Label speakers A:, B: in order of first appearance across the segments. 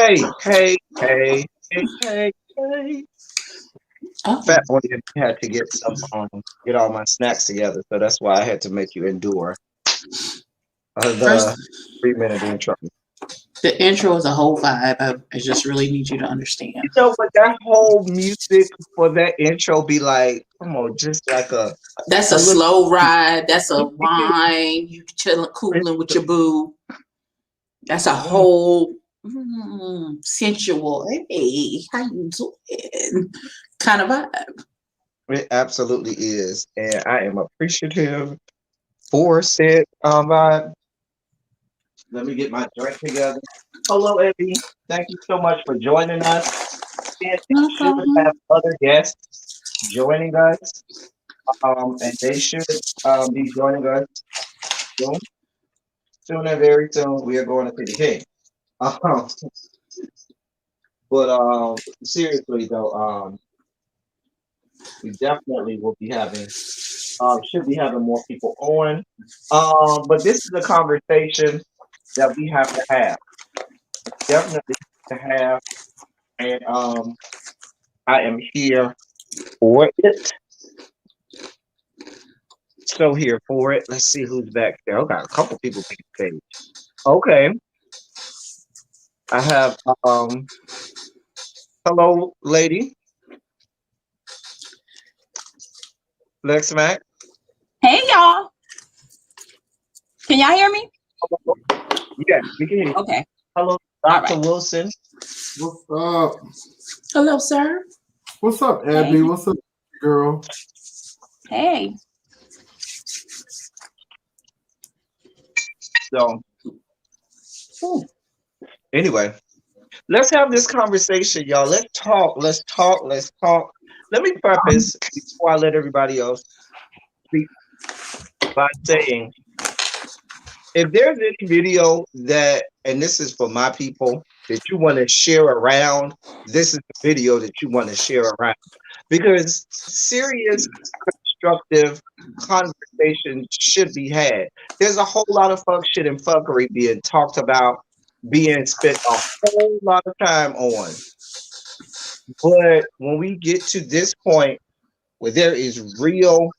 A: Hey.
B: Oh,
A: Fat boy had to get all my snacks together, so that's why I had to make you endure the
B: first,
A: 3 minute intro.
B: the intro is a whole vibe. I just really need you to
A: You
B: understand.
A: know, but that whole music for that intro be like, come on, just like
B: That's
A: a
B: a
A: little.
B: slow ride. That's a wine. You chilling, cooling with your boo. That's a whole sensual. Hey, how you doing? Kind of vibe.
A: It absolutely is, and I am appreciative for said vibe. Let me get my drink together. Hello, Evie. Thank you so much for joining us. And we
B: No
A: should have
B: problem.
A: other guests joining us, and they should be joining us soon. Soon and very soon, we are going to see the king. Um, but seriously though, we definitely will be having, should be having more people on. But this is a conversation that we have to have. Definitely to have, and I am here for it. So here for it. Let's see who's back there. I got a couple people back stage. Okay, I have hello, lady, Lex Mac.
C: Hey y'all, can y'all hear me?
A: Yes, we can hear you.
C: Okay,
A: Hello,
C: all
A: Dr.
C: right.
A: Wilson.
D: What's up?
B: Hello, sir.
D: What's up,
C: Hey,
D: Abby? What's up, girl?
C: hey.
A: So anyway, let's have this conversation, y'all. Let's talk. Let's talk. Let's talk. Let me preface before I let everybody else speak by saying, if there's any video that, and this is for my people, that you want to share around, this is the video that you want to share around. Because serious, constructive conversations should be had. There's a whole lot of fuck shit and fuckery being talked about, being spent a whole lot of time on. But when we get to this point where there is real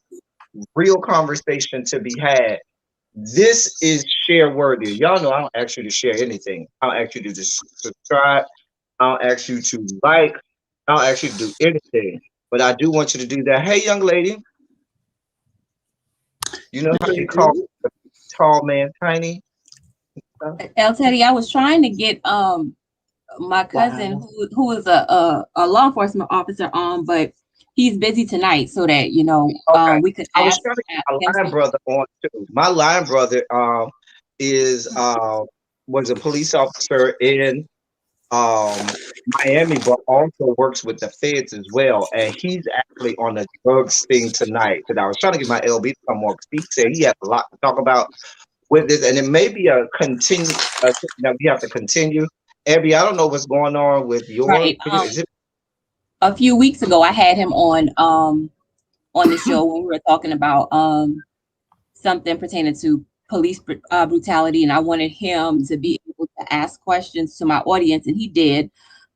A: conversation to be had, this is share worthy. Y'all know I don't ask you to share anything. I don't ask you to just subscribe. I don't ask you to like. I don't ask you to do anything. But I do want you to do that. Hey, young lady, you know how you call a tall man tiny?
C: El Teddy, I was trying to get my cousin who is a law enforcement officer on, but he's busy tonight, so that
A: Okay.
C: we could
A: I was
C: ask
A: trying to
C: him
A: get my line
C: some-
A: brother on too. My line brother is was a police officer in Miami, but also works with the feds as well. And he's actually on the drugs thing tonight. Because I was trying to get my LB to come on, because he said he has a lot to talk about with this, and it may be a continue that we have to continue. Abby, I don't know what's going on with your
C: right.
A: video. Is it
C: A few weeks ago, I had him on the show when we were talking about something pertaining to police brutality, and I wanted him to be able to ask questions to my audience, and he did.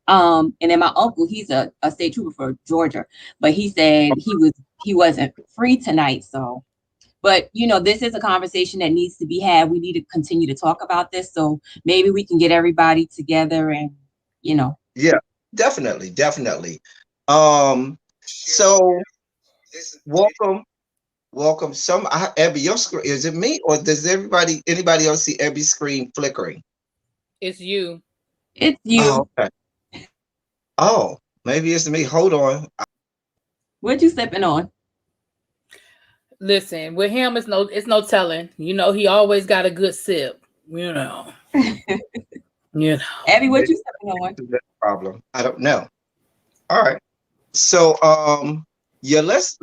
C: And then my uncle, he's a state trooper for Georgia, but he said he wasn't free tonight. So, but this is a conversation that needs to be had. We need to continue to talk about this. So maybe we can get everybody together and
A: yeah, definitely, definitely. So welcome. Welcome. Abby, your screen, is it me or does anybody else see Abby's screen flickering?
B: It's you.
C: it's you.
A: Oh, okay. Oh, maybe it's me. Hold on.
C: What you sipping on?
B: Listen, with him, it's no telling. He always got a good sip. You know.
C: Abby, what you sipping on?
A: This is the problem. I don't know. All right. So yeah, let's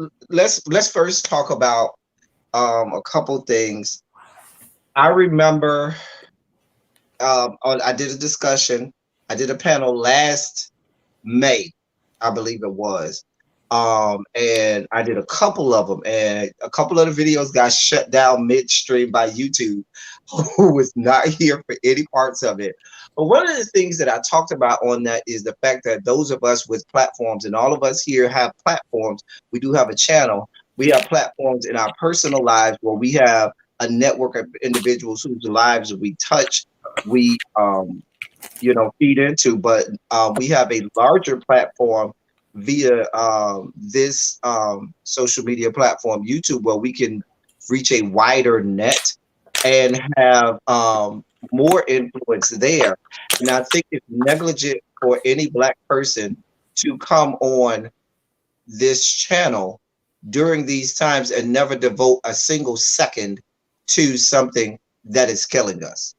A: first talk about a couple things. I remember I did a discussion. I did a panel last May, I believe it was. And I did a couple of them, and a couple of the videos got shut down midstream by YouTube, who was not here for any parts of it. But one of the things that I talked about on that is the fact that those of us with platforms, and all of us here have platforms, we do have a channel, we have platforms in our personal lives where we have a network of individuals whose lives we touch, we feed into, but we have a larger platform via this social media platform, YouTube, where we can reach a wider net and have more influence there. And I think it's negligent for any Black person to come on this channel during these times and never devote a single second to something that is killing us,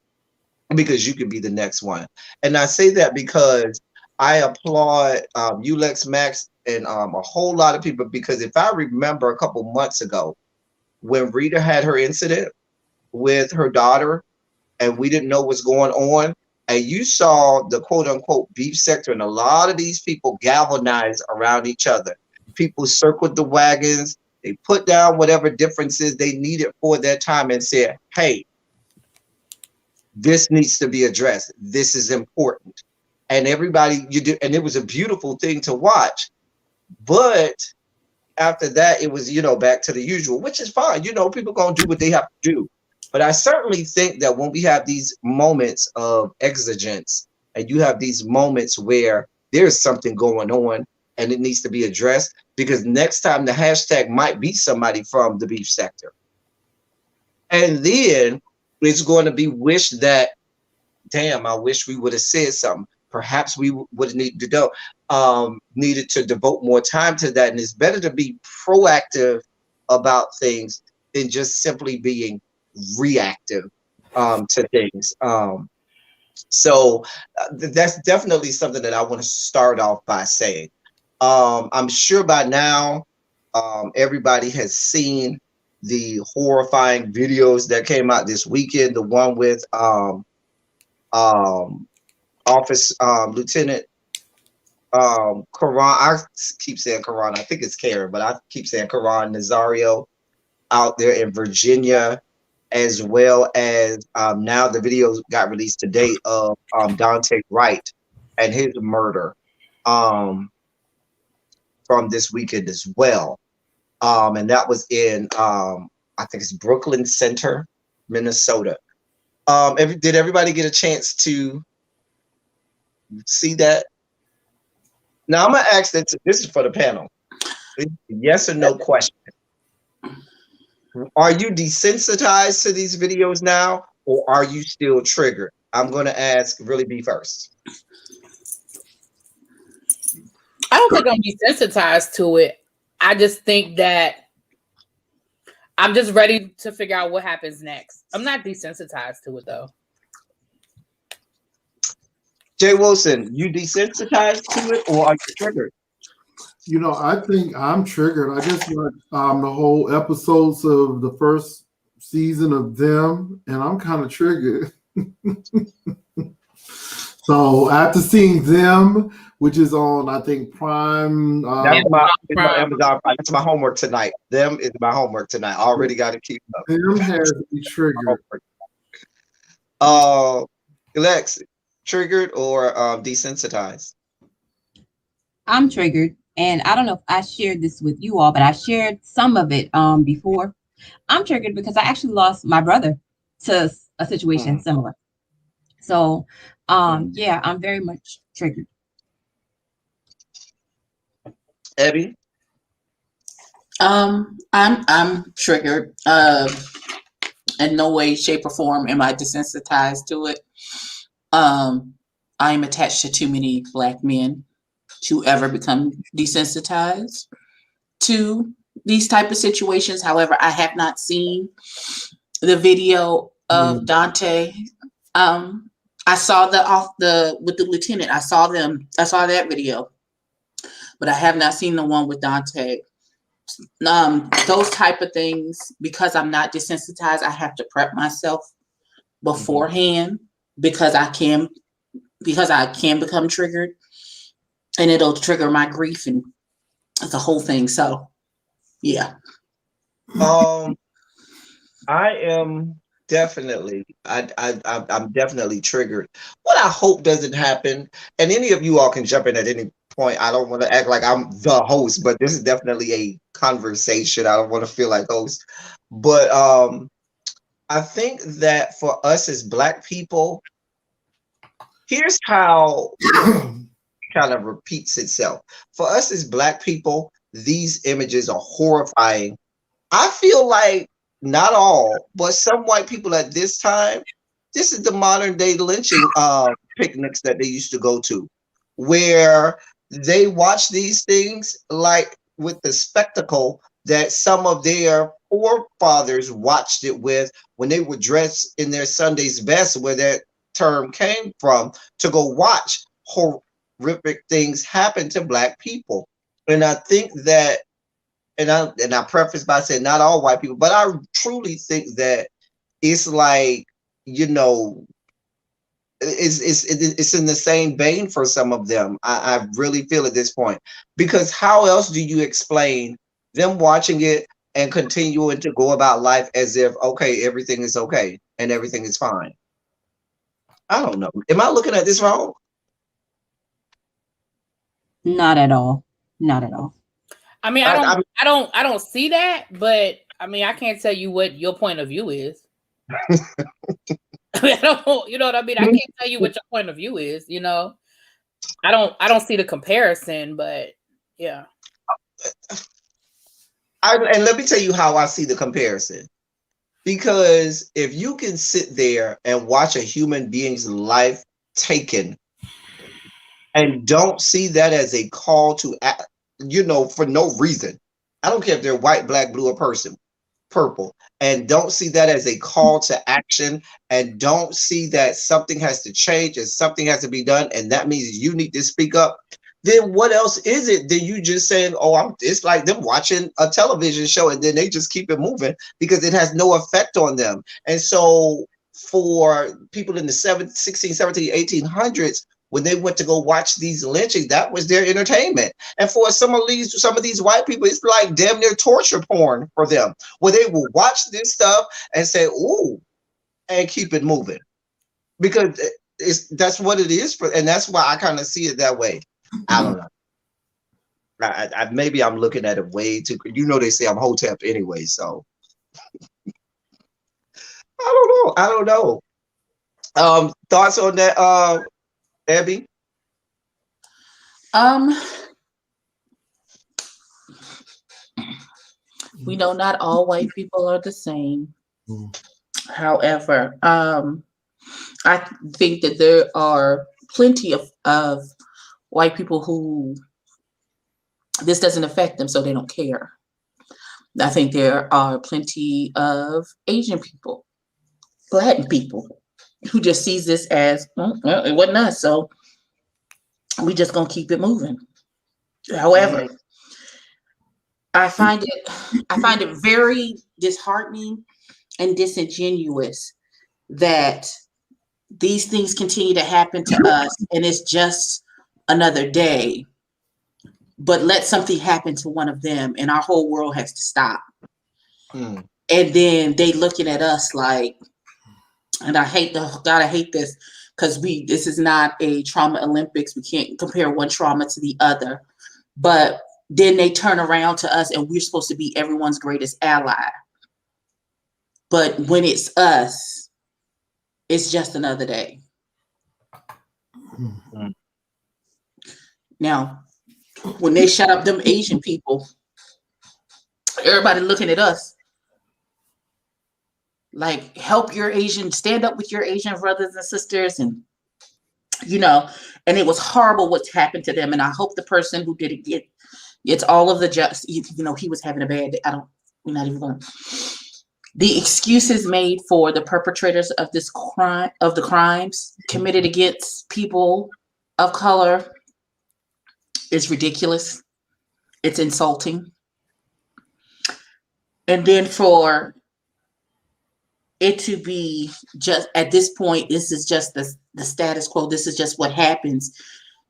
A: because you could be the next one. And I say that because I applaud Ulex Max and a whole lot of people, because if I remember a couple months ago when Rita had her incident with her daughter and we didn't know what's going on, and you saw the quote unquote beef sector and a lot of these people galvanize around each other. People circled the wagons, they put down whatever differences they needed for their time and said, hey, this needs to be addressed. This is important. And everybody, and it was a beautiful thing to watch. But after that, it was, back to the usual, which is fine. People gonna do what they have to do. But I certainly think that when we have these moments of exigence, and you have these moments where there's something going on and it needs to be addressed, because next time the hashtag might be somebody from the beef sector. And then it's going to be wished that, damn, I wish we would have said something. Perhaps we would have needed to devote more time to that. And it's better to be proactive about things than just simply being reactive to things. So that's definitely something that I want to start off by saying. I'm sure by now everybody has seen the horrifying videos that came out this weekend. The one with Office Lieutenant Karan. I keep saying Karan. I think it's Karen, but I keep saying Karan Nazario out there in Virginia, as well as now the video got released today of Dante Wright and his murder from this weekend as well. And that was in I think it's Brooklyn Center, Minnesota. Did everybody get a chance to see that? Now I'm gonna ask this. This is for the panel. Yes or no question. Are you desensitized to these videos now, or are you still triggered? I'm gonna ask Really B first.
B: I don't think I'm desensitized to it. I just think that I'm just ready to figure out what happens next. I'm not desensitized to it though.
A: Jay Wilson, you desensitized to it, or are you triggered?
D: You know, I think I'm triggered. I just watched the whole episodes of the first season of Them, and I'm kind of triggered. So after seeing Them, which is on, I think, Prime.
A: That's my Amazon. That's my homework tonight. Them is my homework tonight. I already got to keep up.
D: Them has me triggered.
A: Lex, triggered or desensitized?
C: I'm triggered. And I don't know if I shared this with you all, but I shared some of it before. I'm triggered because I actually lost my brother to a situation similar. So yeah, I'm very much triggered.
A: Abby?
B: I'm triggered. In no way, shape, or form am I desensitized to it. I am attached to too many Black men to ever become desensitized to these type of situations. However, I have not seen the video of Dante. I saw the with the lieutenant. I saw that video, but I have not seen the one with Dante. Those type of things, because I'm not desensitized, I have to prep myself beforehand because I can become triggered, and it'll trigger my grief and the whole thing. So, yeah.
A: I am definitely, I'm definitely triggered. What I hope doesn't happen, and any of you all can jump in at any point. I don't want to act like I'm the host, but this is definitely a conversation. I don't want to feel like host, but I think that for us as Black people, here's how kind of repeats itself. For us as Black people, these images are horrifying. I feel like not all, but some white people at this time, this is the modern day lynching picnics that they used to go to, where they watch these things like with the spectacle that some of their forefathers watched it with when they were dressed in their Sunday's best, where that term came from, to go watch horrific things happen to Black people. And I think that, and I preface by saying not all white people, but I truly think that it's like, you know, it's in the same vein for some of them. I really feel at this point, because how else do you explain them watching it and continuing to go about life as if, okay, everything is okay and everything is fine? I don't know. Am I looking at this wrong?
C: Not at all. Not at all.
B: I mean, I don't see that, but I mean, I can't tell you what your point of view is. I mean, I don't, you know what I mean? I can't tell you what your point of view is, you know. I don't see the comparison, but yeah.
A: And let me tell you how I see the comparison. Because if you can sit there and watch a human being's life taken and don't see that as a call to act, you know, for no reason. I don't care if they're white, Black, blue, or purple, and don't see that as a call to action, and don't see that something has to change and something has to be done, and that means you need to speak up, then what else is it than you just saying, oh, it's like them watching a television show and then they just keep it moving because it has no effect on them. And so for people in the 16, 17, 1800s, when they went to go watch these lynchings, that was their entertainment. And for some of these white people, it's like damn near torture porn for them, where they will watch this stuff and say, ooh, and keep it moving. Because that's what it is for, and that's why I kind of see it that way. I don't know. Maybe I'm looking at it way too. They say I'm Hotep anyway, so I don't know. Thoughts on that, Abby?
B: We know not all white people are the same. However, I think that there are plenty of white people who this doesn't affect them, so they don't care. I think there are plenty of Asian people, Latin people, who just sees this as, well, it wasn't us, so we just gonna keep it moving. However, I find it very disheartening and disingenuous that these things continue to happen to us, and it's just another day. But let something happen to one of them, and our whole world has to stop. And then they looking at us like, and I hate this because this is not a trauma Olympics. We can't compare one trauma to the other. But then they turn around to us, and we're supposed to be everyone's greatest ally. But when it's us, it's just another day. Now, when they shut up them Asian people, everybody looking at us like, stand up with your Asian brothers and sisters, and and it was horrible what's happened to them. And I hope the person who did it gets all of the he was having a bad day. We're not even going. The excuses made for the perpetrators of this crime, of the crimes committed against people of color, is ridiculous. It's insulting. And then for it to be just at this point, this is just the status quo. This is just what happens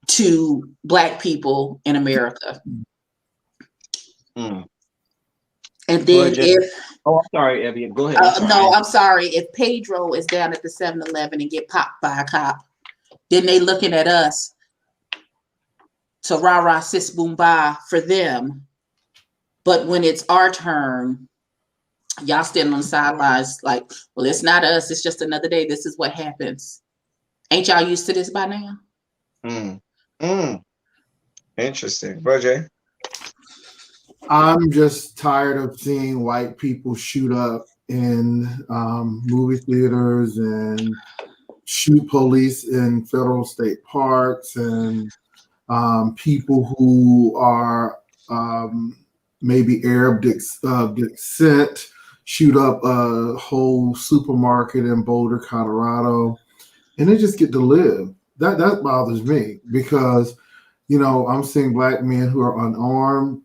B: to Black people in America. And then
A: I'm sorry, Abby, go ahead.
B: No, I'm sorry. If Pedro is down at the 7-Eleven and get popped by a cop, then they looking at us to rah-rah sis boom ba for them. But when it's our turn, y'all standing on the sidelines like, well, it's not us. It's just another day. This is what happens. Ain't y'all used to this by now?
A: Interesting. Roger?
D: I'm just tired of seeing white people shoot up in movie theaters and shoot police in federal state parks, and people who are maybe Arab descent shoot up a whole supermarket in Boulder, Colorado, and they just get to live. That bothers me because, I'm seeing Black men who are unarmed,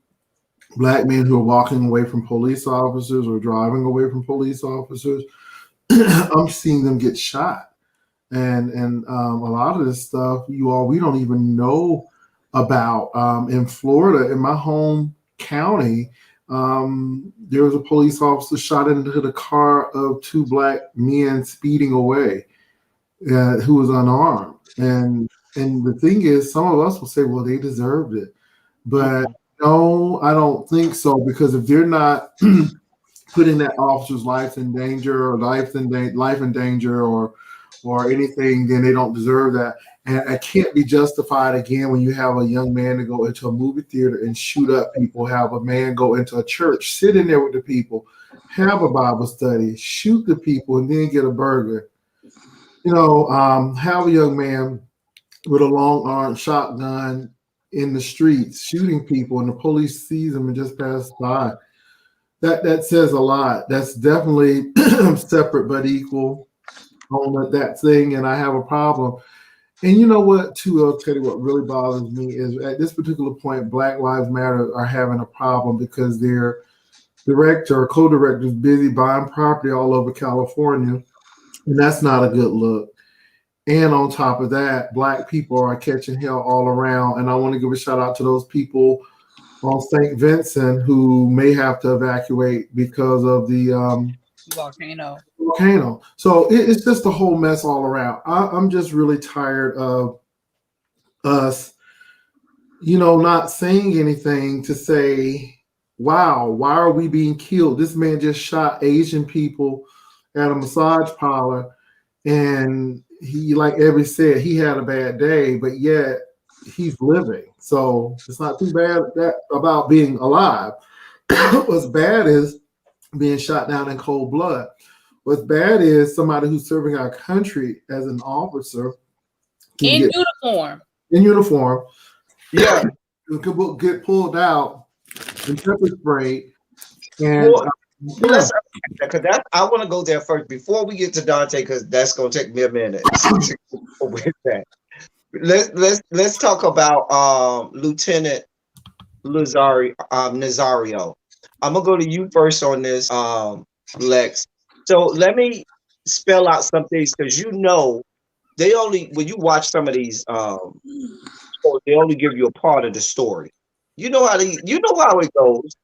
D: Black men who are walking away from police officers or driving away from police officers. I'm seeing them get shot. And a lot of this stuff, we don't even know about. In Florida, in my home county, there was a police officer shot into the car of two Black men speeding away, who was unarmed. And the thing is, some of us will say, well, they deserved it. But no, I don't think so, because if they're not putting that officer's life in danger, or life in danger, or anything, then they don't deserve that. And it can't be justified again when you have a young man to go into a movie theater and shoot up people, have a man go into a church, sit in there with the people, have a Bible study, shoot the people, and then get a burger. Have a young man with a long-armed shotgun in the streets shooting people, and the police sees him and just pass by. that says a lot. That's definitely separate but equal on that thing, and I have a problem. And you know what, too, I'll tell you what really bothers me is at this particular point, Black Lives Matter are having a problem because their director or co-director is busy buying property all over California, and that's not a good look. And on top of that, Black people are catching hell all around. And I want to give a shout out to those people on St. Vincent who may have to evacuate because of the volcano. So it's just a whole mess all around. I'm just really tired of us, not saying anything to say, wow, why are we being killed? This man just shot Asian people at a massage parlor, and he, like Evie said, he had a bad day, but yet he's living. So it's not too bad about being alive. What's bad is being shot down in cold blood. What's bad is somebody who's serving our country as an officer
E: in uniform.
D: In uniform,
A: Yeah,
D: could get pulled out and pepper sprayed. And
A: let's because I want to go there first before we get to Dante, because that's gonna take me a minute. With that, let's talk about Lieutenant Nazario. I'm gonna go to you first on this, Lex. So let me spell out some things, because they only, when you watch some of these they only give you a part of the story. You know how it goes.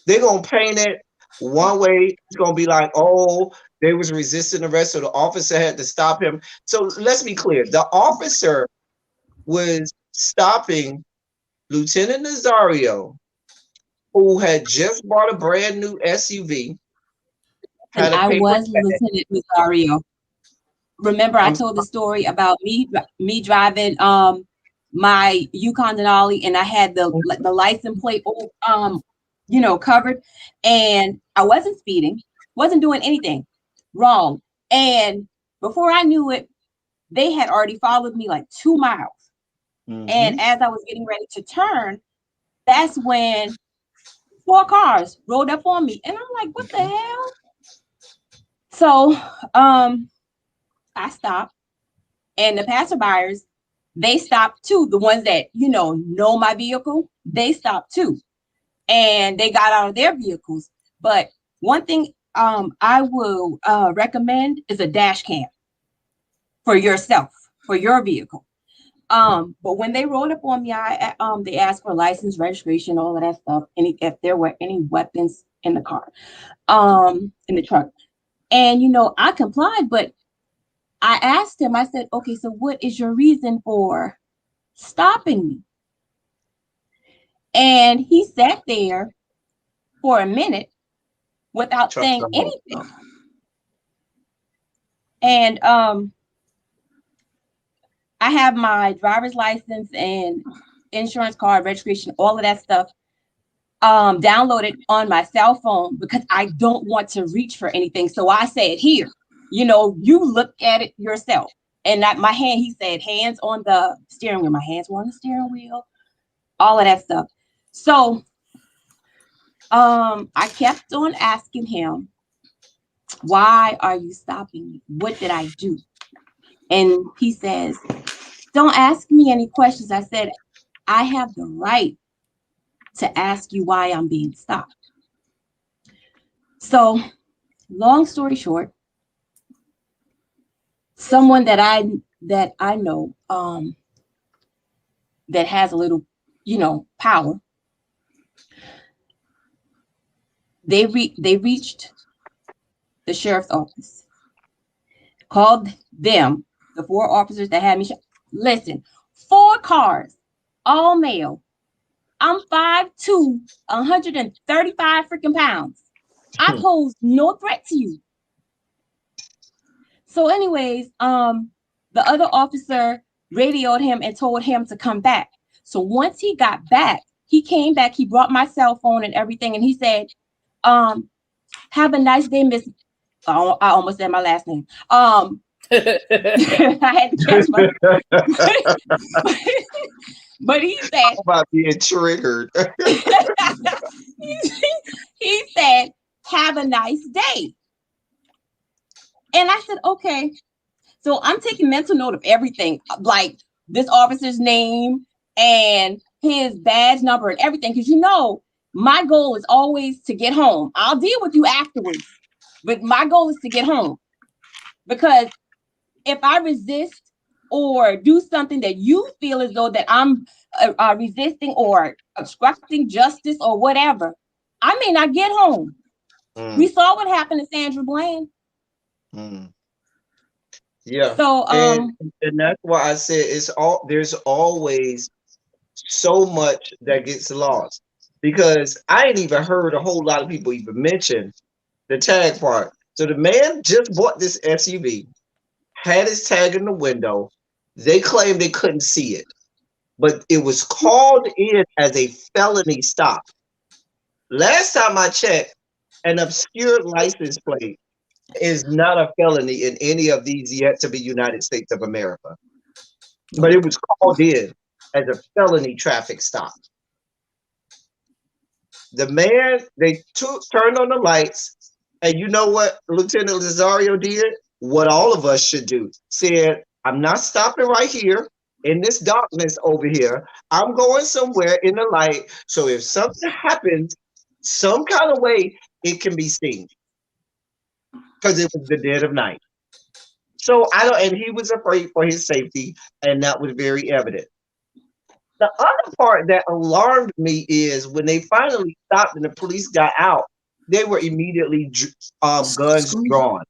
A: They're gonna paint it one way. It's gonna be like, oh, they was resisting arrest, so the officer had to stop him. So let's be clear. The officer was stopping Lieutenant Nazario, who had just bought a brand new SUV.
C: And I was Lieutenant Nazario. Remember, I told the story about me driving my Yukon Denali, and I had the license plate covered, and I wasn't speeding, wasn't doing anything wrong. And before I knew it, they had already followed me like 2 miles. Mm-hmm. And as I was getting ready to turn, that's when 4 cars rolled up on me, and I'm like, what the hell? So I stopped, and the passerbyers, they stopped too. The ones that know my vehicle, they stopped too, and they got out of their vehicles. But one thing I will recommend is a dash cam for yourself, for your vehicle. But when they rolled up on me, they asked for license, registration, all of that stuff, and if there were any weapons in the car, in the truck. And I complied, but I asked him, I said, okay, so what is your reason for stopping me? And he sat there for a minute without saying anything. And I have my driver's license and insurance card, registration, all of that stuff downloaded on my cell phone because I don't want to reach for anything. So I said, here, you look at it yourself. And my hand, he said, hands on the steering wheel. My hands were on the steering wheel, all of that stuff. So I kept on asking him, why are you stopping me? What did I do? And he says, don't ask me any questions. I said, I have the right to ask you why I'm being stopped. So long story short, someone that I know that has a little, power, they reached the sheriff's office, called them, the 4 officers that had me. Listen, 4 cars, all male. I'm 5'2", 135 freaking pounds. I pose no threat to you. So anyways, the other officer radioed him and told him to come back. So once he got back, he came back, he brought my cell phone and everything, and he said, have a nice day, Miss. I almost said my last name. I had to catch my but he said
A: about being triggered.
C: he said, have a nice day. And I said, okay. So I'm taking mental note of everything, like this officer's name and his badge number and everything. Because my goal is always to get home. I'll deal with you afterwards, but my goal is to get home. Because if I resist or do something that you feel as though that I'm resisting or obstructing justice or whatever, I may not get home. We saw what happened to Sandra Bland.
A: Yeah.
C: So
A: And that's why I said there's always so much that gets lost, because I ain't even heard a whole lot of people even mention the tag part. So the man just bought this SUV, had his tag in the window. They claimed they couldn't see it, but it was called in as a felony stop. Last time I checked, an obscure license plate is not a felony in any of these yet to be United States of America. But it was called in as a felony traffic stop. The man, they turned on the lights, and you know what Lieutenant Lazario did? What all of us should do. Said, I'm not stopping right here in this darkness over here. I'm going somewhere in the light, so if something happens, some kind of way, it can be seen. Because it was the dead of night. So and he was afraid for his safety, and that was very evident. The other part that alarmed me is when they finally stopped and the police got out, they were immediately guns drawn.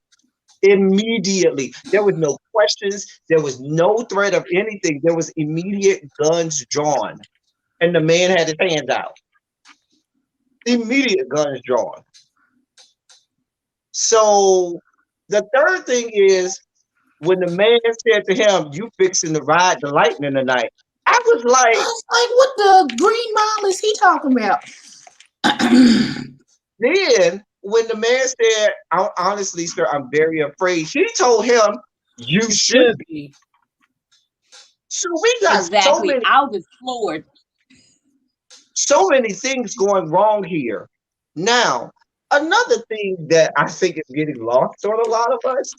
A: Immediately. There was no questions. There was no threat of anything. There was immediate guns drawn. And the man had his hands out. Immediate guns drawn. So the third thing is, when the man said to him, you fixing to ride the lightning tonight, I was like,
B: what the green mile is he talking about?
A: Then when the man said, honestly, sir, I'm very afraid, he told him, you should be. So we got
C: exactly. I was floored.
A: So many things going wrong here. Now, another thing that I think is getting lost on a lot of us,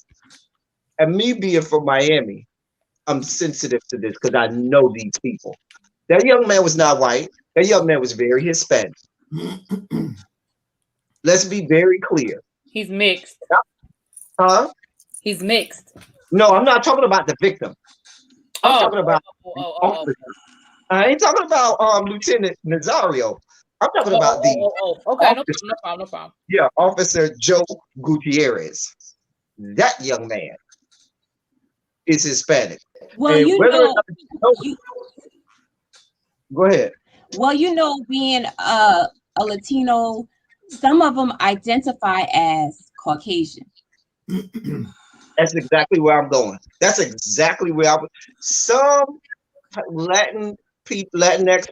A: and me being from Miami, I'm sensitive to this because I know these people. That young man was not white. That young man was very Hispanic. Let's be very clear.
E: He's mixed.
A: Huh?
E: He's mixed.
A: No, I'm not talking about the victim. I'm talking about I ain't talking about Lieutenant Nazario. I'm talking about
E: okay, officer, no problem.
A: Yeah, Officer Joe Gutierrez. That young man is Hispanic.
C: Well,
A: go ahead.
C: Well, being a Latino, some of them identify as Caucasian.
A: That's exactly where I'm going. That's exactly where I was. Some Latinx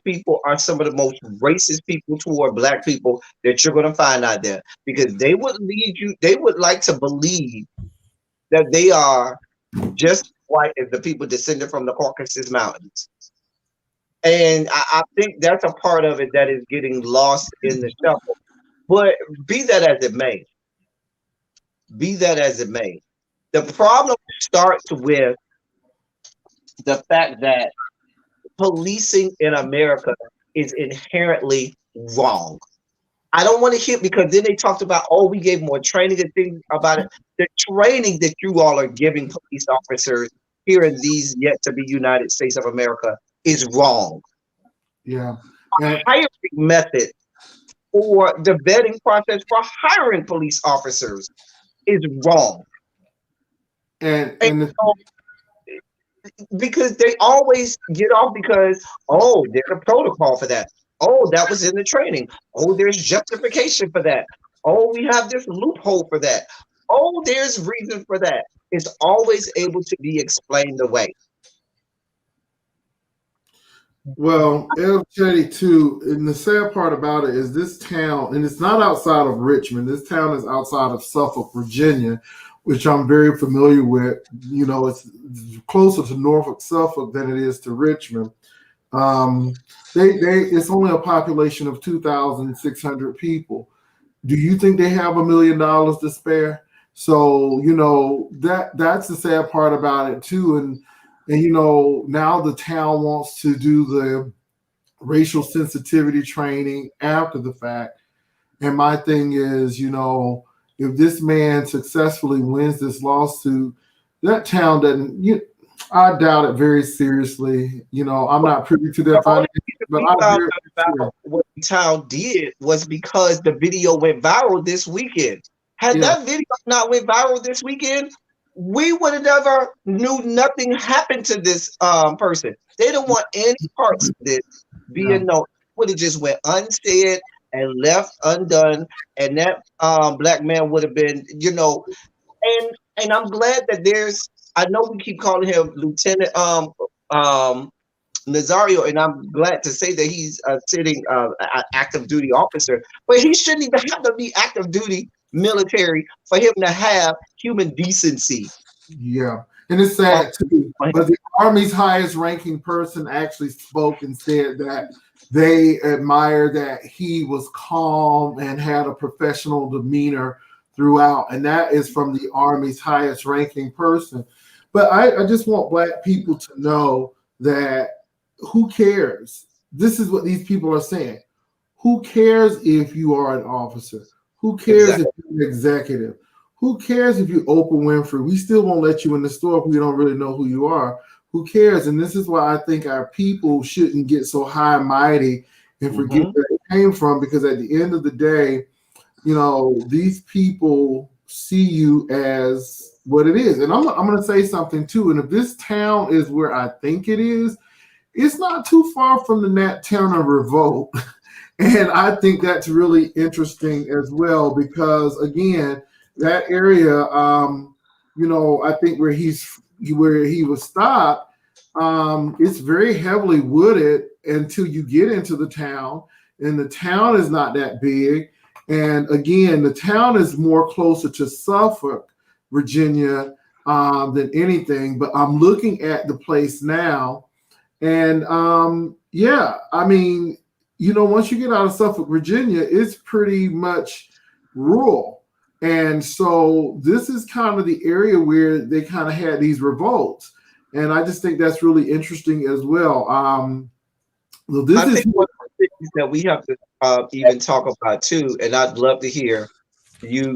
A: people are some of the most racist people toward Black people that you're going to find out there, because they would like to believe that they are just white as the people descended from the Caucasus Mountains. And I think that's a part of it that is getting lost in the shuffle. But be that as it may, the problem starts with the fact that policing in America is inherently wrong. I don't want to hear, because then they talked about, we gave more training and things about it. The training that you all are giving police officers here in these yet to be United States of America is wrong.
D: Yeah.
A: The hiring method or the vetting process for hiring police officers is wrong. And so, because they always get off because, there's a protocol for that. That was in the training. There's justification for that. We have this loophole for that. There's reason for that. It's always able to be explained away.
D: Well, El Chetty too, and the sad part about it is this town, and it's not outside of Richmond. This town is outside of Suffolk, Virginia, which I'm very familiar with. It's closer to Norfolk, Suffolk than it is to Richmond. It's only a population of 2,600 people. Do you think they have $1 million to spare? So, that's the sad part about it too. And now the town wants to do the racial sensitivity training after the fact. And my thing is, if this man successfully wins this lawsuit, that town doesn't. I doubt it very seriously. I'm not privy to their
A: The only
D: finances,
A: reason
D: but
A: we
D: I'm
A: found
D: very
A: out
D: sure.
A: about what the town did was because the video went viral this weekend. Had
D: Yeah,
A: that video not went viral this weekend, we would have never knew nothing happened to this person. They didn't want any parts of this
D: yeah.
A: being known. Would have just went unsaid and left undone, and that black man would have been, and I'm glad that there's. I know we keep calling him Lieutenant um Nazario, and I'm glad to say that he's a sitting active duty officer, but he shouldn't even have to be active duty military for him to have human decency.
D: Yeah, and it's
A: Um,
D: sad too. But the Army's highest ranking person actually spoke and said that they admire that he was calm and had a professional demeanor throughout, and that is from the Army's highest ranking person. But I just want Black people to know that who cares? This is what these people are saying. Who cares if you are an officer? Who cares if
A: exactly.
D: you're an executive? Who cares if you're Oprah Winfrey? We still won't let you in the store if we don't really know who you are. Who cares? And this is why I think our people shouldn't get so high and mighty and forget
A: Hmm.
D: where it came from, because at the end of the day, these people see you as what it is. And I'm going to say something too. And if this town is where I think it is, it's not too far from the Nat Turner revolt. And I think that's really interesting as well, because again, that area, I think where he was stopped, it's very heavily wooded until you get into the town, and the town is not that big. And again, the town is more closer to Suffolk, Virginia, than anything. But I'm looking at the place now, and yeah, I mean, once you get out of Suffolk, Virginia, it's pretty much rural. And so this is kind of the area where they kind of had these revolts. And I just think that's really interesting as well. Well, this
A: I
D: is
A: think one of the things that we have to even talk about too, and I'd love to hear your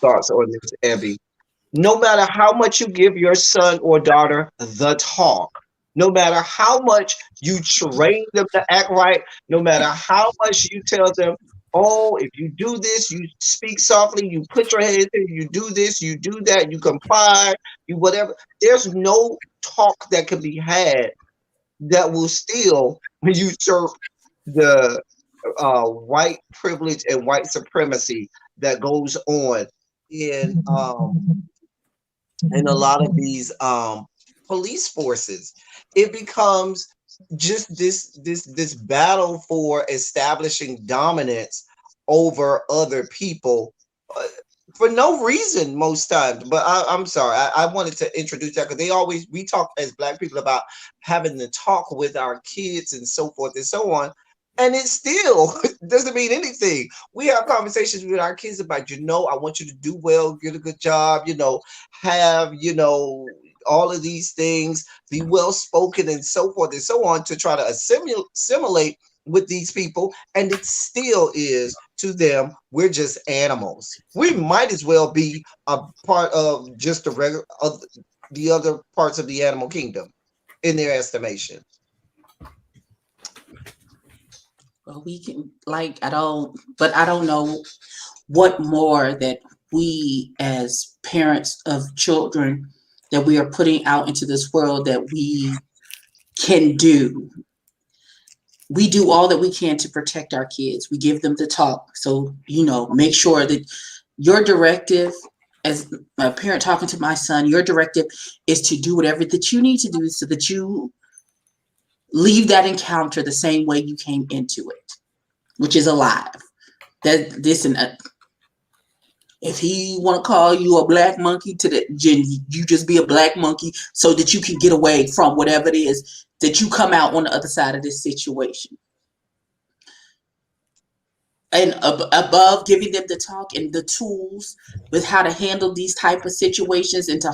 A: thoughts on this, Abby. No matter how much you give your son or daughter the talk, no matter how much you train them to act right, no matter how much you tell them, oh, if you do this, you speak softly, you put your hands in, you do this, you do that, you comply, you whatever. There's no talk that can be had that will still usurp the white privilege and white supremacy that goes on in a lot of these police forces. It becomes just this battle for establishing dominance over other people uh, for no reason most times. But I'm sorry, I wanted to introduce that because we talk as Black people about having to talk with our kids and so forth and so on. And it still doesn't mean anything. We have conversations with our kids about, I want you to do well, get a good job, have, all of these things, be well spoken and so forth and so on, to try to assimilate with these people. And it still is to them, we're just animals. We might as well be a part of just the regular of the other parts of the animal kingdom in their estimation.
B: Well, we can I don't know what more that we as parents of children that we are putting out into this world that we can do. We do all that we can to protect our kids. We give them the talk. So, make sure that your directive, as a parent talking to my son, your directive is to do whatever that you need to do so that you leave that encounter the same way you came into it, which is alive. That this and if he want to call you a black monkey, you just be a black monkey so that you can get away from whatever it is that you come out on the other side of this situation. and above giving them the talk and the tools with how to handle these type of situations and to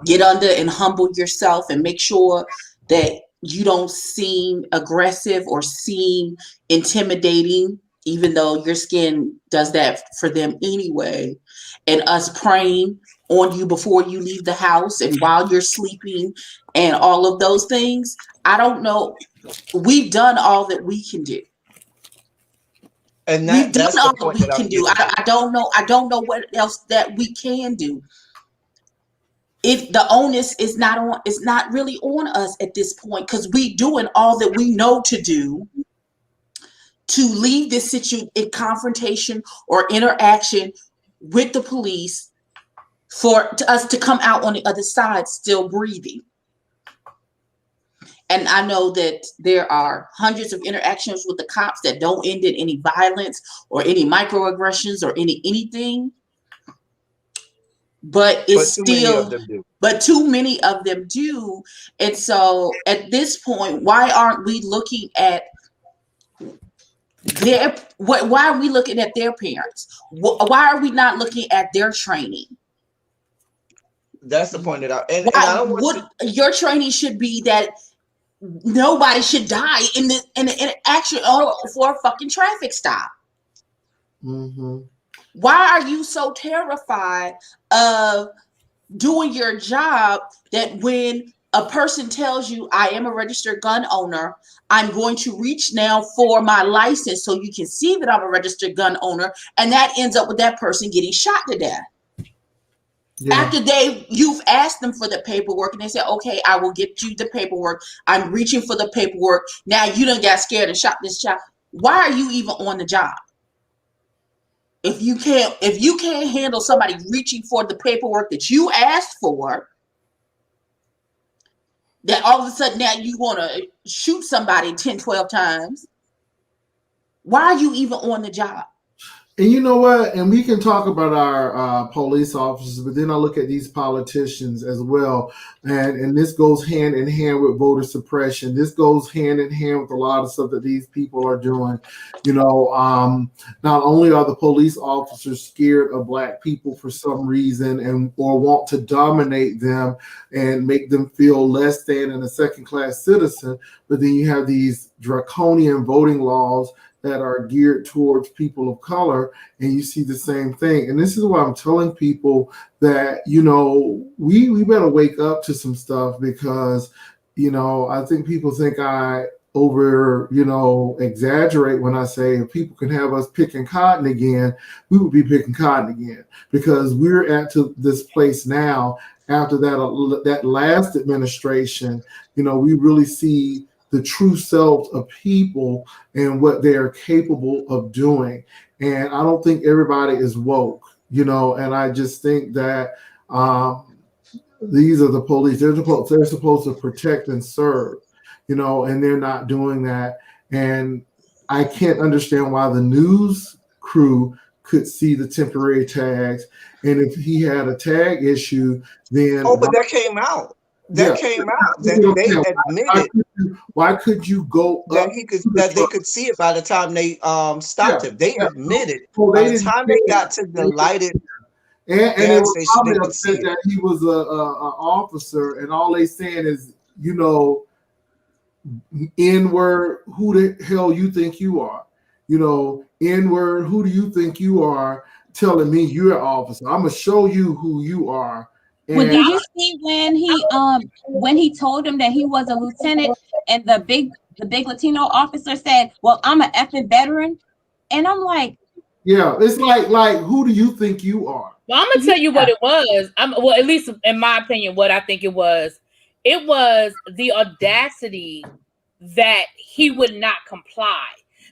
B: get under and humble yourself and make sure that you don't seem aggressive or seem intimidating, even though your skin does that for them anyway. And us praying on you before you leave the house and while you're sleeping and all of those things. I don't know. We've done all that we can do.
A: And
B: We've done
A: that's the
B: all that
A: point
B: we
A: that I'm
B: can do.
A: getting to.
B: I don't know. I don't know what else that we can do. If the onus is not on, it's not really on us at this point because we doing all that we know to do to leave this situation in confrontation or interaction with the police for us to come out on the other side still breathing. And I know that there are hundreds of interactions with the cops that don't end in any violence or any microaggressions or anything. But it's
A: But too many of
B: still,
A: them do.
B: but too many of them do. And so at this point, why aren't we looking at why are we looking at their parents? Why are we not looking at their training?
A: That's the point that and I don't want
B: your training should be that nobody should die in an interaction for a fucking traffic stop.
D: Mm-hmm.
B: Why are you so terrified of doing your job that when a person tells you, I am a registered gun owner, I'm going to reach now for my license so you can see that I'm a registered gun owner, and that ends up with that person getting shot to death? Yeah. After you've asked them for the paperwork and they say, okay, I will get you the paperwork. I'm reaching for the paperwork. Now you done got scared and shot this child. Why are you even on the job? If you can't handle somebody reaching for the paperwork that you asked for, that all of a sudden now you want to shoot somebody 10, 12 times. Why are you even on the job?
D: And you know what? And we can talk about our police officers, but then I look at these politicians as well. And this goes hand in hand with voter suppression. This goes hand in hand with a lot of stuff that these people are doing. You know, not only are the police officers scared of Black people for some reason or want to dominate them and make them feel less than and a second-class citizen, but then you have these draconian voting laws that are geared towards people of color, and you see the same thing. And this is why I'm telling people that, you know, we better wake up to some stuff because, you know, I think people think I exaggerate when I say if people can have us picking cotton again, we would be picking cotton again, because we're at to this place now after that last administration. You know, we really see the true selves of people and what they are capable of doing. And I don't think everybody is woke, you know, and I just think that these are the police. They're supposed to protect and serve, you know, and they're not doing that. And I can't understand why the news crew could see the temporary tags. And if he had a tag issue, then...
A: Oh, but that came out. That came out. That they admitted.
D: Why could you go
A: that they could see it by the time they stopped him? They admitted by the time they got to the lighted
D: and they were probably
A: they
D: upset that he was a officer, and all they saying is, you know, N-word, who the hell you think you are? You know, N-word, who do you think you are telling me you're an officer? I'm gonna show you who you are.
C: Well, did you see when he told him that he was a lieutenant and the big Latino officer said, well, I'm an effing veteran? And I'm like,
D: yeah, it's like who do you think you are?
E: Well, I'm gonna tell you what it was. Well, at least in my opinion, what I think it was the audacity that he would not comply.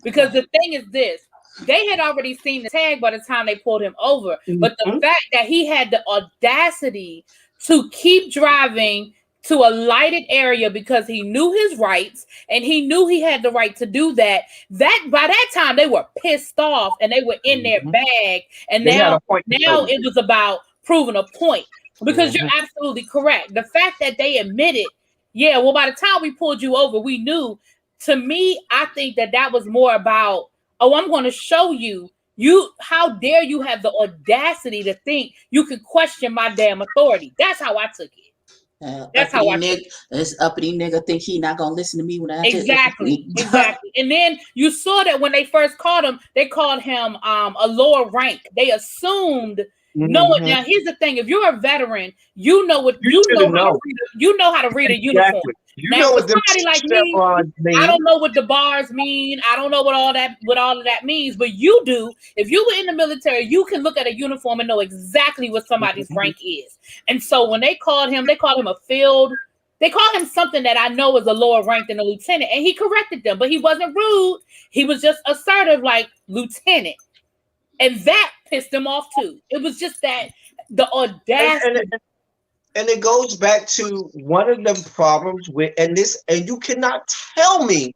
E: Because the thing is this, they had already seen the tag by the time they pulled him over. But the fact that he had the audacity to keep driving to a lighted area because he knew his rights and he knew he had the right to do that. That by that time they were pissed off and they were in their bag. And now it was about proving a point. Because you're absolutely correct. The fact that they admitted, by the time we pulled you over, we knew. To me, I think that was more about oh, I'm going to show you. How dare you have the audacity to think you can question my damn authority? That's how I took it. That's how I took it.
B: This uppity nigga think he not gonna listen to me when I
E: Exactly. And then you saw that when they first called him, they called him a lower rank. They assumed. No, now here's the thing: if you're a veteran, you know how to read a uniform.
A: You
E: now,
A: know
E: for
A: what the
E: somebody like me, I don't know what the bars mean. I don't know what all of that means, but you do. If you were in the military, you can look at a uniform and know exactly what somebody's rank is. And so when they called him a field. They called him something that I know is a lower rank than a lieutenant, and he corrected them, but he wasn't rude. He was just assertive, like lieutenant, and that pissed him off too. It was just that the audacity.
A: And it goes back to one of the problems with, and you cannot tell me,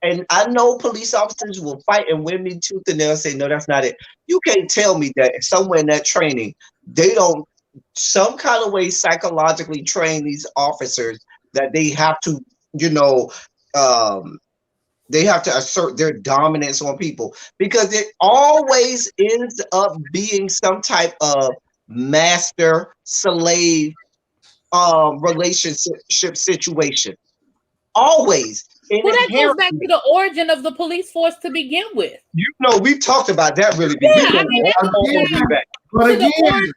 A: and I know police officers will fight and win me tooth and nail, say, no, that's not it. You can't tell me that somewhere in that training, they don't some kind of way psychologically train these officers that they have to, they have to assert their dominance on people, because it always ends up being some type of master slave relationship situation. Always.
E: Well, that goes back to the origin of the police force to begin with.
A: We've talked about that really.
D: But again,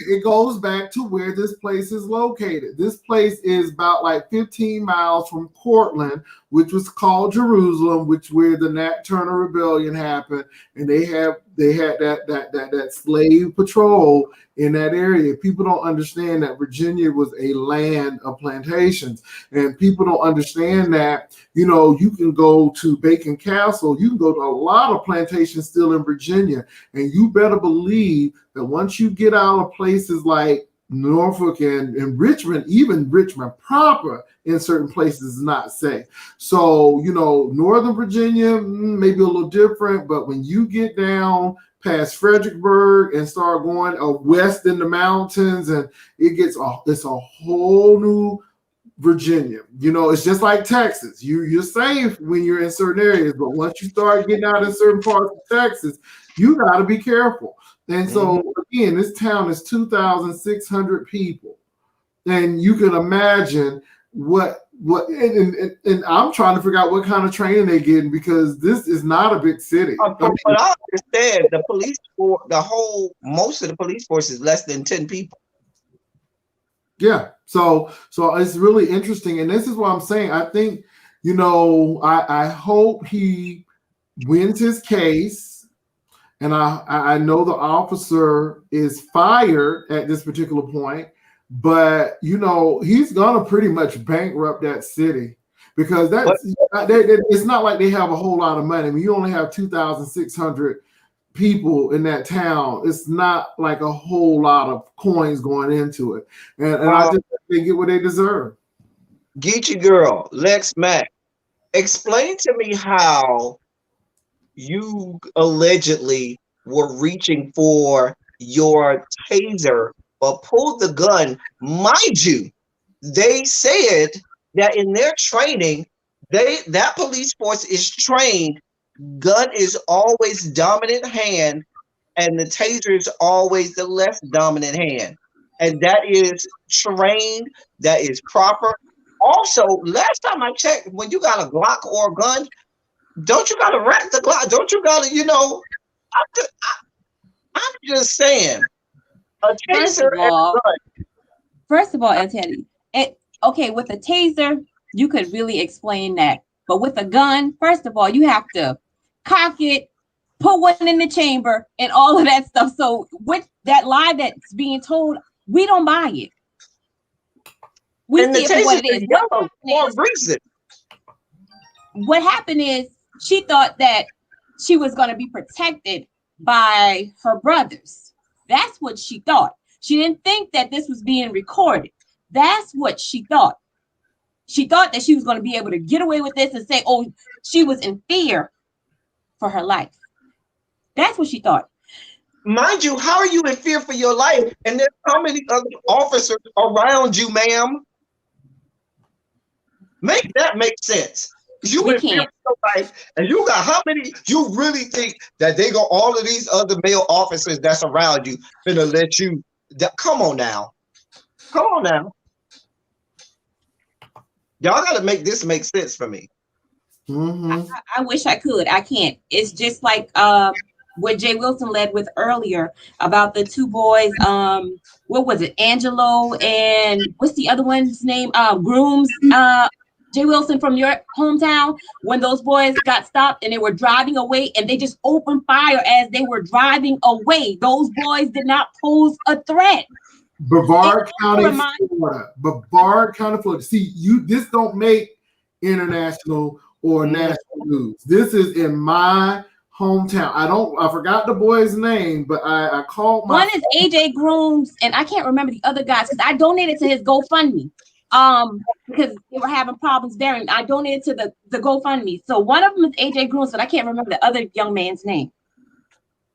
D: it goes back to where this place is located. This place is about like 15 miles from Cortland, which was called Jerusalem, where the Nat Turner Rebellion happened, and they had that slave patrol in that area. People don't understand that Virginia was a land of plantations, and people don't understand that, you can go to Bacon Castle, you can go to a lot of plantations still in Virginia, and you better believe that once you get out of places like Norfolk and Richmond, even Richmond proper in certain places is not safe. So, Northern Virginia, maybe a little different, but when you get down past Fredericksburg and start going west in the mountains, and it's a whole new Virginia. It's just like Texas. You're safe when you're in certain areas, but once you start getting out in certain parts of Texas, you got to be careful. And so again, this town is 2,600 people, and you can imagine what and I'm trying to figure out what kind of training they're getting, because this is not a big city.
A: But I understand the police force, most of the police force is less than 10 people.
D: Yeah, so it's really interesting, and this is what I'm saying. I think, I hope he wins his case. And I know the officer is fired at this particular point, but he's gonna pretty much bankrupt that city, because it's not like they have a whole lot of money. I mean, you only have 2,600 people in that town. It's not like a whole lot of coins going into it, and I just think they get what they deserve.
A: Geechee girl, Lex Mack, explain to me how you allegedly were reaching for your taser or pulled the gun. Mind you, they said that in their training, that police force is trained, gun is always dominant hand, and the taser is always the less dominant hand. And that is trained, that is proper. Also, last time I checked, when you got a Glock or a gun, don't you gotta rack the Glock? Don't you gotta, I'm just saying. A taser
C: First of all, I'll tell you, with a taser, you could really explain that. But with a gun, first of all, you have to cock it, put one in the chamber, and all of that stuff. So with that lie that's being told, we don't buy it. We see it for what it is. What happened is, she thought that she was going to be protected by her brothers. That's what she thought. She didn't think that this was being recorded. That's what she thought. She thought that she was going to be able to get away with this and say, oh, she was in fear for her life. That's what she thought.
A: Mind you, how are you in fear for your life? And there's how many other officers around you, ma'am? Make that make sense. You
C: We
A: in fear
C: can't.
A: of your life, and you got how many? You really think that they got all of these other male officers that's around you finna let you? Come on now, come on now. Y'all got to make this make sense for me.
C: I wish I could. I can't. It's just like what Jay Wilson led with earlier about the two boys. What was it? Angelo and what's the other one's name? Grooms. Jay Wilson from your hometown. When those boys got stopped and they were driving away, and they just opened fire as they were driving away. Those boys did not pose a threat.
D: Brevard County, Florida. Brevard County, Florida. See, this don't make international or national news. This is in my hometown. I forgot the boy's name, but I called my
C: one is AJ Grooms, and I can't remember the other guys because I donated to his GoFundMe. Because they were having problems there, and I donated to the GoFundMe. So one of them is AJ Grooms, but I can't remember the other young man's name.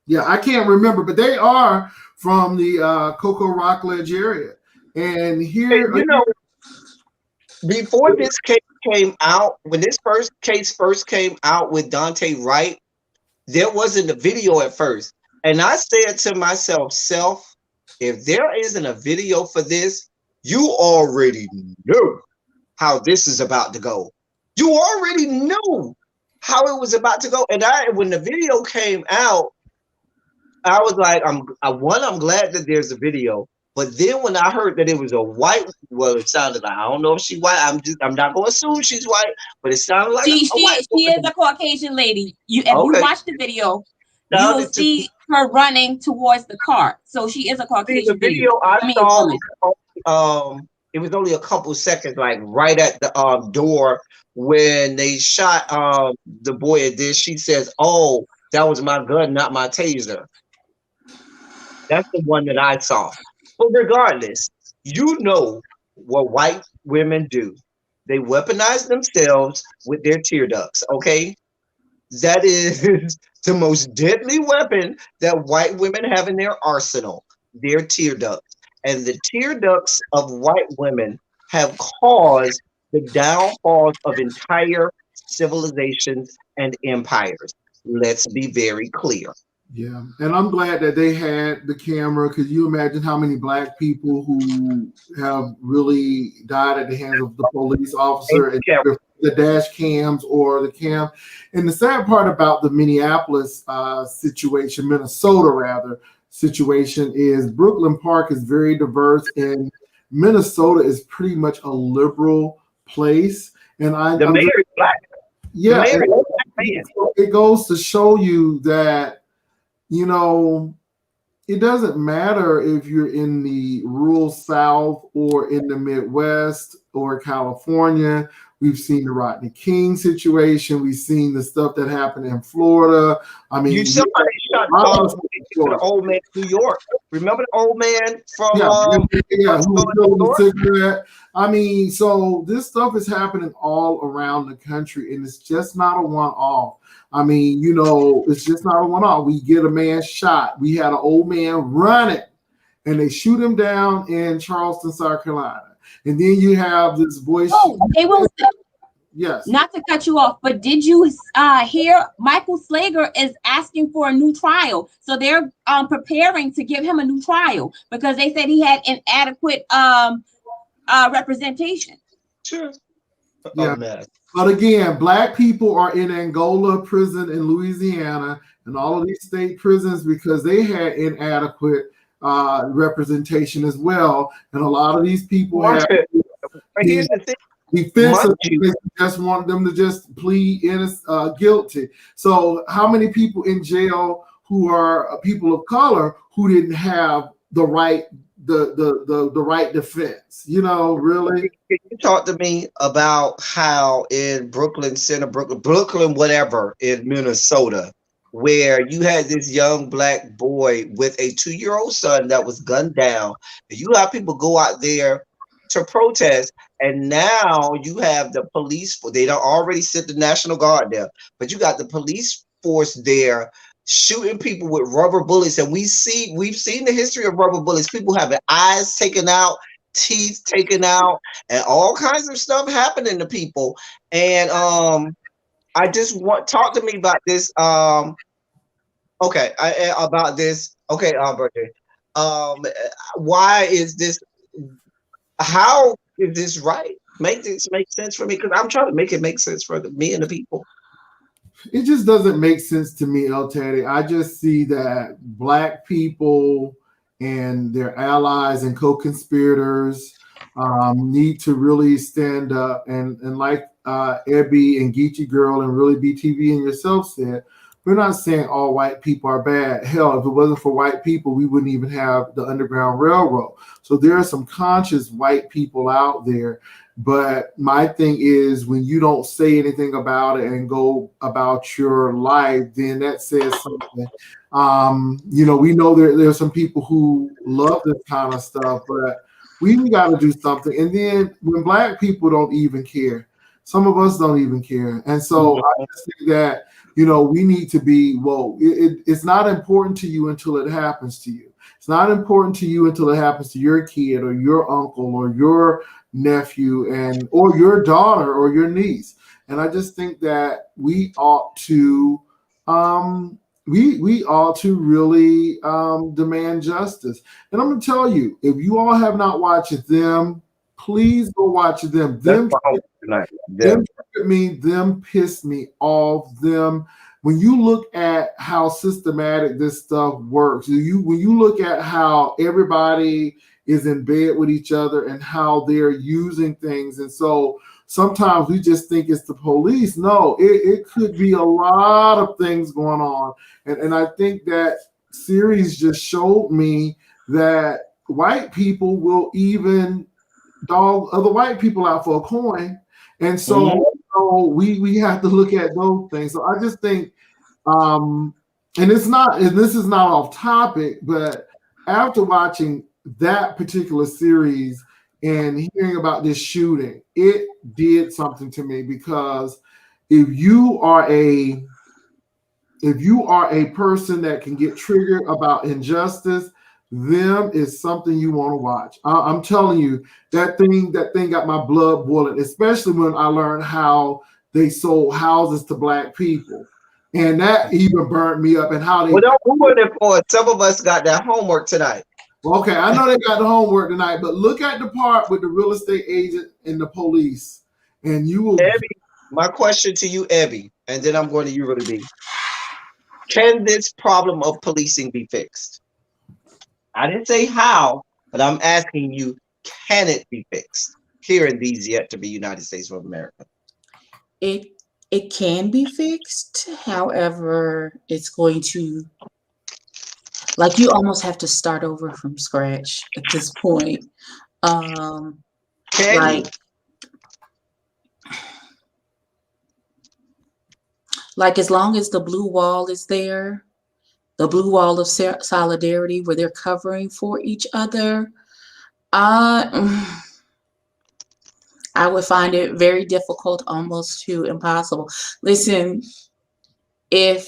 D: Yeah, I can't remember, but they are from the Cocoa Rockledge area. And here,
A: you know, before this case came out, when this case first came out with Dante Wright, there wasn't a video at first. And I said to myself, if there isn't a video for this, you already knew how this is about to go. You already knew how it was about to go. And when the video came out, I was like, I'm glad that there's a video. But then when I heard that it was a white, well, it sounded like, I don't know if she's white. I'm not going to assume she's white, but it sounded like
C: she
A: woman.
C: is a Caucasian lady. If you watch the video, you will see her running towards the car. So she is a Caucasian
A: lady. The video I saw, it was only a couple seconds, like right at the door when they shot the boy at this. She says, "Oh, that was my gun, not my taser." That's the one that I saw. But regardless, you know what white women do. They weaponize themselves with their tear ducts, okay? That is the most deadly weapon that white women have in their arsenal, their tear ducts. And the tear ducts of white women have caused the downfalls of entire civilizations and empires. Let's be very clear.
D: Yeah, and I'm glad that they had the camera, because you imagine how many black people who have really died at the hands of the police officer and the dash cams or the cam. And the sad part about the Minneapolis situation, Minnesota rather, situation is Brooklyn Park is very diverse, and Minnesota is pretty much a liberal place. And
A: the mayor is black.
D: Yeah, it goes to show you that, you know, it doesn't matter if you're in the rural South or in the Midwest or California. We've seen the Rodney King situation. We've seen the stuff that happened in Florida. I mean,
A: somebody shot the old man in New York. Remember the old man from
D: who was a cigarette? I mean, so this stuff is happening all around the country, and it's just not a one-off. I mean, you know, it's just not a one-off. We get a man shot. We had an old man running, and they shoot him down in Charleston, South Carolina. And then you have this boy.
C: Oh, they will.
D: Yes.
C: Not to cut you off, but did you hear Michael Slager is asking for a new trial? So they're preparing to give him a new trial because they said he had inadequate representation.
A: Sure.
D: Yeah. But again, black people are in Angola prison in Louisiana and all of these state prisons because they had inadequate representation as well. And a lot of these people have defensive, just want them to just plead guilty. So how many people in jail who are people of color who didn't have the right the right defense? You know, really?
A: Can you talk to me about how in Brooklyn Center, Brooklyn, whatever, in Minnesota, where you had this young black boy with a 2-year-old son that was gunned down, and you have people go out there to protest, and now you have the police. They don't already sent the National Guard there, but you got the police force there shooting people with rubber bullets. And we've seen the history of rubber bullets. People having eyes taken out, teeth taken out, and all kinds of stuff happening to people. And I just want talk to me about this. Okay, about this. Okay, birthday. Um, why is this? How is this right? Make this make sense for me because I'm trying to make it make sense for me and the people.
D: It just doesn't make sense to me, El Teddy. I just see that black people and their allies and co-conspirators need to really stand up and like Ebby and Geechee Girl and really BTV and yourself said, we're not saying all white people are bad. Hell, if it wasn't for white people, we wouldn't even have the Underground Railroad. So there are some conscious white people out there. But my thing is, when you don't say anything about it and go about your life, then that says something. We know there's some people who love this kind of stuff, but we got to do something. And then when black people don't even care, some of us don't even care. And so I just think that, we need to be, it's not important to you until it happens to you. It's not important to you until it happens to your kid or your uncle or your nephew or your daughter or your niece. And I just think that we ought to we ought to really demand justice. And I'm gonna tell you, if you all have not watched them, please go watch them. Them piss me off. Them when you look at how systematic this stuff works, when you look at how everybody is in bed with each other and how they're using things. And so sometimes we just think it's the police. No, it could be a lot of things going on. And I think that series just showed me that white people will even dog other white people out for a coin. And so, we have to look at those things. So I just think, and this is not off topic, but after watching that particular series and hearing about this shooting, it did something to me because if you are a person that can get triggered about injustice, them is something you want to watch. I'm telling you, that thing got my blood boiling, especially when I learned how they sold houses to black people. And that even burned me up and how they
A: don't ruin it for us. Some of us got that homework tonight.
D: Okay, I know they got the homework tonight, but look at the part with the real estate agent and the police, and you will.
A: Ebby, my question to you, Ebby, and then I'm going to you, Really B. Can this problem of policing be fixed? I didn't say how, but I'm asking you, can it be fixed here in these yet to be United States of America?
B: It can be fixed. However, it's going to, like, you almost have to start over from scratch at this point. Like as long as the blue wall is there, the blue wall of solidarity where they're covering for each other, I would find it very difficult, almost to impossible. Listen, if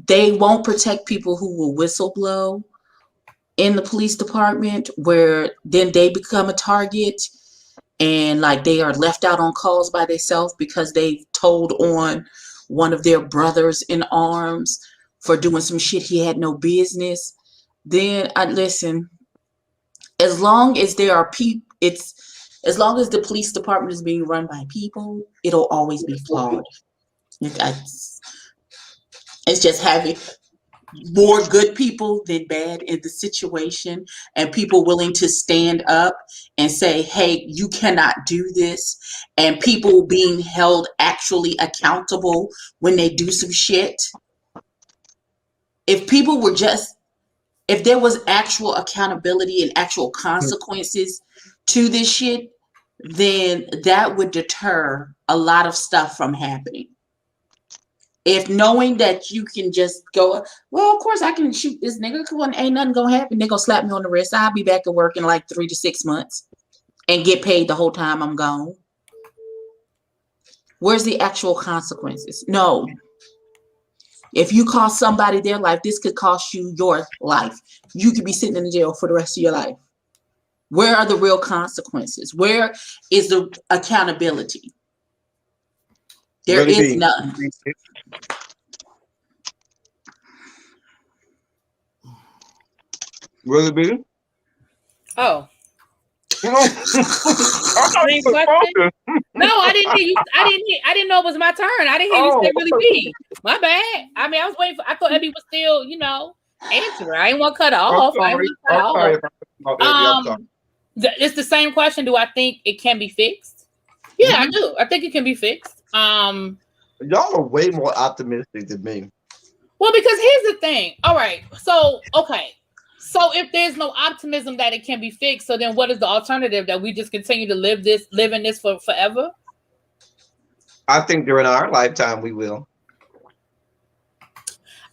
B: they won't protect people who will whistleblow in the police department, where then they become a target and like they are left out on calls by themselves because they've told on one of their brothers in arms for doing some shit he had no business, then listen, as long as there are people, as long as the police department is being run by people, it'll always be flawed. It's just having more good people than bad in the situation, and people willing to stand up and say, hey, you cannot do this, and people being held actually accountable when they do some shit. If there was actual accountability and actual consequences to this shit, then that would deter a lot of stuff from happening. If knowing that you can just go, well, of course I can shoot this nigga, ain't nothing gonna happen. They gonna slap me on the wrist. I'll be back to work in like 3 to 6 months and get paid the whole time I'm gone. Where's the actual consequences? No. If you cost somebody their life, this could cost you your life. You could be sitting in the jail for the rest of your life. Where are the real consequences? Where is the accountability? There
A: Really
B: is
A: big.
B: none.
A: Really big.
E: Oh,
A: I thought you
E: same
A: was
E: question.
A: talking.
E: No, I didn't hear you. I didn't know it was my turn. I didn't hear you say really big. My bad. I mean, I was waiting for. I thought Eddie was still, answering. I didn't want to cut her
A: I'm
E: off. I didn't
A: sorry.
E: want to cut her
A: I'm sorry
E: off.
A: if I about Eddie. I'm sorry.
E: It's the same question. Do I think it can be fixed? Yeah, I do. I think it can be fixed.
A: Y'all are way more optimistic than me.
E: Well, because here's the thing. All right. So, okay. So if there's no optimism that it can be fixed, so then what is the alternative? That we just continue to live in this for forever?
A: I think during our lifetime we will.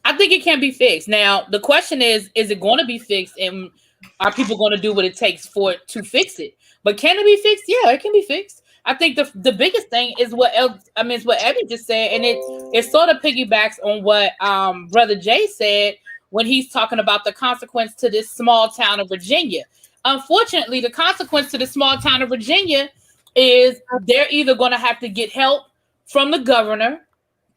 E: I think it can be fixed. Now, the question is it going to be fixed, and are people going to do what it takes for it to fix it? But can it be fixed? Yeah, it can be fixed. I think the biggest thing is what Eddie just said, and it sort of piggybacks on what Brother Jay said when he's talking about the consequence to this small town of Virginia. Unfortunately, the consequence to the small town of Virginia is they're either going to have to get help from the governor,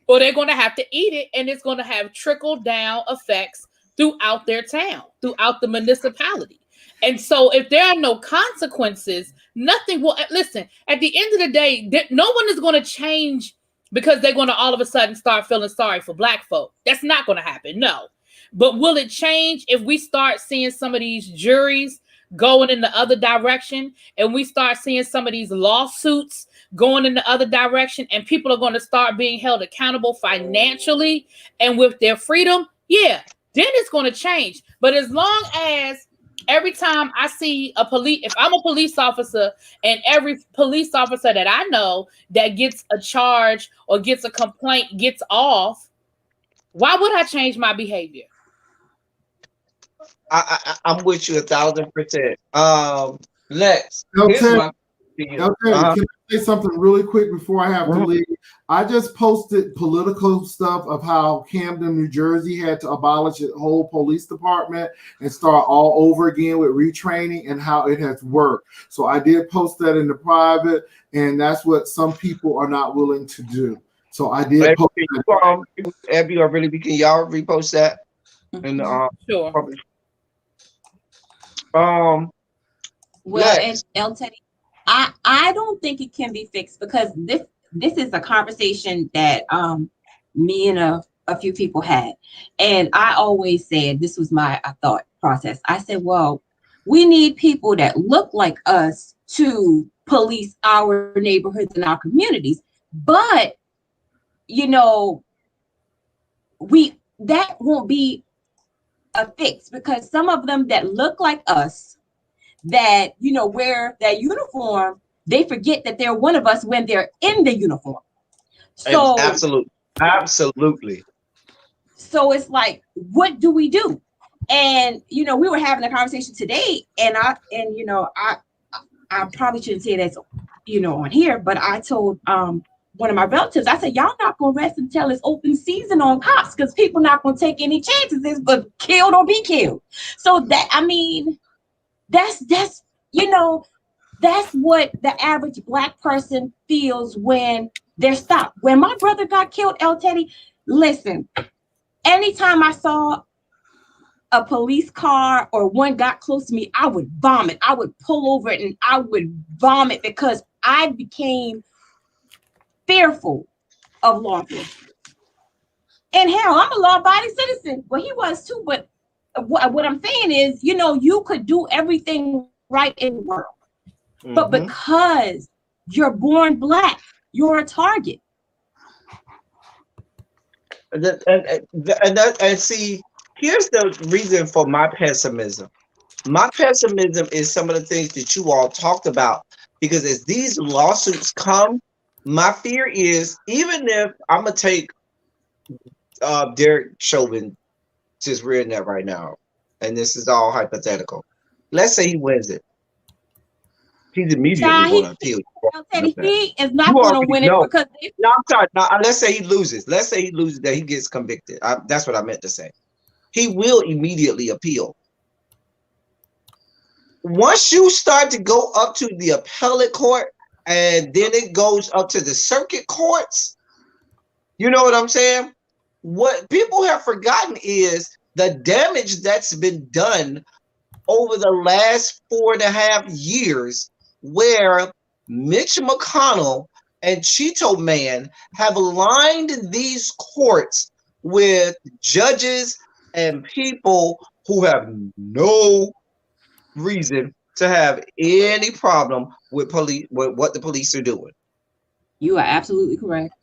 E: or they're going to have to eat it, and it's going to have trickle-down effects throughout their town, throughout the municipality. And so if there are no consequences, nothing will... Listen, at the end of the day, no one is going to change because they're going to all of a sudden start feeling sorry for Black folk. That's not going to happen, no. But will it change if we start seeing some of these juries going in the other direction, and we start seeing some of these lawsuits going in the other direction, and people are going to start being held accountable financially and with their freedom? Yeah, then it's going to change. But as long as every time I see if I'm a police officer, and every police officer that I know that gets a charge or gets a complaint gets off, why would I change my behavior?
A: I'm with you 1,000%. Lex, here's
D: Okay.
A: my
D: Okay, can I say something really quick before I have to leave? I just posted political stuff of how Camden, New Jersey had to abolish its whole police department and start all over again with retraining, and how it has worked. So I did post that in the private, and that's what some people are not willing to do. So I did post that.
A: Abby or really, can y'all repost that? And
E: Sure.
A: Public.
C: Well,
A: Lex.
C: and Teddy, I don't think it can be fixed, because this is a conversation that me and a few people had, and I always said, this was my thought process. I said, well, we need people that look like us to police our neighborhoods and our communities, but that won't be a fix, because some of them that look like us, that wear that uniform, they forget that they're one of us when they're in the uniform. So
A: Absolutely.
C: So it's like, what do we do? And we were having a conversation today, and I probably shouldn't say this on here, but I told one of my relatives, I said, y'all not gonna rest until it's open season on cops, because people not gonna take any chances. It's but killed or be killed. So that's what the average Black person feels when they're stopped. When my brother got killed, El Teddy, listen, anytime I saw a police car or one got close to me, I would vomit. I would pull over it and I would vomit, because I became fearful of law enforcement. And hell, I'm a law-abiding citizen. Well, he was too, but what I'm saying is, you could do everything right in the world. Mm-hmm. But because you're born Black, you're a target.
A: And see, here's the reason for my pessimism. My pessimism is some of the things that you all talked about, because as these lawsuits come, my fear is, even if I'm gonna take Derek Chauvin, just reading that right now, and this is all hypothetical. Let's say he wins it. He's immediately going to appeal.
C: He is not going to win it because
A: no, I'm sorry. No, let's say he loses. Let's say he loses, that he gets convicted. That's what I meant to say. He will immediately appeal. Once you start to go up to the appellate court, and then it goes up to the circuit courts, You know what I'm saying? What people have forgotten is the damage that's been done over the last 4.5 years, where Mitch McConnell and Cheeto Man have aligned these courts with judges and people who have no reason to have any problem with police, with what the police are doing.
C: You are absolutely correct.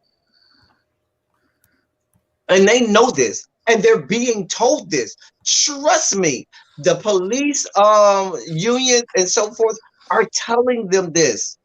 A: And they know this, and they're being told this. Trust me, the police unions and so forth are telling them this.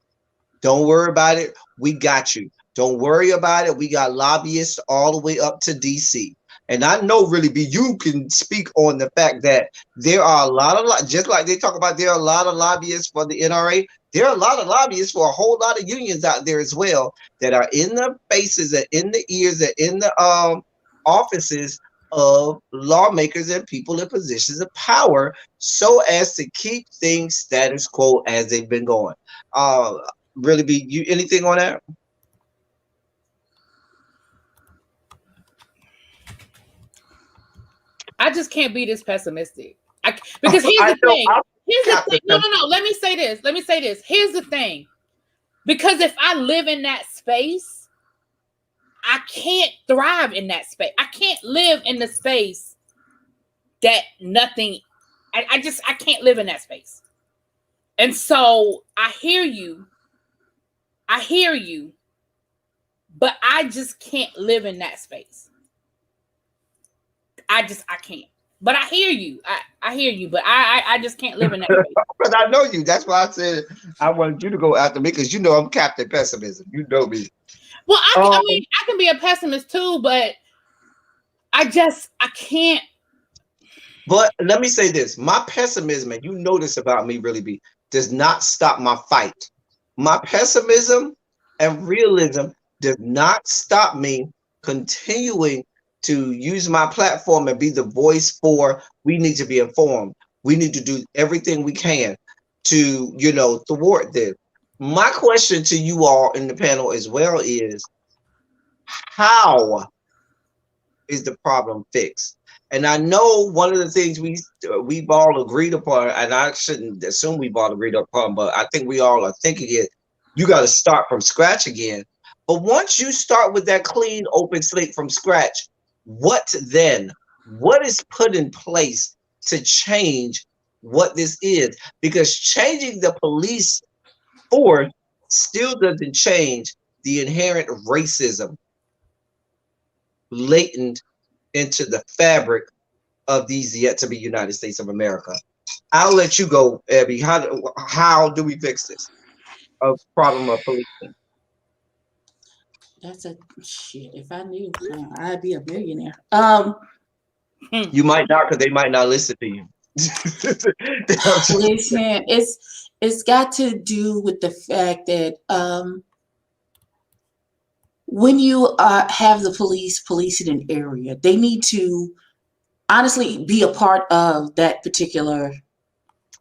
A: Don't worry about it. We got you. Don't worry about it. We got lobbyists all the way up to DC. And I know, really, you can speak on the fact that there are a lot of, just like they talk about, there are a lot of lobbyists for the NRA. There are a lot of lobbyists for a whole lot of unions out there as well that are in the faces and in the ears and in the offices of lawmakers and people in positions of power, so as to keep things status quo as they've been going. Really, you anything on that?
E: I just can't be this pessimistic. Because here's the thing. Here's the thing. No. Let me say this. Here's the thing. Because if I live in that space, I can't thrive in that space. I can't live in the space that nothing. I can't live in that space. And so I hear you, but I just can't live in that space. I can't. But I hear you. I hear you, but I just can't live in that space.
A: Because I know you. That's why I said I wanted you to go after me, because you know I'm Captain Pessimism. You know me.
E: Well, I mean, I can be a pessimist too, but I can't.
A: But let me say this. My pessimism, and you know this about me, really, does not stop my fight. My pessimism and realism does not stop me continuing to use my platform and be the voice for, we need to be informed. We need to do everything we can to, thwart this. My question to you all in the panel as well is, how is the problem fixed? And I know one of the things we've all agreed upon, and I shouldn't assume we've all agreed upon, but I think we all are thinking it, you got to start from scratch again. But once you start with that clean, open slate from scratch, what then? What is put in place to change what this is? Because changing the police force still doesn't change the inherent racism latent into the fabric of these yet to be United States of America. I'll let you go, Abby. How do we fix this problem of policing?
B: That's a shit. If I knew, I'd be a billionaire.
A: You might not, because they might not listen to you.
B: Listen, it's got to do with the fact that when you have the police policing an area, they need to honestly be a part of that particular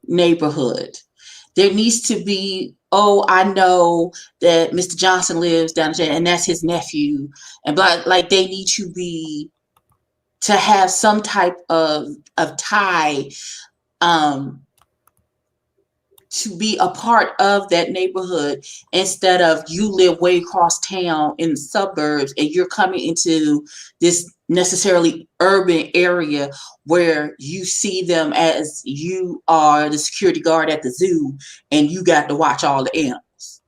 B: neighborhood. There needs to be, I know that Mr. Johnson lives down there and that's his nephew, and like they need to have some type of tie to be a part of that neighborhood, instead of you live way across town in the suburbs and you're coming into this necessarily urban area where you see them as you are the security guard at the zoo and you got to watch all the animals.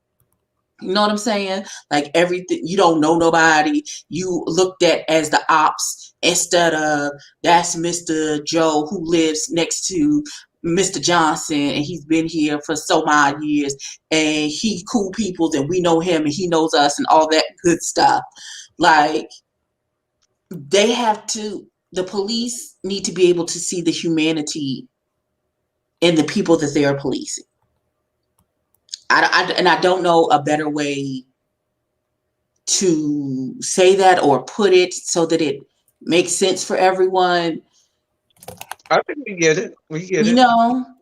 B: You know what I'm saying? Like everything, you don't know nobody. You looked at as the ops instead of that's Mr. Joe who lives next to Mr. Johnson and he's been here for so many years and he cool people and we know him and he knows us and all that good stuff. Like the police need to be able to see the humanity in the people that they are policing. I don't know a better way to say that or put it so that it makes sense for everyone.
A: I think we get it.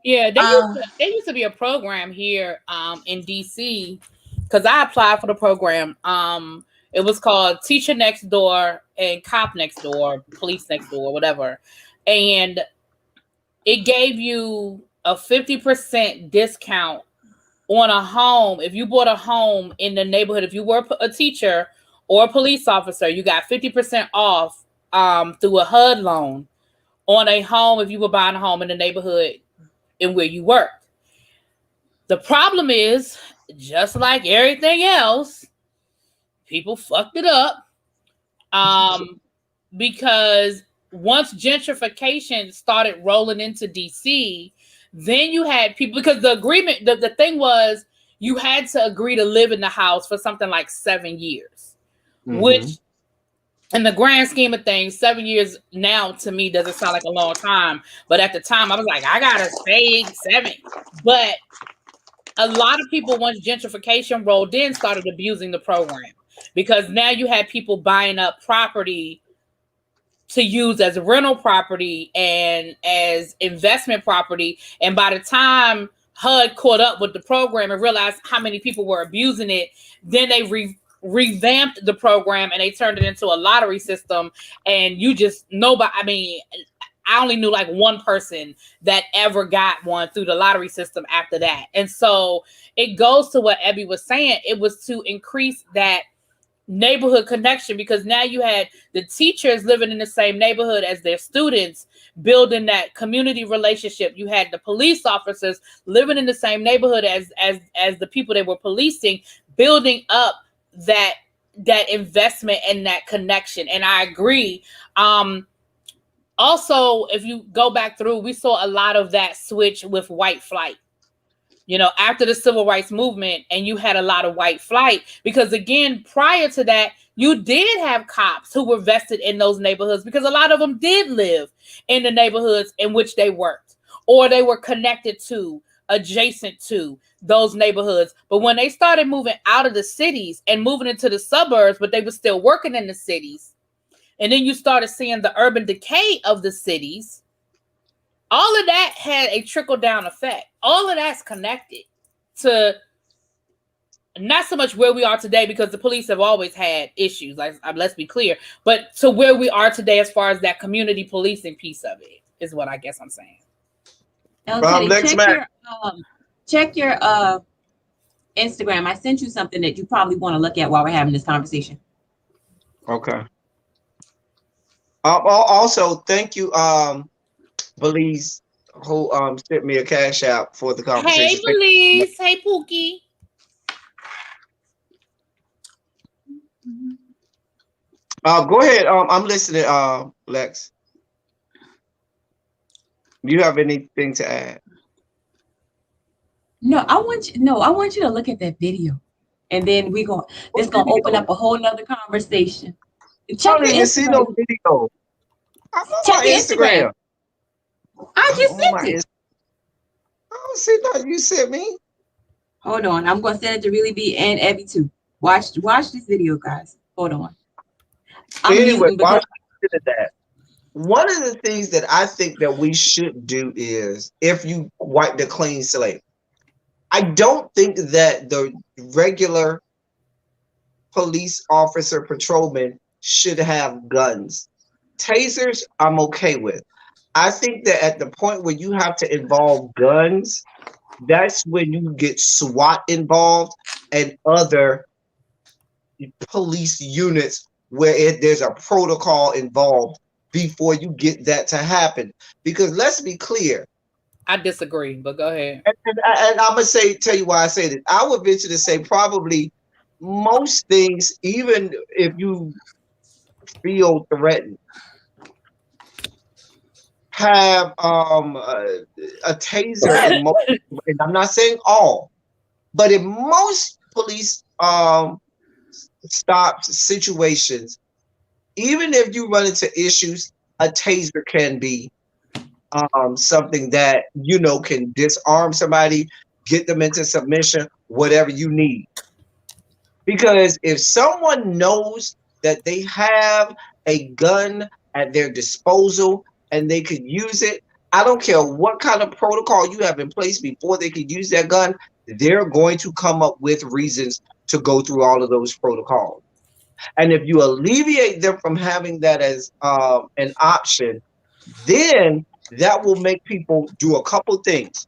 E: Yeah, there used to be a program here in DC, because I applied for the program. It was called Teacher Next Door and Cop Next Door, Police Next Door, whatever. And it gave you a 50% discount on a home. If you bought a home in the neighborhood, if you were a teacher or a police officer, you got 50% off through a HUD loan on a home if you were buying a home in the neighborhood in where you worked. The problem is, just like everything else, people fucked it up because once gentrification started rolling into DC, then you had people, because the agreement, the thing was, you had to agree to live in the house for something like 7 years, which in the grand scheme of things, 7 years now to me doesn't sound like a long time. But at the time I was like, I gotta stay 7. But a lot of people, once gentrification rolled in, started abusing the program, because now you had people buying up property to use as rental property and as investment property. And by the time HUD caught up with the program and realized how many people were abusing it, then they revamped the program and they turned it into a lottery system. And you just, nobody, I mean, I only knew like one person that ever got one through the lottery system after that. And so it goes to what Ebby was saying. It was to increase that neighborhood connection, because now you had the teachers living in the same neighborhood as their students, building that community relationship. You had the police officers living in the same neighborhood as the people they were policing, building up that investment and that connection. And I agree. Also, if you go back through, we saw a lot of that switch with white flight. You know, after the civil rights movement, and you had a lot of white flight, because again, prior to that, you did have cops who were vested in those neighborhoods, because a lot of them did live in the neighborhoods in which they worked, or they were connected to, adjacent to those neighborhoods. But when they started moving out of the cities and moving into the suburbs, but they were still working in the cities, and then you started seeing the urban decay of the cities, all of that had a trickle-down effect. All of that's connected to not so much where we are today, because the police have always had issues, like, let's be clear, but to where we are today as far as that community policing piece of it is what I guess I'm saying.
C: Check your Instagram. I sent you something that you probably want to look at while we're having this conversation.
A: Okay. Also, thank you, Belize, who sent me a cash app for the conversation.
E: Hey, Belize. Hey, Pookie.
A: Go ahead. I'm listening, Lex. Do you have anything to add?
C: No, I want you to look at that video, and then it's gonna open up a whole nother conversation. Check your
A: See no
C: Instagram.
A: video. I'm on
C: Check
A: my
C: your
A: Instagram.
C: I just sent it.
A: I don't see nothing you sent me.
C: Hold on, I'm gonna send it to Really Be and Evie too. Watch this video, guys. Hold on.
A: Anyway, while you did that, one of the things that I think that we should do is, if you wipe the clean slate, I don't think that the regular police officer patrolman should have guns. Tasers, I'm okay with. I think that at the point where you have to involve guns, that's when you get SWAT involved and other police units where there's a protocol involved before you get that to happen. Because let's be clear.
E: I disagree, but go ahead.
A: And I'm going to tell you why I say this. I would venture to say probably most things, even if you feel threatened, have a taser in most, and I'm not saying all, but in most police stop situations, even if you run into issues, a taser can be something that, you know, can disarm somebody, get them into submission, whatever you need. Because if someone knows that they have a gun at their disposal and they could use it, I don't care what kind of protocol you have in place before they could use that gun, they're going to come up with reasons to go through all of those protocols. And if you alleviate them from having that as an option, then that will make people do a couple things.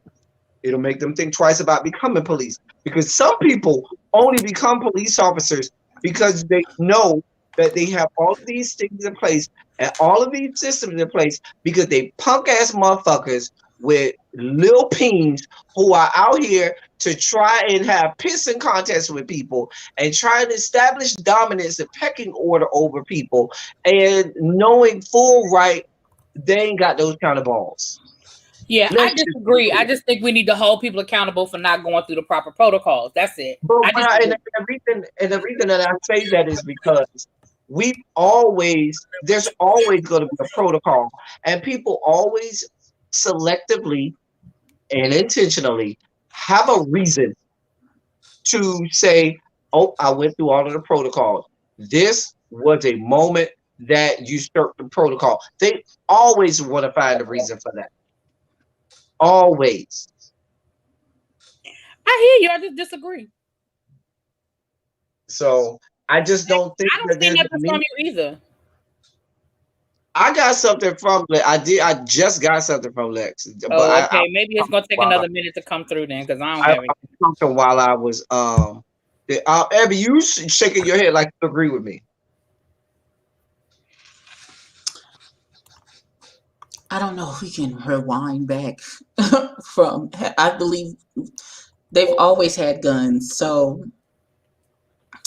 A: It'll make them think twice about becoming police, because some people only become police officers because they know that they have all of these things in place and all of these systems in place because they punk ass motherfuckers with little peens who are out here to try and have pissing contests with people and try to establish dominance and pecking order over people, and knowing full right they ain't got those kind of balls.
E: Yeah, I
A: Let's
E: disagree. I just think we need to hold people accountable for not going through the proper protocols. That's it.
A: and the reason that I say that is because there's always going to be a protocol, and people always selectively and intentionally have a reason to say, oh, I went through all of the protocols. This was a moment that usurped the protocol. They always want to find a reason for that. Always.
E: I hear you. I just disagree.
A: So I just don't think
E: I don't
A: that
E: see
A: there's a
E: nothing from
A: need.
E: you either.
A: I got something from I just got something from Lex. But
E: Oh, okay. Maybe it's gonna take another minute to come through then, because I don't have it.
A: something while I was Abby, you shaking your head like you agree with me.
B: I don't know if we can rewind back from, I believe they've always had guns, so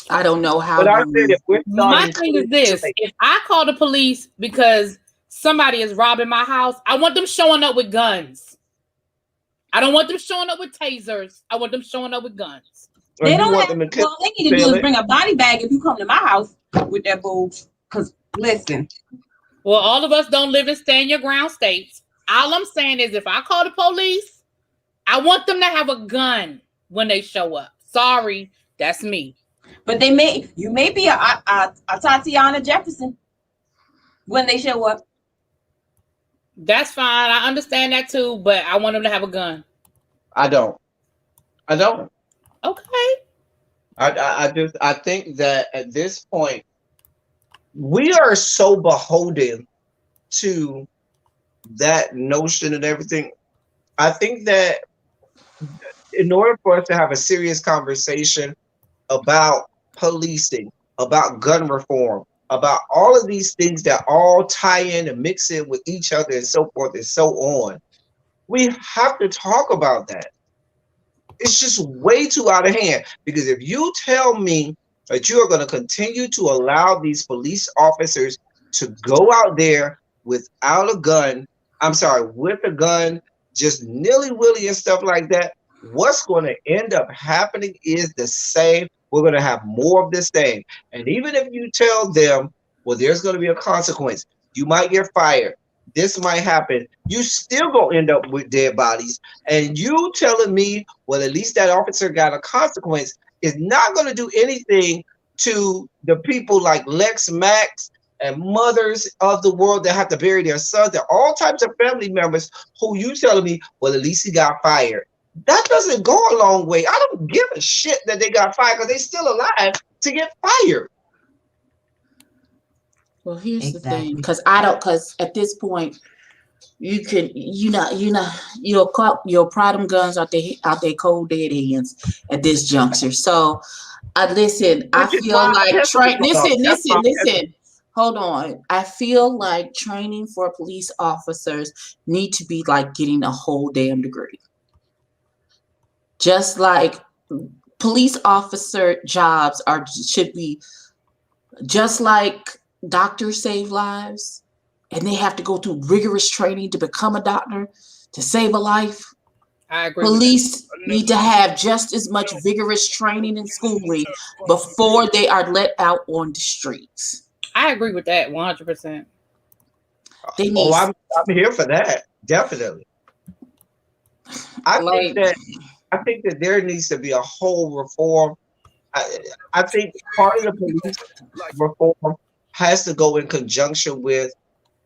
B: I don't know how.
A: But I said if we're
E: My
A: starting
E: thing is this: if I call the police because somebody is robbing my house, I want them showing up with guns. I don't want them showing up with tasers. I want them showing up with guns.
C: They don't have. Well, they need to do is bring a body bag if you come to my house with that boobs. Because listen.
E: Well, all of us don't live in stand your ground states. All I'm saying is, if I call the police, I want them to have a gun when they show up. Sorry, that's me.
C: But you may be a Tatiana Jefferson when they show up.
E: That's fine. I understand that too, but I want them to have a gun.
A: I don't.
E: Okay.
A: I think that at this point we are so beholden to that notion and everything. I think that in order for us to have a serious conversation about policing, about gun reform, about all of these things that all tie in and mix in with each other and so forth and so on, we have to talk about that. It's just way too out of hand, because if you tell me that you are going to continue to allow these police officers to go out there without a gun, with a gun, just nilly-willy and stuff like that, what's going to end up happening is the same. We're going to have more of the same. And even if you tell them, well, there's going to be a consequence, you might get fired, this might happen, you still gonna end up with dead bodies. And you telling me, well, at least that officer got a consequence, is not going to do anything to the people like Lex Max and mothers of the world that have to bury their sons and all types of family members who you telling me, well, at least he got fired. That doesn't go a long way. I don't give a shit that they got fired, because they're still alive to get fired.
B: Well, here's the thing, because at this point, you'll pry them guns out their cold dead hands at this juncture. So, listen, I feel like listen. Hold on. I feel like training for police officers need to be like getting a whole damn degree. Just like police officer jobs should be just like doctors save lives, and they have to go through rigorous training to become a doctor to save a life.
E: I agree.
B: Police need to have just as much vigorous training and schooling before they are let out on the streets.
E: I agree with that 100%.
A: I'm here for that, definitely. I think that there needs to be a whole reform. I think part of the police reform has to go in conjunction with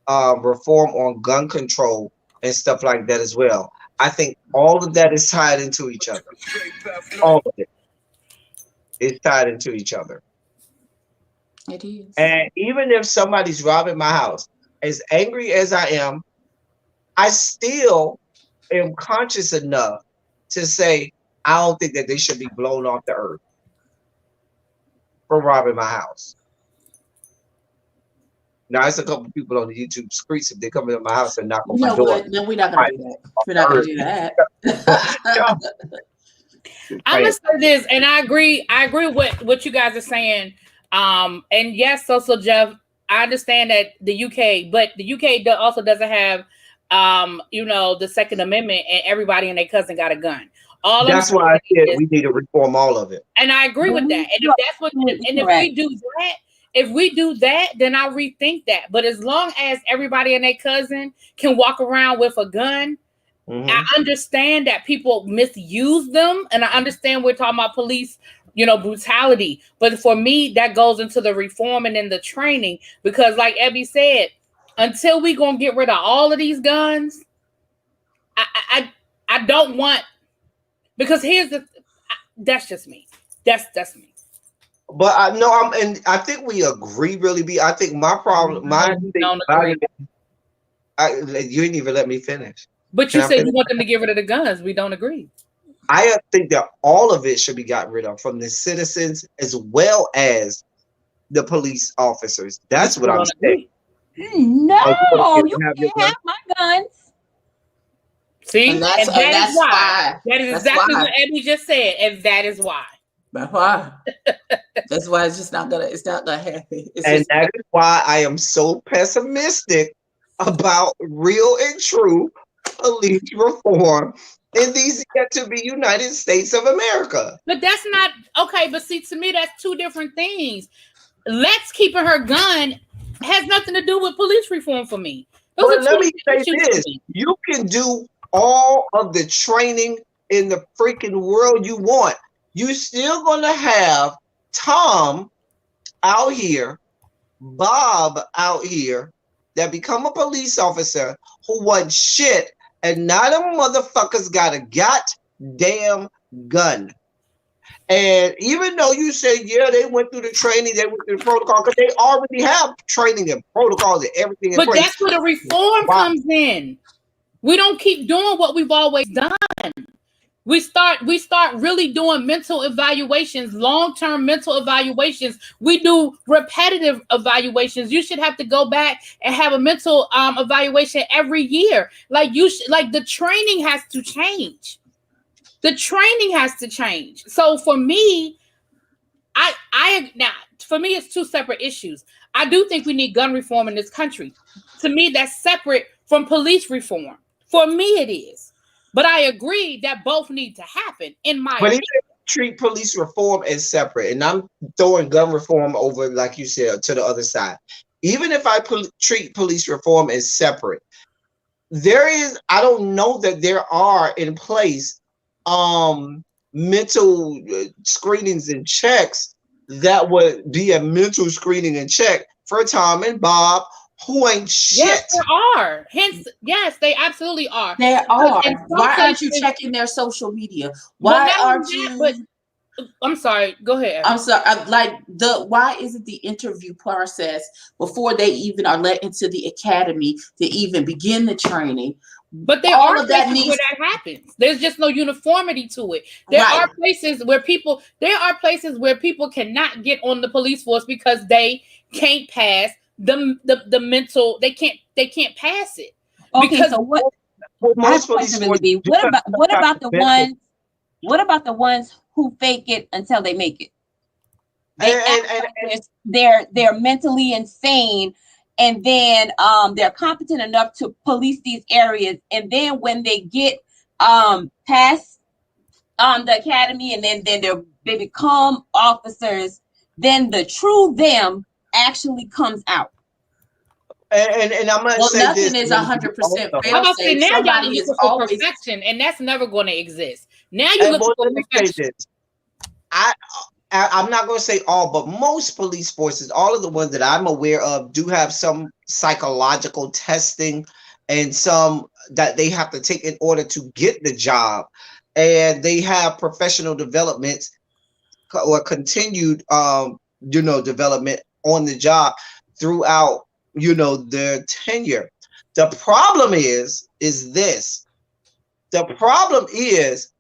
A: reform on gun control and stuff like that as well. I think all of that is tied into each other. All of it is tied into each other.
B: It is.
A: And even if somebody's robbing my house, as angry as I am, I still am conscious enough to say, I don't think that they should be blown off the earth for robbing my house. Now, it's a couple people on the YouTube streets if they come into my house and knock on
B: You
A: my
B: know
A: door.
B: what? No, we're not gonna do that. We're not gonna do that.
E: I'm gonna say this, and I agree with what you guys are saying. And yes, so Jeff, I understand that the UK, but the UK also doesn't have, the Second Amendment, and everybody and their cousin got a gun.
A: That's why I said we need to reform all of it.
E: And I agree with that. And if that's what, and if we do that, then I'll rethink that. But as long as everybody and their cousin can walk around with a gun, I understand that people misuse them, and I understand we're talking about police, brutality. But for me, that goes into the reform and in the training, because like Abby said, until we gonna get rid of all of these guns, I don't want, because that's just me. That's me.
A: But I think we agree, really. I think my problem, you didn't even let me finish.
E: But you said you want them to get rid of the guns. We don't agree.
A: I think that all of it should be gotten rid of, from the citizens as well as the police officers. That's what I'm saying.
C: No, you can't have my guns.
E: See,
B: and that's why.
E: That is exactly what Abby just said, and that is why.
B: That's why. That's why it's not gonna happen.
A: That is why I am so pessimistic about real and true police reform in these yet to be United States of America.
E: But that's not okay. But see, to me, that's two different things. Let's keeping her gun has nothing to do with police reform for me.
A: But let me say this: you can do all of the training in the freaking world you want. You still gonna have Tom out here, Bob out here, that become a police officer who wants shit, and none of them motherfuckers got a goddamn gun. And even though you say, yeah, they went through the training, they went through the protocol, because they already have training and protocols and everything in
E: place. But that's where the reform comes in. We don't keep doing what we've always done. We start really doing mental evaluations, long-term mental evaluations. We do repetitive evaluations. You should have to go back and have a mental evaluation every year. Like the training has to change. The training has to change. So for me, for me, it's two separate issues. I do think we need gun reform in this country. To me, that's separate from police reform. For me, it is. But I agree that both need to happen, in my opinion.
A: But even treat police reform as separate, and I'm throwing gun reform over, like you said, to the other side. Even if I treat police reform as separate, I don't know that there are in place mental screenings and checks that would be a mental screening and check for Tom and Bob, who ain't shit.
E: Yes, there are. Hence, yes, they absolutely are.
B: There are. Why aren't you checking their social media? Why aren't you?
E: I'm sorry. Go ahead.
B: I'm sorry. Why isn't the interview process before they even are let into the academy to even begin the training?
E: But there are places where that happens. There's just no uniformity to it. There are places where people cannot get on the police force because they can't pass the mental. They can't pass it.
C: Okay,
E: because
C: so what about the ones who fake it until they make it? They're mentally insane, and then they're competent enough to police these areas, and then when they get past the academy, and then they become officers, then the true them actually comes out.
A: And I'm not saying
B: nothing is 100% fail safe.
E: Now y'all looking for perfection, and that's never going to exist. Now you look for perfection.
A: I'm not going to say all, but most police forces, all of the ones that I'm aware of, do have some psychological testing and some that they have to take in order to get the job. And they have professional developments or continued, development on the job throughout, their tenure. The problem is this. The problem is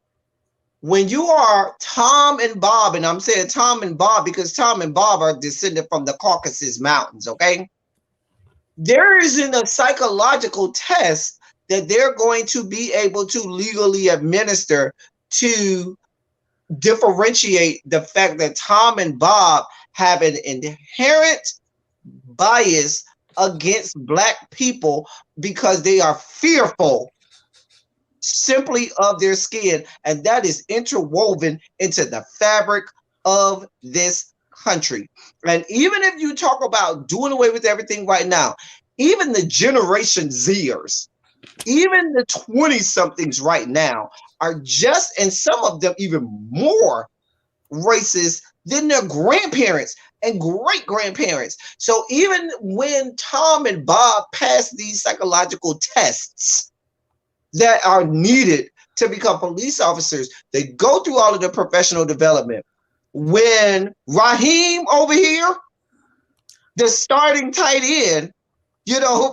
A: when you are Tom and Bob, and I'm saying Tom and Bob because Tom and Bob are descended from the Caucasus Mountains, okay? There isn't a psychological test that they're going to be able to legally administer to differentiate the fact that Tom and Bob have an inherent bias against Black people because they are fearful simply of their skin, and that is interwoven into the fabric of this country. And even if you talk about doing away with everything right now, even the Generation Zers, even the 20-somethings right now are just, and some of them even more racist than their grandparents and great-grandparents. So even when Tom and Bob pass these psychological tests that are needed to become police officers, they go through all of the professional development. When Raheem over here, the starting tight end,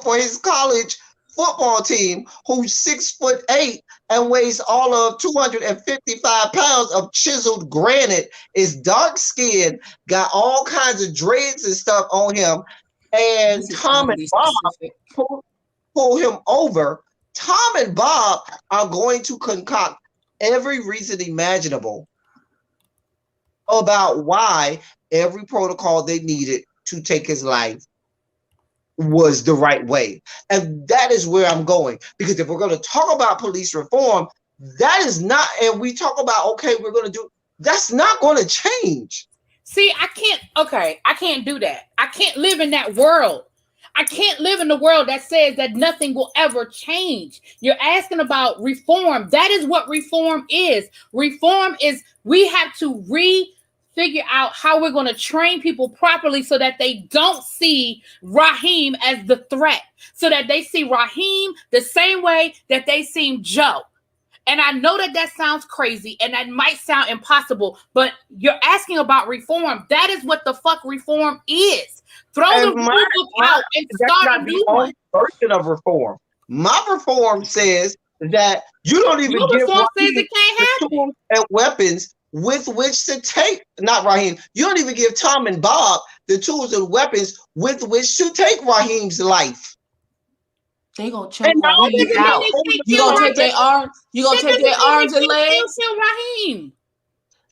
A: for his college football team, who's 6'8" and weighs all of 255 pounds of chiseled granite, is dark skinned, got all kinds of dreads and stuff on him, and Tom and Bob pull him over. Tom and Bob are going to concoct every reason imaginable about why every protocol they needed to take his life was the right way. And that is where I'm going. Because if we're going to talk about police reform, that is not, and we talk about, okay, we're going to do, that's not going to change.
E: See, I can't do that. I can't live in that world. I can't live in the world that says that nothing will ever change. You're asking about reform. That is what reform is. Reform is we have to figure out how we're going to train people properly so that they don't see Raheem as the threat, so that they see Raheem the same way that they seen Joe. And I know that sounds crazy and that might sound impossible, but you're asking about reform. That is what the fuck reform is. Throw the rule book out and start a new one.
A: Version of reform. My reform says that you don't even give
E: reform says it can't happen.
A: Tools and weapons with which to take, not Raheem. You don't even give Tom and Bob the tools and weapons with which to take Raheem's life.
B: They gonna choke Raheem out. You gonna take their arms. You gonna take their arms and legs.
E: Kill Raheem.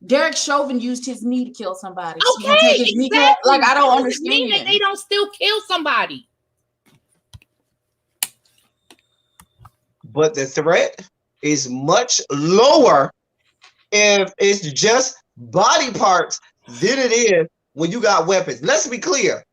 B: Derek Chauvin used his knee to kill somebody.
E: Okay, exactly.
B: Like, I don't understand.
E: That they don't still kill somebody.
A: But the threat is much lower if it's just body parts than it is when you got weapons. Let's be clear.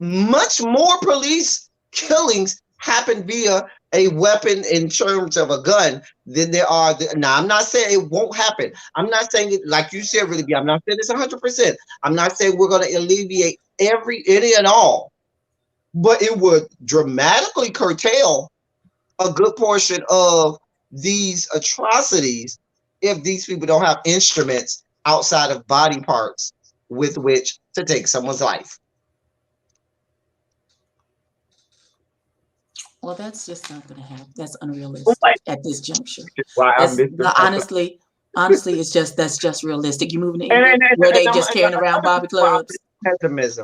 A: Much more police killings happen via a weapon in terms of a gun than there are. Now, I'm not saying it won't happen. I'm not saying it, like you said, really, I'm not saying it's 100%. I'm not saying we're going to alleviate any and all, but it would dramatically curtail a good portion of these atrocities if these people don't have instruments outside of body parts with which to take someone's life.
B: Well, that's just not going to happen. That's unrealistic at this juncture. Honestly, that's just realistic. You moving in where they just carrying around Bobby clubs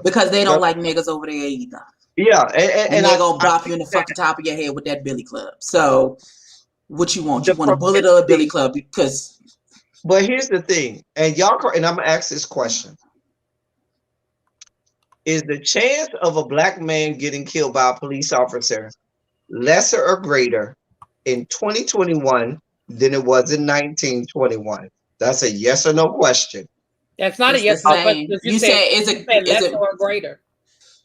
B: because they don't like niggas over there either.
A: Yeah,
B: and they're gonna bop you in the fucking top of your head with that billy club. So, what you want? You want a bullet or a billy club? Because.
A: But here's the thing, and I'm gonna ask this question: is the chance of a Black man getting killed by a police officer lesser or greater in 2021 than it was in 1921? That's a yes or no question.
E: That's not a yes or no question.
B: You said is it
E: lesser or greater?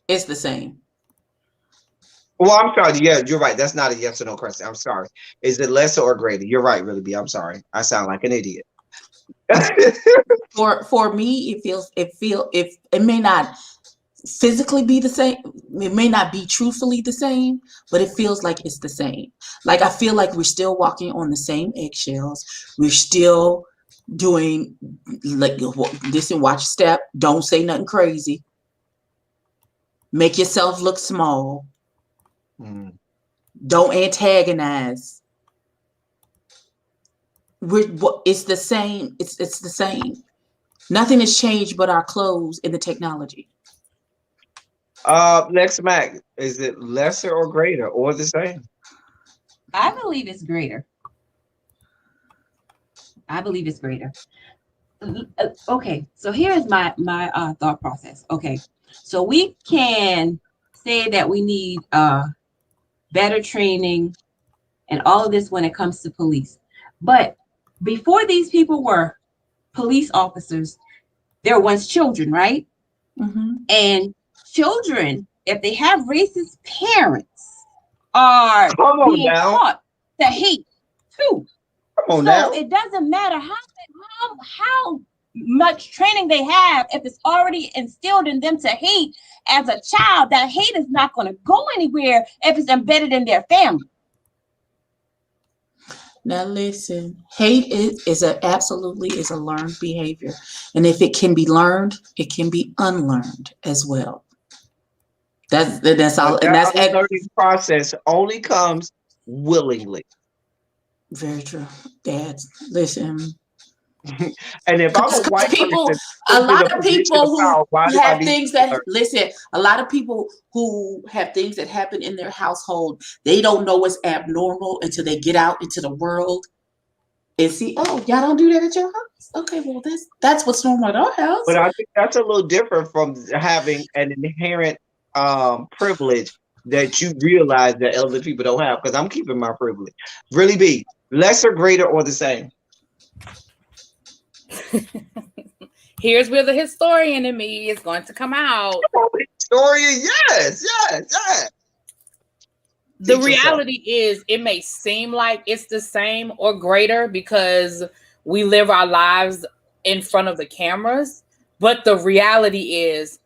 B: It's the same.
A: Well, I'm sorry. Yeah, you're right. That's not a yes or no question. I'm sorry. Is it lesser or greater? You're right, really, B. I'm sorry. I sound like an idiot.
B: For me, it may not physically be the same. It may not be truthfully the same, but it feels like it's the same. Like I feel like we're still walking on the same eggshells. We're still doing like listen, watch step. Don't say nothing crazy. Make yourself look small.
A: Mm.
B: Don't antagonize. It's the same. It's the same. Nothing has changed but our clothes and the technology.
A: Next, Mac, is it lesser or greater or the same?
C: I believe it's greater. I believe it's greater. Okay, so here's my thought process. Okay, so we can say that we need better training and all of this when it comes to police, but before these people were police officers, there were once children, right?
B: Mm-hmm.
C: And children, if they have racist parents, are
A: Come on
C: being
A: now.
C: taught to hate too.
A: Come on
C: So
A: now.
C: it doesn't matter how much training they have, if it's already instilled in them to hate as a child, that hate is not going to go anywhere if it's embedded in their family.
B: Now listen, hate is absolutely a learned behavior, and if it can be learned, it can be unlearned as well. That's all,
A: But
B: and
A: that
B: that's
A: learning process only comes willingly.
B: very true. Dad, listen.
A: And if I'm a
B: Because
A: white
B: people,
A: person
B: a
A: who's in
B: lot
A: a
B: of
A: position
B: people
A: of
B: who
A: power, why do I
B: have
A: need
B: things
A: to
B: that
A: learn?
B: listen, a lot of people who have things that happen in their household, they don't know what's abnormal until they get out into the world and see, oh, y'all don't do that at your house. Okay, well that's what's normal at our house.
A: But I think that's a little different from having an inherent privilege that you realize that other people don't have. Because I'm keeping my privilege. Really be lesser, greater, or the same?
E: Here's where the historian in me is going to come out.
A: Historian, yes.
E: The
A: Teach us
E: reality is, it may seem like it's the same or greater because we live our lives in front of the cameras, but the reality is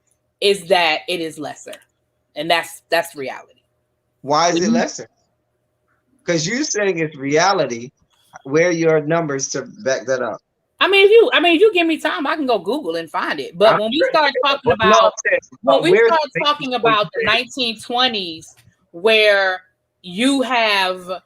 E: that it is lesser, and that's reality.
A: Why is it lesser? Because you're saying it's reality. Where are your numbers to back that up?
E: I mean, if you give me time, I can go Google and find it. But when we start talking about the 1920s, where you have,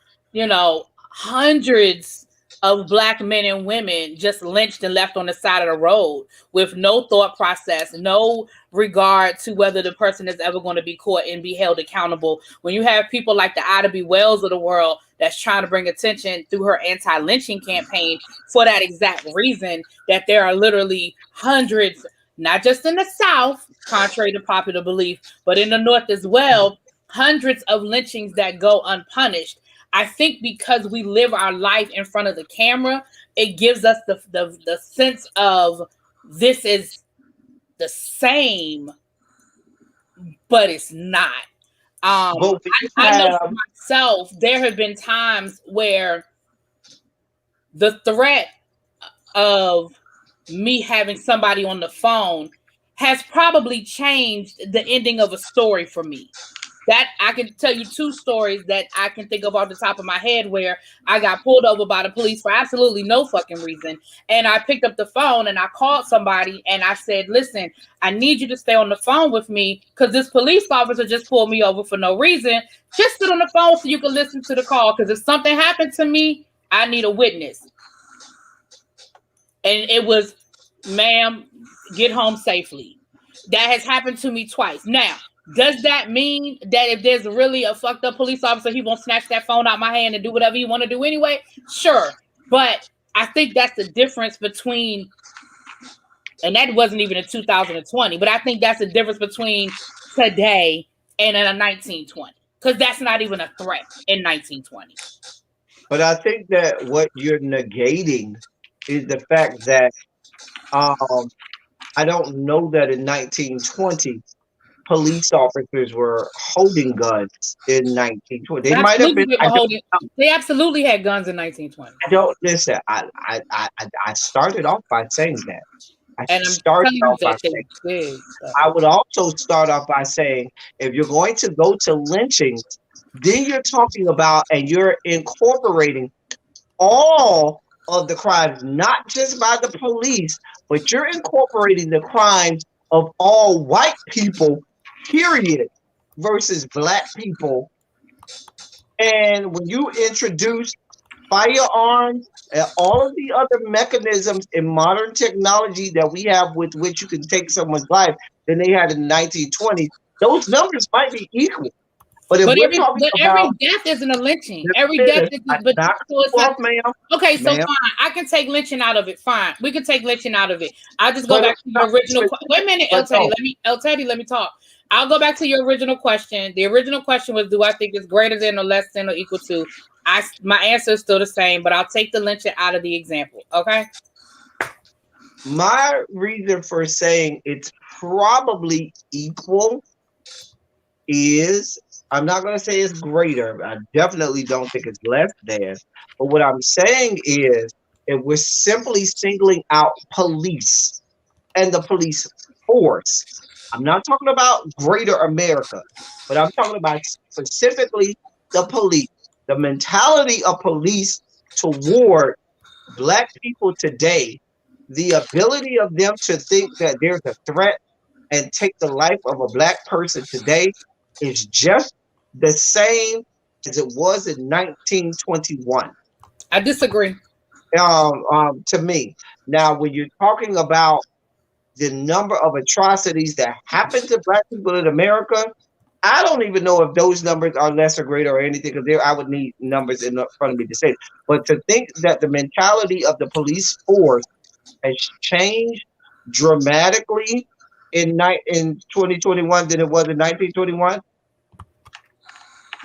E: hundreds of Black men and women just lynched and left on the side of the road with no thought process, no regard to whether the person is ever going to be caught and be held accountable. When you have people like the Ida B. Wells of the world that's trying to bring attention through her anti-lynching campaign for that exact reason, that there are literally hundreds, not just in the South, contrary to popular belief, but in the North as well, hundreds of lynchings that go unpunished. I think because we live our life in front of the camera, it gives us the sense of this is the same, but it's not. I know for myself, there have been times where the threat of me having somebody on the phone has probably changed the ending of a story for me. That I can tell you two stories that I can think of off the top of my head where I got pulled over by the police for absolutely no fucking reason. And I picked up the phone and I called somebody and I said, listen, I need you to stay on the phone with me because this police officer just pulled me over for no reason. Just sit on the phone so you can listen to the call, because if something happened to me, I need a witness. And it was, ma'am, get home safely. That has happened to me twice. Now, does that mean that if there's really a fucked up police officer, he won't snatch that phone out my hand and do whatever he want to do anyway? Sure. But I think that's the difference between, and that wasn't even in 2020, but I think that's the difference between today and in a 1920, because that's not even a threat in 1920.
A: But I think that what you're negating is the fact that I don't know that in 1920 police officers were holding guns in 1920. They might have been.
E: They absolutely had guns in 1920.
A: I don't listen. I started off by saying that. I would also start off by saying, if you're going to go to lynchings, then you're talking about and you're incorporating all of the crimes, not just by the police, but you're incorporating the crimes of all white people period, versus black people. And when you introduce firearms and all of the other mechanisms in modern technology that we have with which you can take someone's life than they had in the 1920s, those numbers might be equal. But if we're talking
E: every
A: about,
E: death isn't a lynching. Every death is, but
A: not
E: so it's
A: off,
E: like,
A: ma'am,
E: okay, so
A: ma'am.
E: fine. I can take lynching out of it. Fine, we can take lynching out of it. I'll just go
A: But
E: back to your original. Wait a minute, El
A: but
E: Teddy.
A: no,
E: Let me talk. I'll go back to your original question. The original question was, do I think it's greater than or less than or equal to? My answer is still the same, but I'll take the lynching out of the example. Okay.
A: my reason for saying it's probably equal is, I'm not going to say it's greater. I definitely don't think it's less than. But what I'm saying is, if we're simply singling out police and the police force, I'm not talking about greater America, but I'm talking about specifically the police, the mentality of police toward black people today, the ability of them to think that there's a threat and take the life of a black person today is just the same as it was in 1921.
E: I disagree.
A: To me. Now, when you're talking about the number of atrocities that happen to black people in America, I don't even know if those numbers are less or greater or anything, because I would need numbers in front of me to say. But to think that the mentality of the police force has changed dramatically in 2021 than it was in 1921,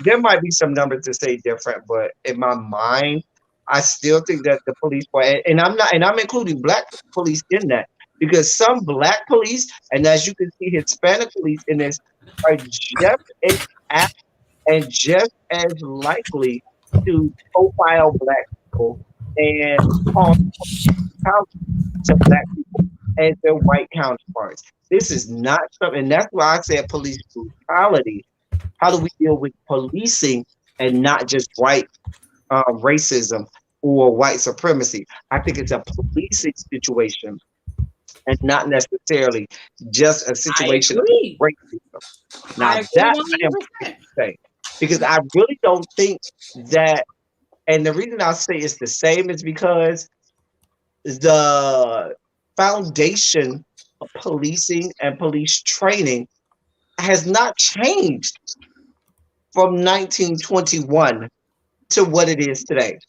A: there might be some numbers to say different, but in my mind, I still think that the police, and I'm including black police in that, because some black police, and as you can see, Hispanic police in this, are just as apt and just as likely to profile black people and cause harm to black people as their white counterparts. This is not something, and that's why I said police brutality. How do we deal with policing and not just white racism or white supremacy? I think it's a policing situation and not necessarily just a
E: I
A: situation of
E: agree.
A: racism. Now
E: I agree
A: that I am
E: 100%.
A: saying, because I really don't think that, and the reason I say it's the same is because the foundation of policing and police training has not changed from 1921 to what it is today.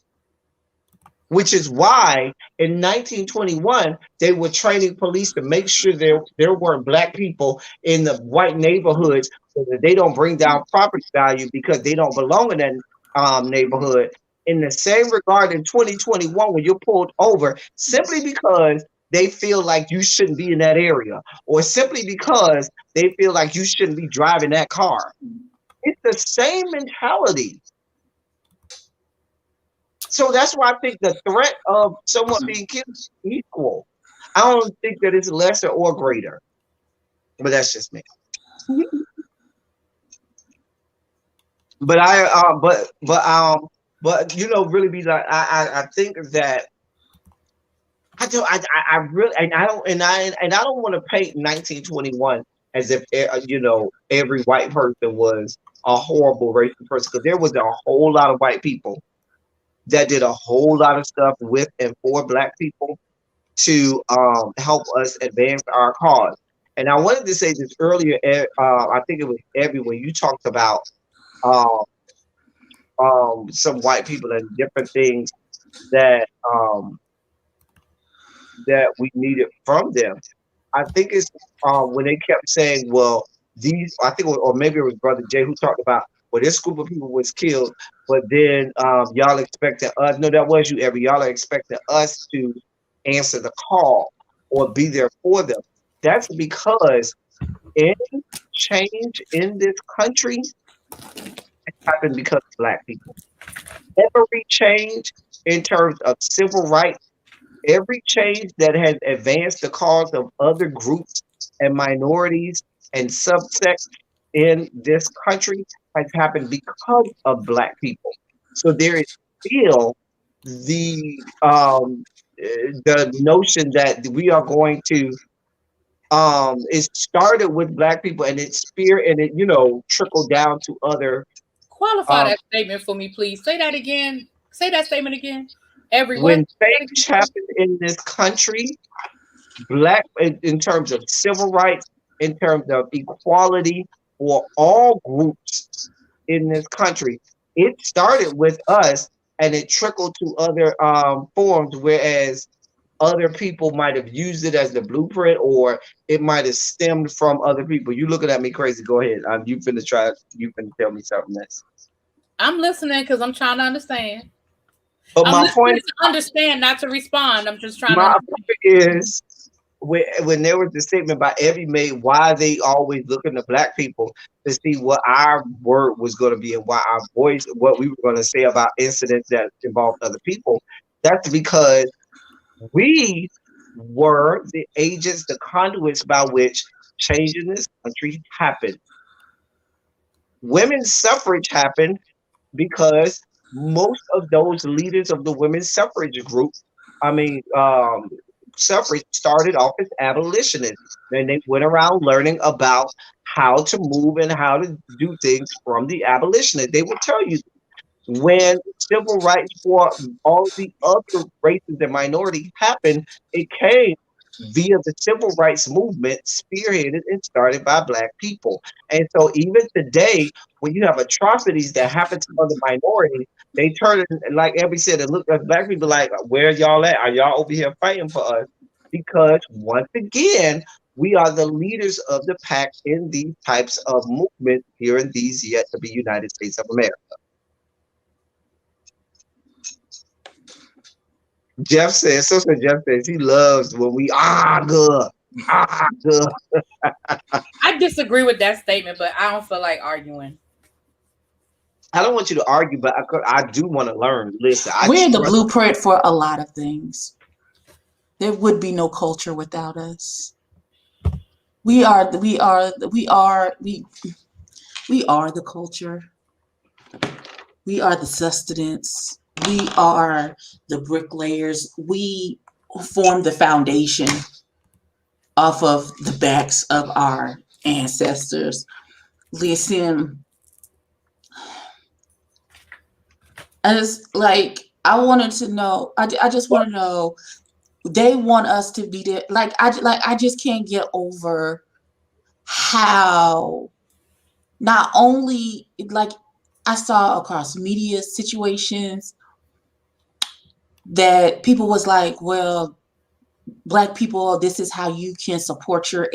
A: Which is why in 1921 they were training police to make sure there weren't black people in the white neighborhoods, so that they don't bring down property value because they don't belong in that neighborhood. In the same regard, in 2021, when you're pulled over simply because they feel like you shouldn't be in that area, or simply because they feel like you shouldn't be driving that car, it's the same mentality. So that's why I think the threat of someone being killed is equal. I don't think that it's lesser or greater, but that's just me. But you know, really be like, I think that I really, and I don't want to paint 1921 as if you know, every white person was a horrible racist person, because there was a whole lot of white people that did a whole lot of stuff with and for black people to help us advance our cause. And I wanted to say this earlier. I think it was Evie, when you talked about um, some white people and different things that that we needed from them. I think it's when they kept saying, "Well, these," I think, or maybe it was Brother Jay who talked about, "Well, this group of people was killed, but then y'all expected us." No, that was you, Evie. Y'all are expecting us to answer the call or be there for them. That's because any change in this country happened because of black people. Every change in terms of civil rights, every change that has advanced the cause of other groups and minorities and subsects in this country has happened because of black people. So there is still the notion that we are going to It started with black people, and it trickled down to other.
E: Qualify
A: Um,
E: that statement for me, please. Say that again. Say that statement again. Every what?
A: when change happened in this country, black in terms of civil rights, in terms of equality for all groups in this country, it started with us, and it trickled to other forms. Whereas other people might have used it as the blueprint, or it might have stemmed from other people. You looking at me crazy? Go ahead. You finna try. You finna tell me something else.
E: I'm listening because I'm trying to understand.
A: But
E: I'm
A: my
E: listening
A: point,
E: to understand, not to respond. I'm just trying to
A: my
E: understand.
A: point is, when there was the statement by Evie made, why they always looking to black people to see what our word was going to be, and why our voice, what we were going to say about incidents that involved other people. That's because we were the agents, the conduits by which change in this country happened. Women's suffrage happened because most of those leaders of the women's suffrage group, I mean, suffrage started off as abolitionists. Then they went around learning about how to move and how to do things from the abolitionists. They would tell you, when civil rights for all the other races and minorities happened, it came via the civil rights movement spearheaded and started by black people. And so even today, when you have atrocities that happen to other minorities, they turn it, like Abby said, and look at black people like, where y'all at? Are y'all over here fighting for us? Because once again, we are the leaders of the pack in these types of movements here in these yet to be United States of America. Sister Jeff says he loves when we good. Good.
E: I disagree with that statement, but I don't feel like arguing.
A: I don't want you to argue, but I do want to learn. Listen,
B: we're the blueprint for a lot of things. There would be no culture without us. We are the culture. We are the sustenance. We are the bricklayers. We form the foundation off of the backs of our ancestors. Listen, I wanted to know. I just want to know. They want us to be there. I just can't get over how not only I saw across media situations that people was like, well, Black people, this is how you can support the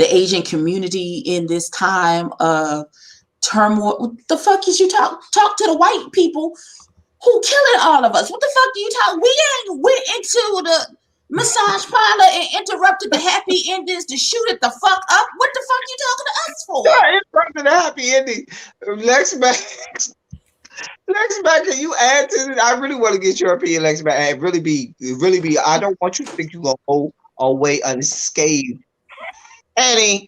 B: Asian community in this time of turmoil. What the fuck is you talk to the white people who killing all of us? What the fuck do you talk? We ain't went into the massage parlor and interrupted the happy endings to shoot it the fuck up. What the fuck you talking to us for?
A: Yeah, interrupted the happy ending. Lex Mac, can you add to it? I really want to get your opinion, Lex Mac. And really be. I don't want you to think you're gonna go away unscathed. Annie,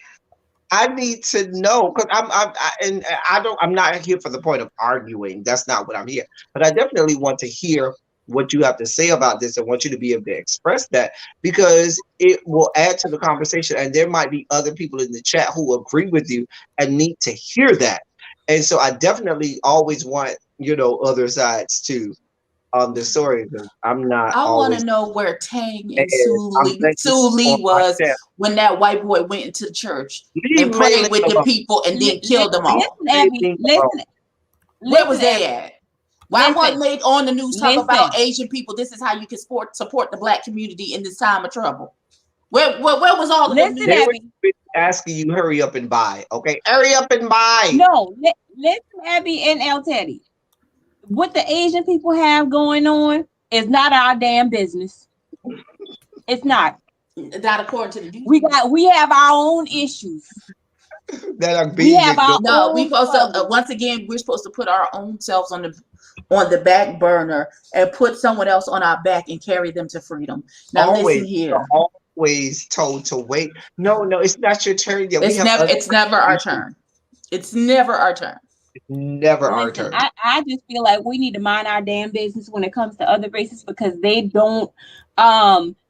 A: I need to know, because I'm not here for the point of arguing. That's not what I'm here. But I definitely want to hear what you have to say about this, and want you to be able to express that, because it will add to the conversation, and there might be other people in the chat who agree with you and need to hear that. And so I definitely always want, other sides too. The story, because I'm not.
B: I want to know where Tang and Sue Lee was when that white boy went into the church and prayed with the people and then killed them all.
C: Listen,
B: where was they at? Why wasn't they on the news talking about Asian people? This is how you can support the Black community in this time of trouble. Where was all of them?
A: They were asking you hurry up and buy. Okay, hurry up and buy.
C: No, listen, Abby and El Teddy. What the Asian people have going on is not our damn business. It's not.
B: Not according to the news.
C: We have our own issues.
A: That are being
B: we supposed to once again we're supposed to put our own selves on the back burner and put someone else on our back and carry them to freedom. Now listen here.
A: Always told to wait. No, it's not your turn yet.
B: It's never our turn. It's never our turn.
A: Never our turn.
C: I just feel like we need to mind our damn business when it comes to other races, because they don't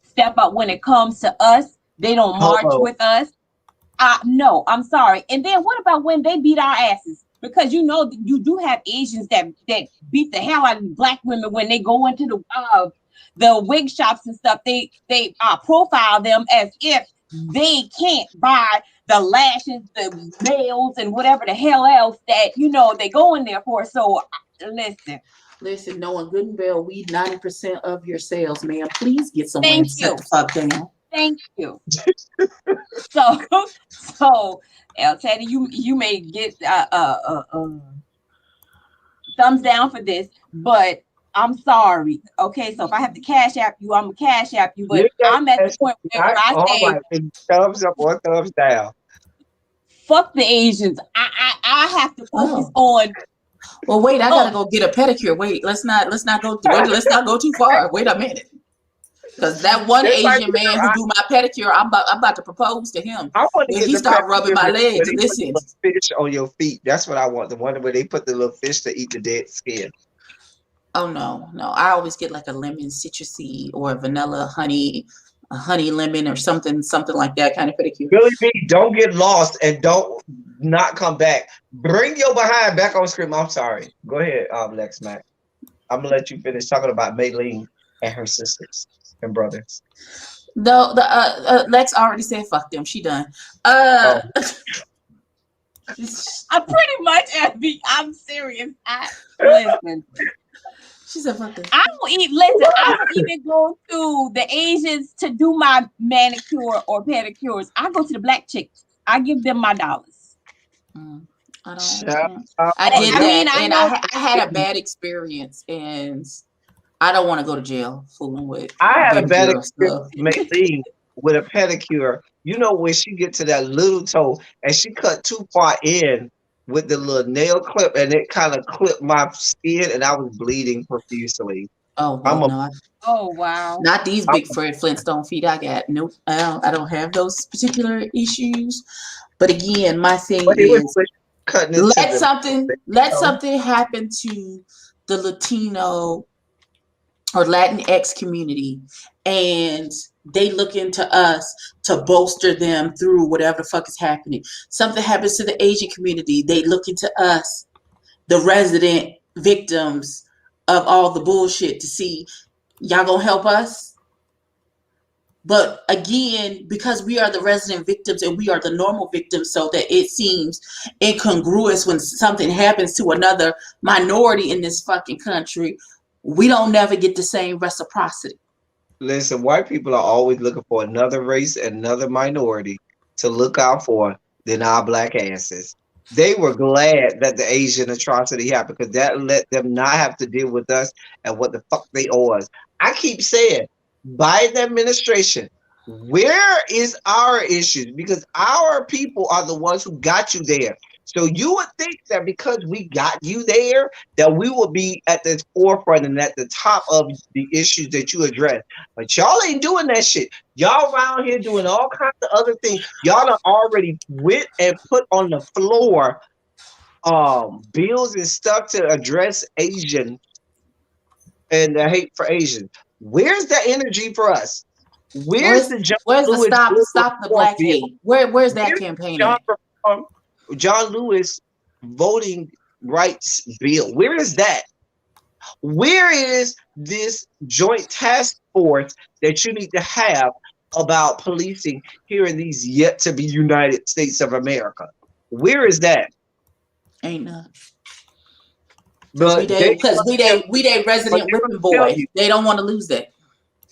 C: step up when it comes to us. They don't march
A: Hobo.
C: with us. No, I'm sorry. And then what about when they beat our asses? Because you know you do have Asians that beat the hell out of black women when they go into the wig shops and stuff. They profile them as if they can't buy the lashes, the nails, and whatever the hell else that they go in there for. So
B: Listen, knowing good and well, weed 90% of your sales, ma'am. Please get somewhere
C: thank
B: and sit
C: you.
B: the fuck down.
C: Thank you. So El Teddy, you may get thumbs down for this, but I'm sorry. Okay, so if I have to cash app you, I'm gonna cash app you. But
A: You got
C: I'm at the
A: that
C: point where I
A: all
C: say,
A: right. Thumbs up or thumbs down.
C: fuck the Asians. I have to focus
B: Oh.
C: on.
B: Well, wait, I gotta go get a pedicure. Wait, let's not go too far. Wait a minute. Because that one
A: Just like
B: Asian man who do my pedicure, I'm about to propose to him.
A: I want to
B: When
A: get
B: he
A: the
B: start rubbing my
A: where
B: legs,
A: they put the
B: listen.
A: little fish on your feet. That's what I want. The one where they put the little fish to eat the dead skin.
B: Oh no. I always get like a lemon citrusy or a vanilla honey, a honey lemon or something like that kind of pedicure.
A: Billy B, don't get lost and don't not come back. Bring your behind back on screen. I'm sorry. Go ahead, Lex Mac. I'm gonna let you finish talking about Maylene and her sisters and brothers.
B: No, the Lex already said fuck them. She done.
A: Oh.
C: I pretty much I'm serious. Listen.
B: She said fuck them.
C: I don't even go to the Asians to do my manicure or pedicures. I go to the black chicks. I give them my dollars.
B: I did that,
C: I
B: and
C: know.
B: I had a bad experience, and I don't want to go to jail fooling with.
A: I had a bad
B: girl
A: experience with Maylene with a pedicure. You know, when she get to that little toe and she cut too far in with the little nail clip, and it kind of clipped my skin, and I was bleeding profusely.
B: Oh well, no.
C: Oh wow!
B: Not these big Fred Flintstone feet I got. Nope, I don't have those particular issues. But again, my thing is, let something happen to the Latino or Latinx community, and they look into us to bolster them through whatever the fuck is happening. Something happens to the Asian community, they look into us, the resident victims of all the bullshit, to see y'all gonna help us. But again, because we are the resident victims and we are the normal victims, so that it seems incongruous when something happens to another minority in this fucking country, we don't never get the same reciprocity.
A: Listen, white people are always looking for another race, another minority to look out for than our black asses. They were glad that the Asian atrocity happened because that let them not have to deal with us and what the fuck they owe us. I keep saying, Biden administration, where is our issues? Because our people are the ones who got you there. So you would think that because we got you there, that we will be at the forefront and at the top of the issues that you address. But y'all ain't doing that shit. Y'all around here doing all kinds of other things. Y'all have already went and put on the floor bills and stuff to address Asian and the hate for Asians. Where's the energy for us? Where's the
B: stop the black hate? Where's that campaign?
A: John Lewis voting rights bill. Where is that? Where is this joint task force that you need to have about policing here in these yet to be United States of America? Where is that?
B: Ain't none.
A: But
B: because we they resident whipping boy. They don't want to lose that.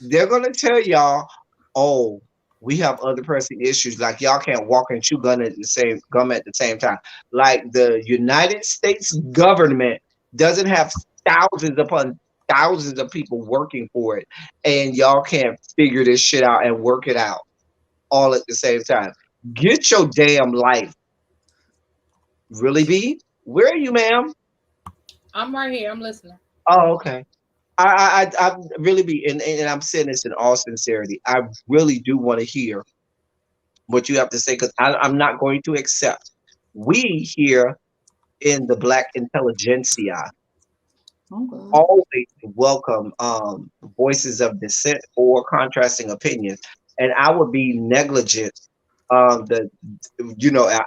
A: They're gonna tell y'all, oh, we have other pressing issues. Like y'all can't walk and chew gum at the same time. Like the United States government doesn't have thousands upon thousands of people working for it, and y'all can't figure this shit out and work it out all at the same time. Get your damn life. Really, B? Where are you, ma'am?
E: I'm right here. I'm listening.
A: Oh, okay. I really be, and I'm saying this in all sincerity. I really do want to hear what you have to say because I'm not going to accept. We here in the Black intelligentsia always welcome voices of dissent or contrasting opinions. and I would be negligent. The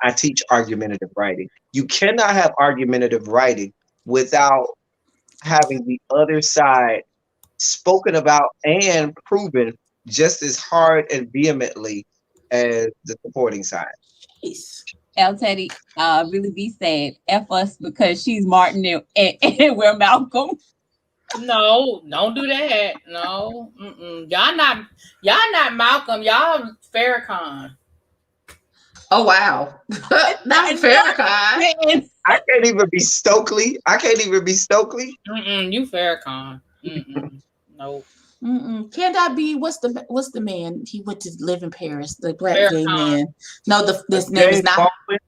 A: I teach argumentative writing. You cannot have argumentative writing without having the other side spoken about and proven just as hard and vehemently as the supporting side.
B: Jeez.
C: El Teddy, really be sad. F us because she's Martin and we're Malcolm.
E: No, don't do that. No, y'all not Malcolm. Y'all Farrakhan.
B: Oh wow, not Farrakhan.
A: I can't even be Stokely.
E: You Farrakhan. No.
B: Can't I be? What's the man? He went to live in Paris. The black gay
E: Farrakhan.
B: man. No, this name
A: James
B: is not.
A: Baldwin?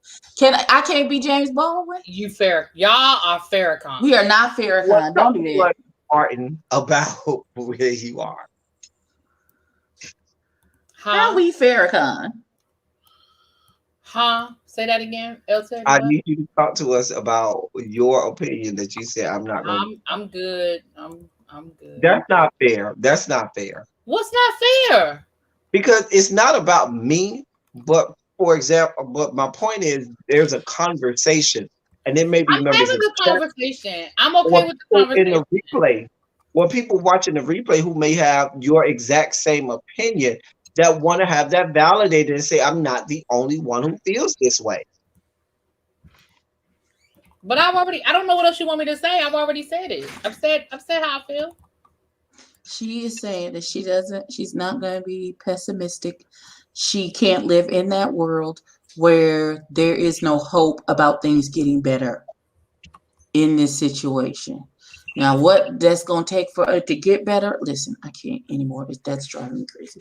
B: I can't be James Baldwin.
E: Y'all are Farrakhan.
B: We are not Farrakhan. Don't do that.
A: Martin about where you are.
B: How we Farrakhan?
E: Huh? Say that again, Elton.
A: I need you to talk to us about your opinion that you said I'm not going.
E: I'm good. I'm good.
A: That's not fair. That's not fair.
E: What's not fair?
A: Because it's not about me, but for example, but my point is there's a conversation, and there may be
E: I'm
A: members
E: having
A: of the
E: the
A: church
E: conversation. I'm okay with the conversation.
A: in the replay, or people watching the replay who may have your exact same opinion that want to have that validated and say, I'm not the only one who feels this way.
E: But I don't know what else you want me to say. I've already said it. I've said how I feel.
B: She is saying that she's not going to be pessimistic. She can't live in that world where there is no hope about things getting better in this situation. Now, what that's going to take for it to get better? Listen, I can't anymore. That's driving me crazy.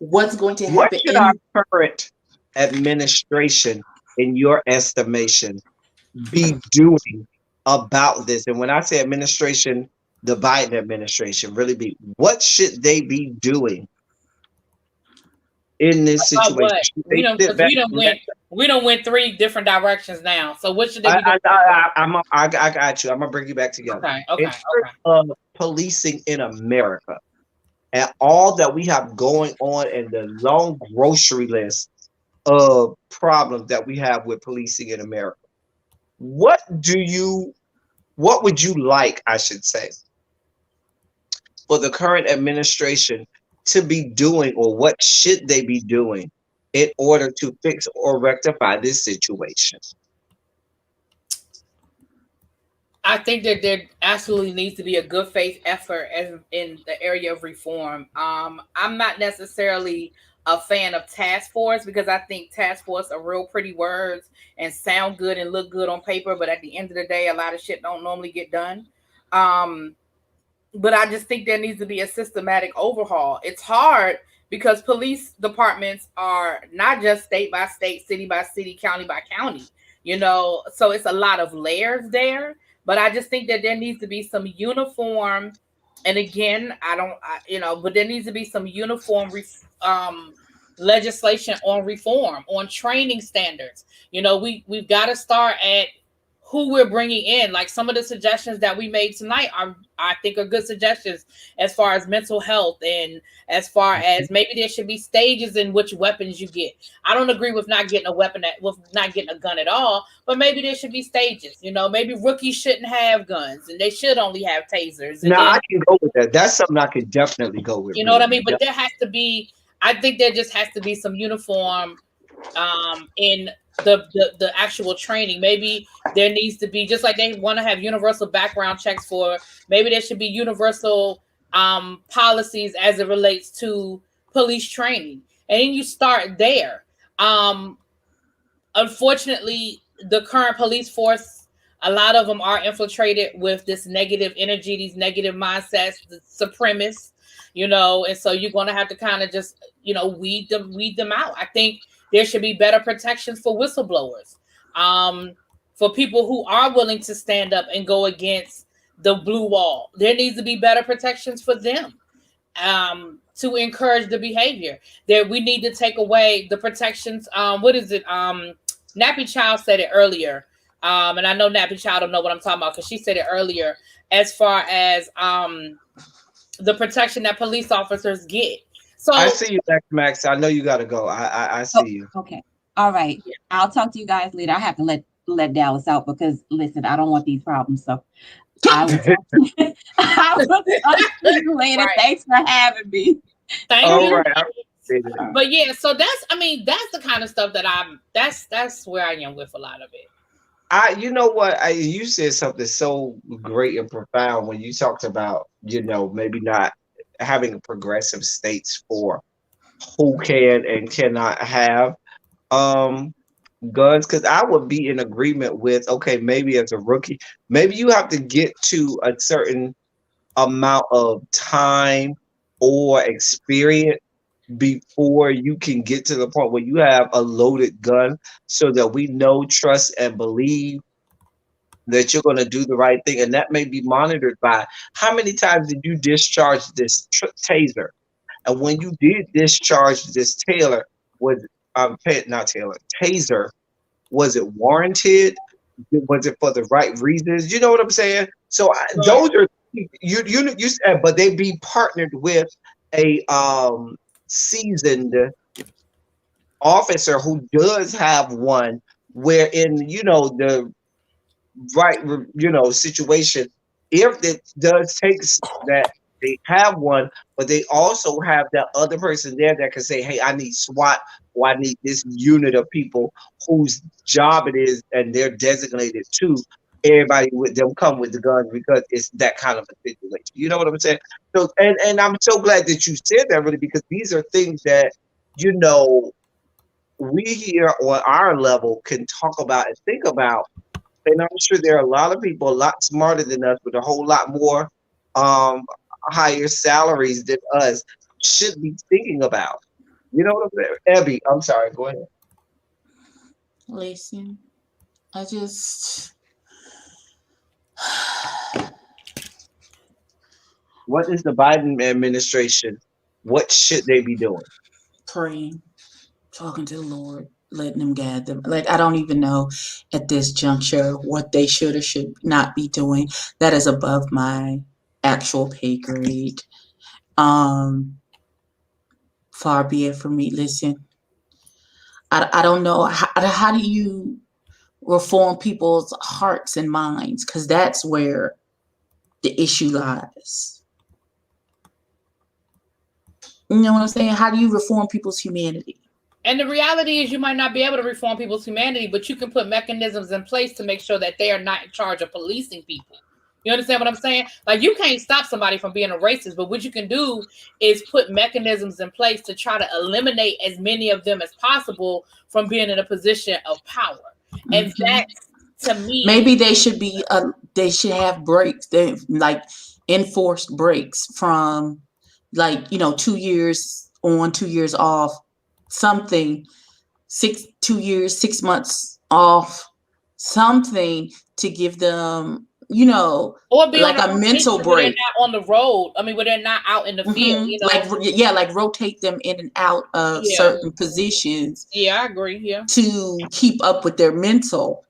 B: What's going to happen?
A: What should our current administration, in your estimation, be doing about this? And when I say administration, the Biden administration, really what should they be doing in this situation?
E: We don't went 3 different directions now. So what should they be doing?
A: I got you. I'm gonna bring you back together.
E: Okay.
A: Of policing in America and all that we have going on in the long grocery list of problems that we have with policing in America. What would you like, I should say, for the current administration to be doing, or what should they be doing in order to fix or rectify this situation?
E: I think that there absolutely needs to be a good faith effort in the area of reform. I'm not necessarily a fan of task force because I think task force are real pretty words and sound good and look good on paper, but at the end of the day, a lot of shit don't normally get done. But I just think there needs to be a systematic overhaul. It's hard because police departments are not just state by state, city by city, county by county, so it's a lot of layers there. But I just think that there needs to be some uniform, and again, but there needs to be some uniform legislation on reform, on training standards. We've got to start at who we're bringing in. Like some of the suggestions that we made tonight I think are good suggestions as far as mental health and as far as maybe there should be stages in which weapons you get. I don't agree with not getting with not getting a gun at all, but maybe there should be stages. Maybe rookies shouldn't have guns and they should only have tasers.
A: I can go with that. That's something I can definitely go with.
E: You know what I mean? But there has to be, I think there just has to be some uniform in the actual training. Maybe there needs to be, just like they want to have universal background checks for, maybe there should be universal policies as it relates to police training, and then you start there. Unfortunately, the current police force, a lot of them are infiltrated with this negative energy, these negative mindsets, the supremacists, and so you're going to have to kind of just weed them out. I think there should be better protections for whistleblowers, for people who are willing to stand up and go against the blue wall. There needs to be better protections for them to encourage the behavior. That we need to take away the protections. Nappy Child said it earlier, and I know Nappy Child don't know what I'm talking about because she said it earlier. As far as the protection that police officers get. So
A: I see you, Max. I know you got to go. I
C: Oh,
A: see you.
C: okay. All right.
E: yeah.
C: I'll talk to you guys later. I have to let Dallas out because listen, I don't want these problems. So I will talk to you. I will talk to you later.
E: Right.
C: Thanks for having me.
E: Thank
A: All
E: you.
A: right. I appreciate it.
E: But yeah, so that's the kind of stuff that that's where I am with a lot of it.
A: You know what? You said something so great and profound when you talked about, maybe not having progressive states for who can and cannot have um guns. Because I would be in agreement with, okay, maybe as a rookie, maybe you have to get to a certain amount of time or experience before you can get to the point where you have a loaded gun, so that we know, trust, and believe that you're going to do the right thing. And that may be monitored by how many times did you discharge this taser? And when you did discharge this was not Taylor, taser, was it warranted? Was it for the right reasons? You know what I'm saying? So
E: Right.
A: those are you said, but they be partnered with a seasoned officer who does have one, wherein the right situation, if it does take that, they have one, but they also have that other person there that can say, hey, I need SWAT, or I need this unit of people whose job it is, and they're designated to everybody with them come with the guns, because it's that kind of a situation. You know what I'm saying? So and I'm so glad that you said that, really, because these are things that you know we here on our level can talk about and think about. And I'm sure there are a lot of people a lot smarter than us with a whole lot more um, higher salaries than us should be thinking about. You know what I'm saying? Abby, I'm sorry, go ahead.
B: Listen, I just
A: What is the Biden administration? What should they be doing?
B: praying, talking to the Lord, letting Him guide them. Like, I don't even know at this juncture what they should or should not be doing. That is above my actual pay grade. Um, Far be it from me. Listen, I don't know how do you reform people's hearts and minds, because that's where the issue lies. You know what I'm saying? How do you reform people's humanity?
E: And the reality is, you might not be able to reform people's humanity, but you can put mechanisms in place to make sure that they are not in charge of policing people. You understand what I'm saying? Like, you can't stop somebody from being a racist, but what you can do is put mechanisms in place to try to eliminate as many of them as possible from being in a position of power. And that, to me,
B: maybe they should be they should have breaks, they like enforced breaks from, like, 2 years on, 2 years off, something, 2 years, 6 months off, something to give them,
E: or be
B: like
E: on
B: a mental
E: where they're
B: break.
E: not on the road. I mean, where they're not out in the field.
B: Like rotate them in and out of certain positions.
E: Yeah, I agree. Yeah,
B: to keep up with their mental.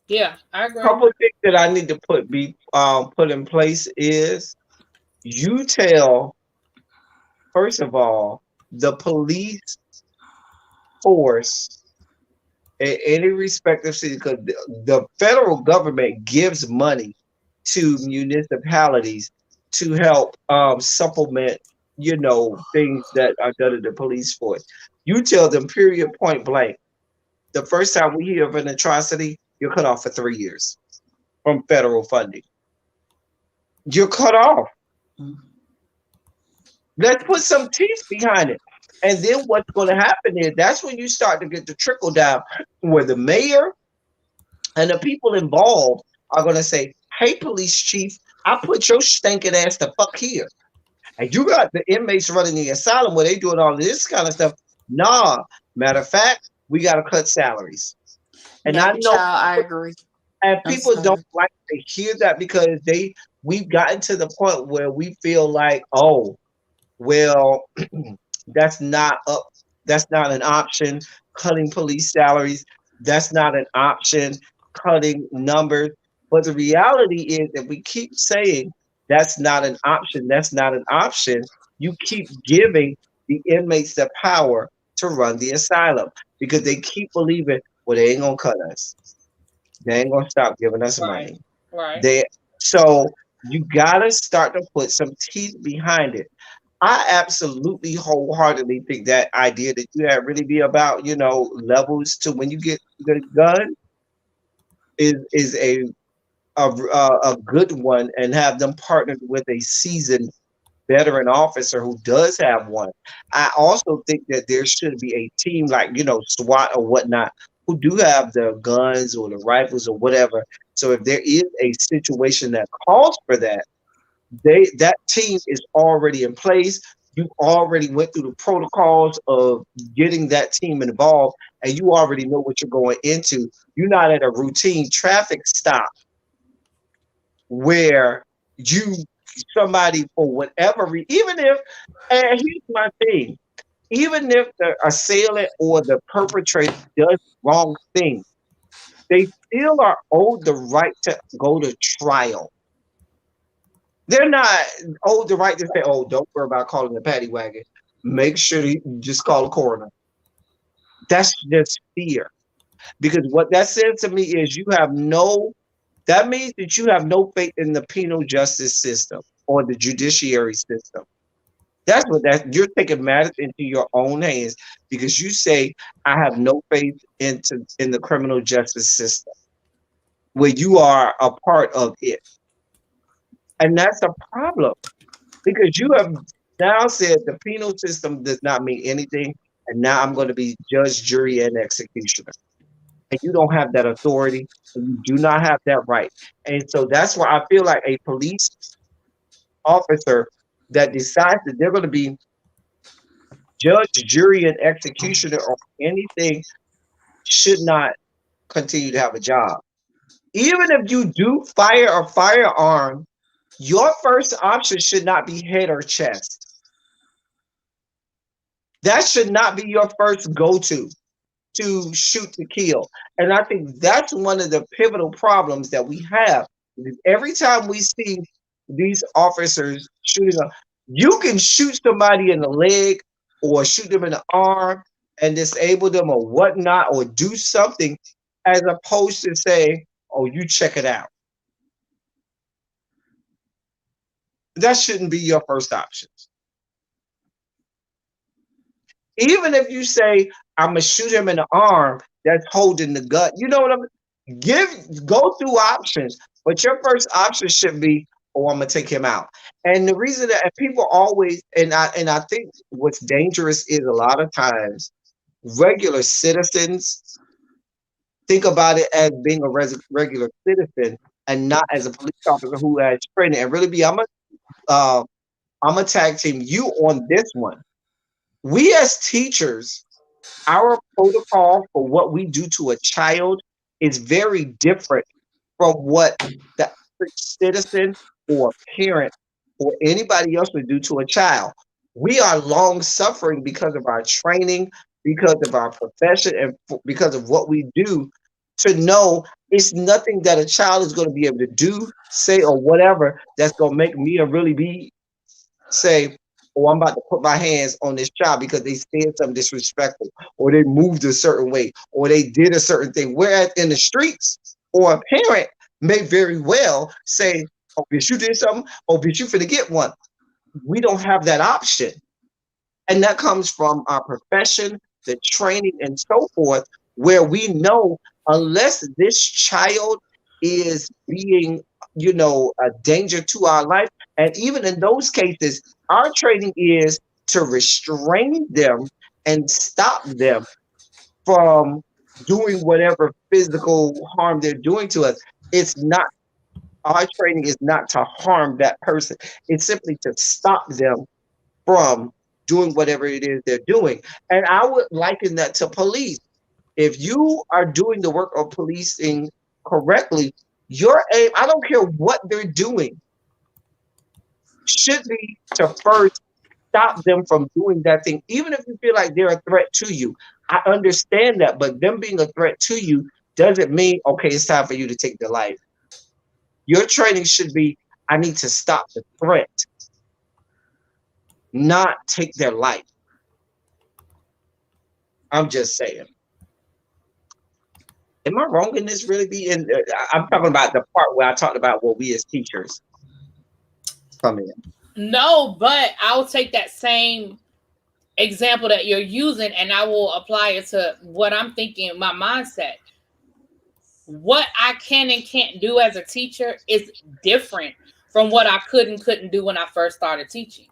E: Yeah, I agree.
A: A couple of things that I need to put in place is, you tell, first of all, the police force in any respective city, because the federal government gives money to municipalities to help supplement, things that are done in the police force. You tell them, period, point blank, the first time we hear of an atrocity, you're cut off for 3 years from federal funding. You're cut off. Let's put some teeth behind it. And then what's going to happen is, that's when you start to get the trickle down, where the mayor and the people involved are going to say, hey, police chief, I put your stinking ass the fuck here. And you got the inmates running the asylum where they doing all this kind of stuff. Nah, matter of fact, we got to cut salaries. And I know,
B: I agree.
A: and people don't like to hear that, because we've gotten to the point where we feel like, oh, well, that's not an option. Cutting police salaries, that's not an option. Cutting numbers. But the reality is that we keep saying that's not an option. That's not an option. You keep giving the inmates the power to run the asylum because they keep believing, well, they ain't gonna cut us. They ain't gonna stop giving us
E: Right.
A: money.
E: Right.
A: They so you gotta start to put some teeth behind it. I absolutely wholeheartedly think that idea that you have really be about, levels to when you get the gun is a good one, and have them partnered with a seasoned veteran officer who does have one. I also think that there should be a team like, SWAT or whatnot, who do have the guns or the rifles or whatever. So if there is a situation that calls for that, that team is already in place. You already went through the protocols of getting that team involved, and you already know what you're going into. You're not at a routine traffic stop where you somebody for whatever even if, and here's my thing, even if the assailant or the perpetrator does wrong thing, they still are owed the right to go to trial. They're not owed the right to say, oh, don't worry about calling the paddy wagon, make sure you just call a coroner. That's just fear, because what that says to me is that means that you have no faith in the penal justice system or the judiciary system. That's what you're taking matters into your own hands because you say, I have no faith in the criminal justice system where you are a part of it. And that's a problem because you have now said the penal system does not mean anything. And now I'm going to be judge, jury, and executioner. And you don't have that authority, and you do not have that right. And so that's why I feel like a police officer that decides that they're going to be judge, jury, and executioner or anything should not continue to have a job. Even if you do fire a firearm, your first option should not be head or chest. That should not be your first go-to to shoot to kill. And I think that's one of the pivotal problems that we have. Every time we see these officers shooting up, you can shoot somebody in the leg or shoot them in the arm and disable them or whatnot or do something, as opposed to say, oh, you check it out. That shouldn't be your first option. Even if you say, I'm gonna shoot him in the arm that's holding the gun, you know what I'm go through options, but your first option should be, oh, I'm gonna take him out. And the reason that people always, and I think what's dangerous is a lot of times regular citizens think about it as being a regular citizen and not as a police officer who has training. And really be, I'm a tag team you on this one. We as teachers, our protocol for what we do to a child is very different from what the average citizen or parent or anybody else would do to a child. We are long suffering because of our training, because of our profession, and because of what we do, to know it's nothing that a child is going to be able to do, say, or whatever that's going to make me really say, oh, I'm about to put my hands on this child because they said something disrespectful, or they moved a certain way, or they did a certain thing. Whereas in the streets, or a parent may very well say, oh, bitch, you did something, oh, bitch, you finna get one. We don't have that option. And that comes from our profession, the training, and so forth, where we know unless this child is being, a danger to our life, and even in those cases, our training is to restrain them and stop them from doing whatever physical harm they're doing to us. It's not, our training is not to harm that person. It's simply to stop them from doing whatever it is they're doing. And I would liken that to police. If you are doing the work of policing correctly, your aim, I don't care what they're doing, should be to first stop them from doing that thing, even if you feel like they're a threat to you. I understand that, but them being a threat to you doesn't mean, okay, it's time for you to take their life. Your training should be, I need to stop the threat, not take their life. I'm just saying. Am I wrong in this? Really? I'm talking about the part where I talked about what we as teachers come in.
E: No, but I'll take that same example that you're using and I will apply it to what I'm thinking, my mindset. What I can and can't do as a teacher is different from what I could and couldn't do when I first started teaching.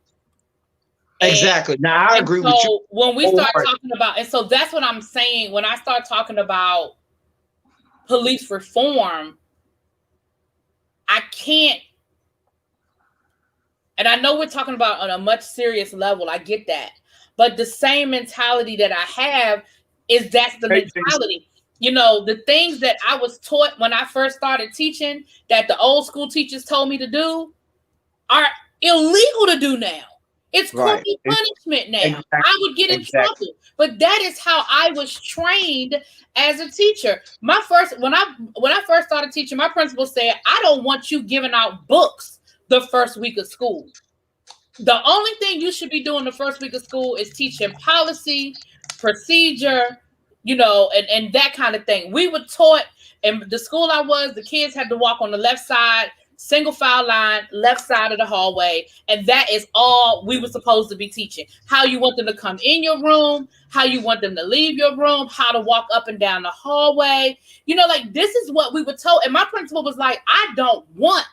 A: Exactly. Now I agree with you.
E: When we start talking about, and so that's what I'm saying, when I start talking about police reform, I can't, and I know we're talking about on a much serious level, I get that. But the same mentality that I have is that's the mentality. You know, the things that I was taught when I first started teaching that the old school teachers told me to do are illegal to do now. It's corporal punishment now. Exactly. I would get in trouble. But that is how I was trained as a teacher. When I first started teaching, my principal said, I don't want you giving out books the first week of school. The only thing you should be doing the first week of school is teaching policy, procedure, you know, and that kind of thing. We were taught, in the school I was, the kids had to walk on the left side, single file line, left side of the hallway. And that is all we were supposed to be teaching. How you want them to come in your room, how you want them to leave your room, how to walk up and down the hallway. You know, like this is what we were told. And my principal was like, I don't want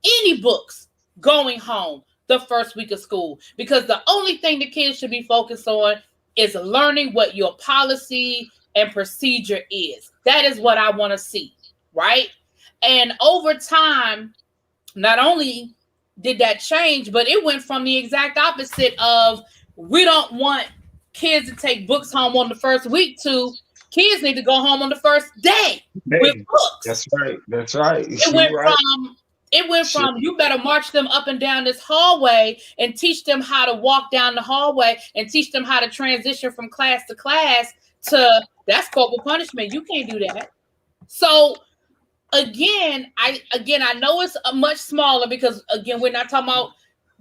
E: any books going home the first week of school, because the only thing the kids should be focused on is learning what your policy and procedure is. That is what I want to see, right? And over time, not only did that change, but it went from the exact opposite of we don't want kids to take books home on the first week to kids need to go home on the first day with books.
A: That's right. That's right.
E: It went from you better march them up and down this hallway and teach them how to walk down the hallway and teach them how to transition from class to class to that's corporal punishment. You can't do that. So again, I know it's a much smaller because again, we're not talking about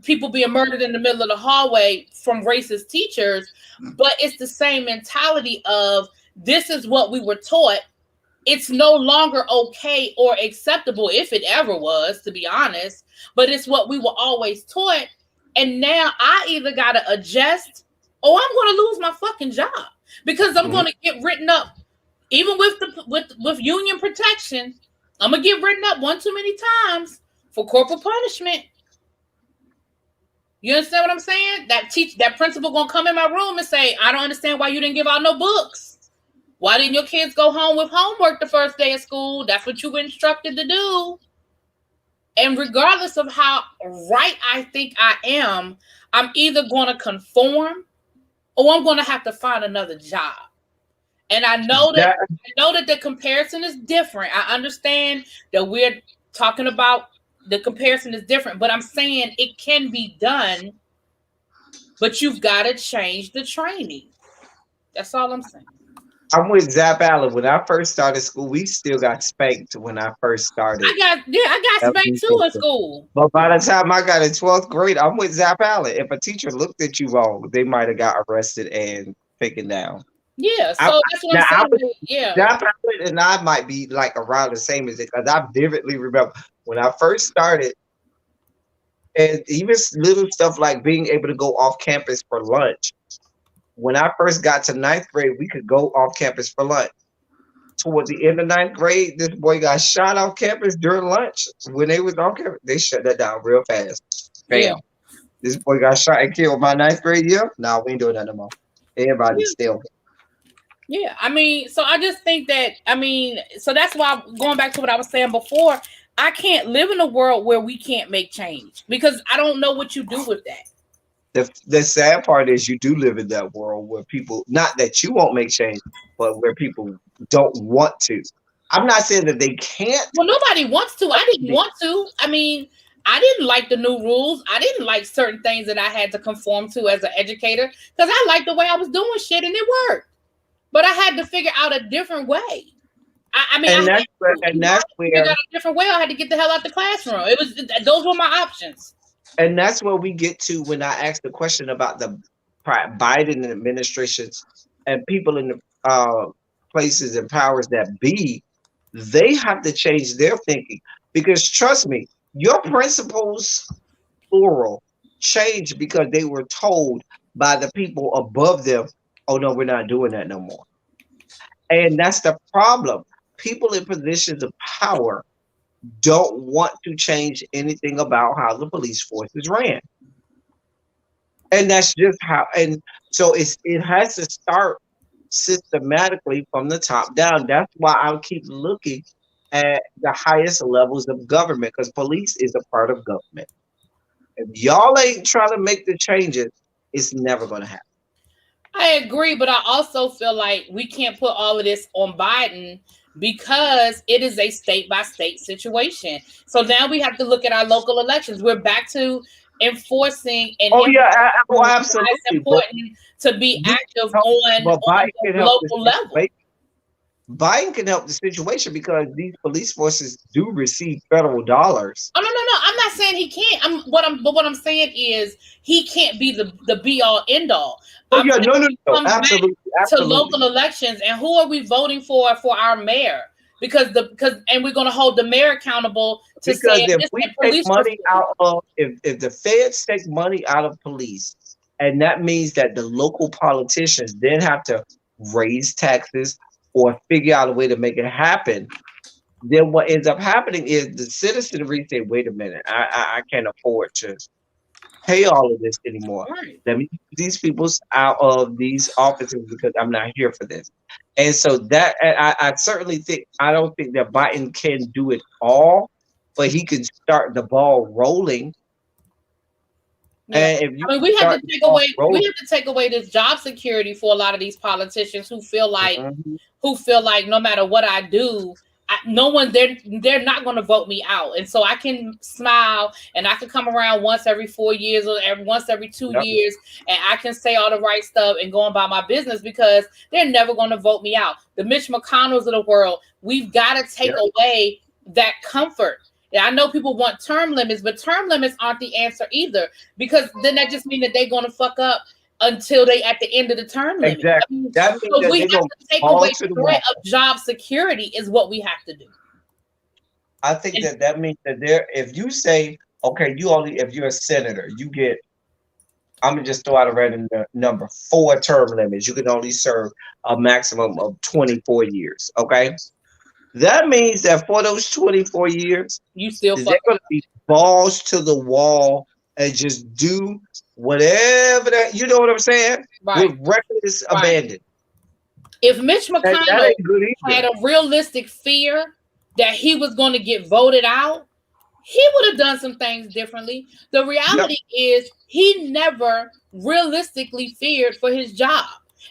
E: people being murdered in the middle of the hallway from racist teachers, but it's the same mentality of this is what we were taught. It's no longer okay or acceptable, if it ever was, to be honest, but it's what we were always taught. And now I either got to adjust or I'm going to lose my fucking job because I'm going to get written up. Even with union protection, I'm going to get written up one too many times for corporal punishment. You understand what I'm saying? That principal going to come in my room and say, I don't understand why you didn't give out no books. Why didn't your kids go home with homework the first day of school? That's what you were instructed to do. And regardless of how right I think I am, I'm either going to conform or I'm going to have to find another job. And I know that the comparison is different. I understand that we're talking about the comparison is different, but I'm saying it can be done, but you've got to change the training. That's all I'm saying.
A: I'm with Zap Allen. When I first started school, we still got spanked when I first started.
E: I got spanked too in school.
A: But by the time I got in 12th grade, I'm with Zap Allen. If a teacher looked at you wrong, they might have got arrested and taken down.
E: Yeah, so that's what I'm saying. Yeah.
A: Zap Allen and I might be like around the same as it because I vividly remember when I first started, and even little stuff like being able to go off campus for lunch. When I first got to 9th grade, we could go off campus for lunch. Toward the end of 9th grade, this boy got shot off campus during lunch. When they was on campus, they shut that down real fast. Bam. Yeah. This boy got shot and killed my 9th grade year. Nah, we ain't doing that no more. Everybody's still.
E: Yeah, I mean, so I just think that, so that's why going back to what I was saying before, I can't live in a world where we can't make change because I don't know what you do with that.
A: The sad part is you do live in that world where people, not that you won't make change, but where people don't want to. I'm not saying that they can't.
E: Well, nobody wants to. I didn't want to. I didn't like the new rules. I didn't like certain things that I had to conform to as an educator because I liked the way I was doing shit and it worked. But I had to figure out a different way. That's where a different way. I had to get the hell out the classroom. Those were my options.
A: And that's where we get to when I asked the question about the Biden administration's and people in the places and powers that be, they have to change their thinking. Because trust me, your principles, plural, change because they were told by the people above them, oh no, we're not doing that no more. And that's the problem. People in positions of power don't want to change anything about how the police force is ran. And that's just how, and so it has to start systematically from the top down. That's why I keep looking at the highest levels of government, because police is a part of government. If y'all ain't trying to make the changes, it's never going to happen.
E: I agree, but I also feel like we can't put all of this on Biden because it is a state by state situation. So now we have to look at our local elections. We're back to enforcing and
A: Oh yeah, well,
E: it's
A: absolutely.
E: important to be active on
A: Biden
E: the
A: can help
E: local level.
A: Biden can help the situation because these police forces do receive federal dollars.
E: Oh no! I'm not saying he can't. But what I'm saying is he can't be the be all end all.
A: Oh yeah, no, absolutely,
E: to local elections, and who are we voting for our mayor? Because we're going to hold the mayor accountable to
A: because
E: say
A: if we take money out of if the feds take money out of police, and that means that the local politicians then have to raise taxes or figure out a way to make it happen, then what ends up happening is the citizenry say, wait a minute, I can't afford to pay all of this anymore.
E: Right.
A: Let me get these people out of these offices because I'm not here for this. And so that I certainly think, I don't think that Biden can do it all, but he can start the ball rolling.
E: Yeah.
A: And if you
E: we have to take away this job security for a lot of these politicians who feel like no matter what I do, they're not going to vote me out. And so I can smile and I can come around once every 4 years or once every 2 years, and I can say all the right stuff and go on about my business because they're never going to vote me out. The Mitch McConnells of the world, we've got to take away that comfort. Yeah, I know people want term limits, but term limits aren't the answer either, because then that just means that they're going to fuck up until they at the end of the term limit.
A: Exactly.
E: So we have to take away the threat of job security is what we have to do.
A: I think that means that if you say, okay, if you're a senator, you get, I'm going to just throw out a random number, 4 term limits. You can only serve a maximum of 24 years. Okay. That means that for those 24 years,
E: you still
A: they're going to be balls to the wall and just do whatever that, you know what I'm saying?
E: Right.
A: With reckless abandon.
E: If Mitch McConnell had a realistic fear that he was going to get voted out, he would have done some things differently. The reality is he never realistically feared for his job.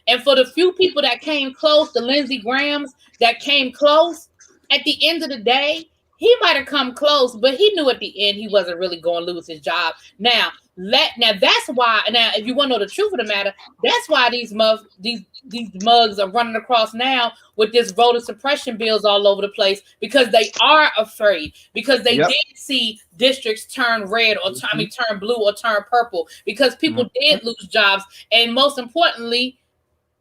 E: And for the few people that came close, the Lindsey Grahams that came close, at the end of the day, he might have come close, but he knew at the end he wasn't really going to lose his job. Now that's why. Now, if you want to know the truth of the matter, that's why these mugs are running across now with this voter suppression bills all over the place, because they are afraid, because they did see districts turn red or turn blue or turn purple, because people did lose jobs, and most importantly,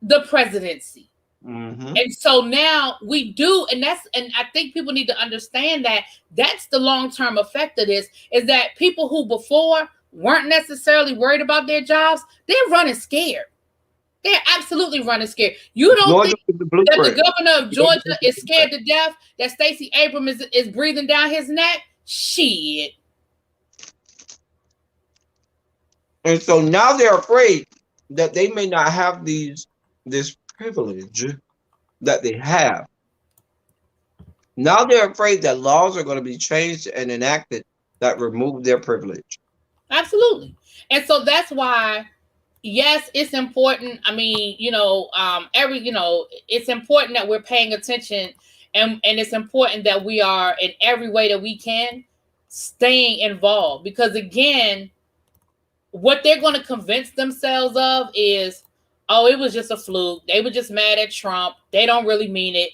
E: the presidency. And so now we do, and I think people need to understand that that's the long-term effect of this, is that people who before weren't necessarily worried about their jobs, they're running scared. They're absolutely running scared. You don't think that the governor of Georgia is scared to death that Stacey Abrams is breathing down his neck? Shit.
A: And so now they're afraid that they may not have this privilege that they have. Now they're afraid that laws are going to be changed and enacted that remove their privilege.
E: Absolutely. And so that's why, yes, it's important. I mean, it's important that we're paying attention, and it's important that we are, in every way that we can, staying involved, because again, what they're going to convince themselves of is, oh, it was just a fluke. They were just mad at Trump. They don't really mean it.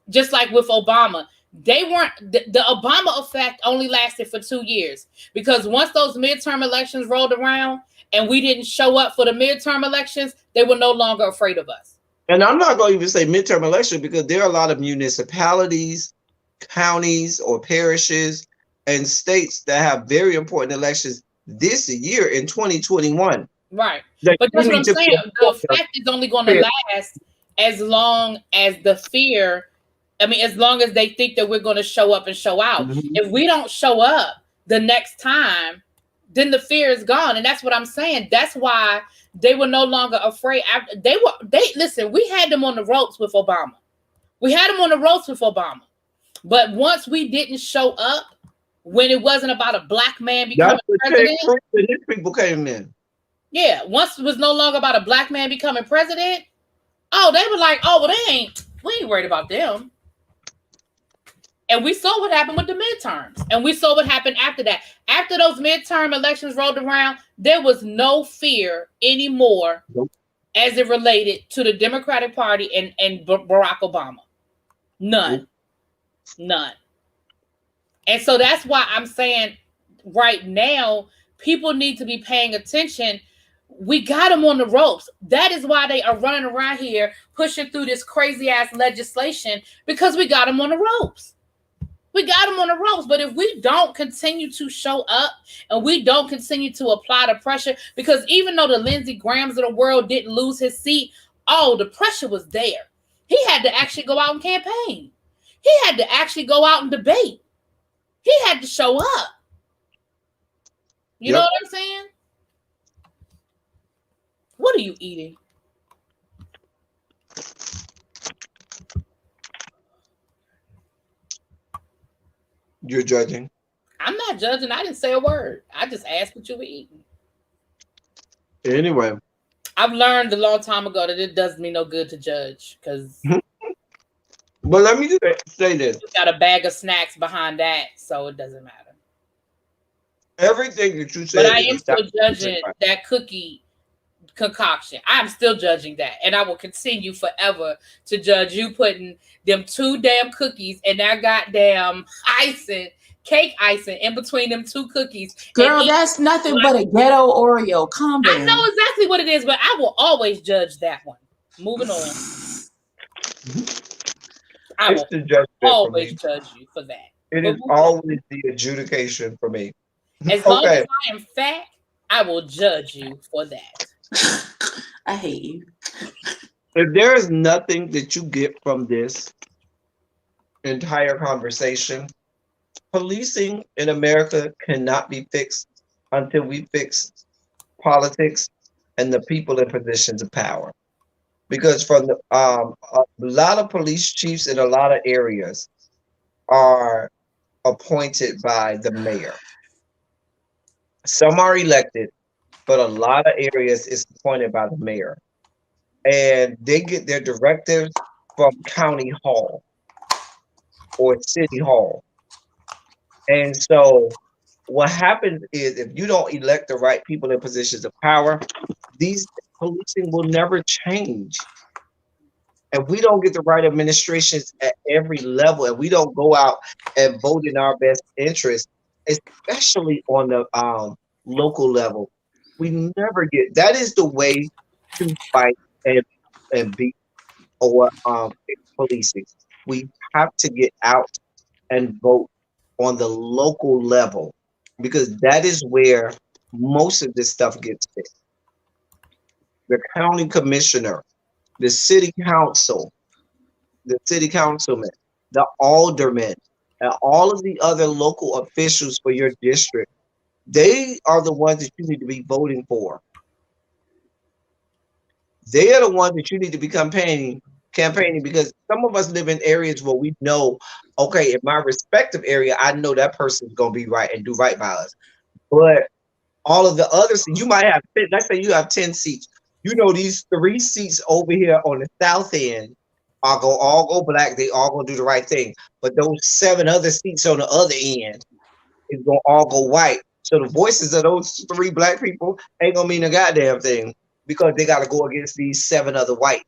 E: Just like with Obama. They weren't, the Obama effect only lasted for 2 years, because once those midterm elections rolled around and we didn't show up for the midterm elections, they were no longer afraid of us.
A: And I'm not going to even say midterm election because there are a lot of municipalities, counties, or parishes and states that have very important elections this year in 2021.
E: Right.
A: That
E: But
A: you
E: that's what
A: need
E: I'm
A: to
E: saying.
A: be a
E: The fact is only going to last as long as the fear, I mean, as long as they think that we're going to show up and show out.
A: Mhm.
E: If we don't show up the next time, then the fear is gone. And that's what I'm saying. That's why they were no longer afraid. They listen, we had them on the ropes with Obama. We had them on the ropes with Obama. But once we didn't show up, when it wasn't about a black man becoming president,
A: these people came in.
E: yeah, once it was no longer about a black man becoming president, oh, they were like, oh, well, we ain't worried about them. And we saw what happened with the midterms. And we saw what happened after that. After those midterm elections rolled around, there was no fear anymore as it related to the Democratic Party and Barack Obama. None. None. And so that's why I'm saying right now, people need to be paying attention. We got them on the ropes. That is why they are running around here pushing through this crazy ass legislation, because we got them on the ropes. We got them on the ropes. But if we don't continue to show up and we don't continue to apply the pressure, because even though the Lindsey Grahams of the world didn't lose his seat, the pressure was there. He had to actually go out and campaign. He had to actually go out and debate. He had to show up. You know what I'm saying? What are you eating?
A: You're judging.
E: I'm not judging. I didn't say a word. I just asked what you were eating.
A: Anyway.
E: I've learned a long time ago that it does me no good to judge, because
A: but let me just say this.
E: You got a bag of snacks behind that, so it doesn't matter.
A: Everything that you said.
E: But I am still judging that cookie concoction. I'm still judging that. And I will continue forever to judge you putting them 2 damn cookies and that goddamn cake icing in between them 2 cookies.
B: Girl, that's nothing but a ghetto Oreo. Calm down.
E: I know exactly what it is, but I will always judge that one. Moving on. I will always judge you for that.
A: It is always the adjudication for me.
E: As long as I am fat, I will judge you for that.
B: I hate you.
A: If there is nothing that you get from this entire conversation, policing in America cannot be fixed until we fix politics and the people in positions of power. Because from the a lot of police chiefs in a lot of areas are appointed by the mayor. Some are elected, but a lot of areas is appointed by the mayor. And they get their directives from county hall or city hall. And so what happens is, if you don't elect the right people in positions of power, these policing will never change. And we don't get the right administrations at every level, and we don't go out and vote in our best interest, especially on the local level. We never get. That is the way to fight and beat or policing. We have to get out and vote on the local level, because that is where most of this stuff gets fixed. The county commissioner, the city council, the city councilman, the aldermen, and all of the other local officials for your district, they are the ones that you need to be voting for. They are the ones that you need to be campaigning, because some of us live in areas where we know, okay, in my respective area, I know that person's going to be right and do right by us. But all of the others, you might have, let's say you have 10 seats. You know, these 3 seats over here on the south end are going to all go black. They all going to do the right thing. But those 7 other seats on the other end is going to all go white. So the voices of those 3 black people ain't going to mean a goddamn thing, because they got to go against these 7 other white,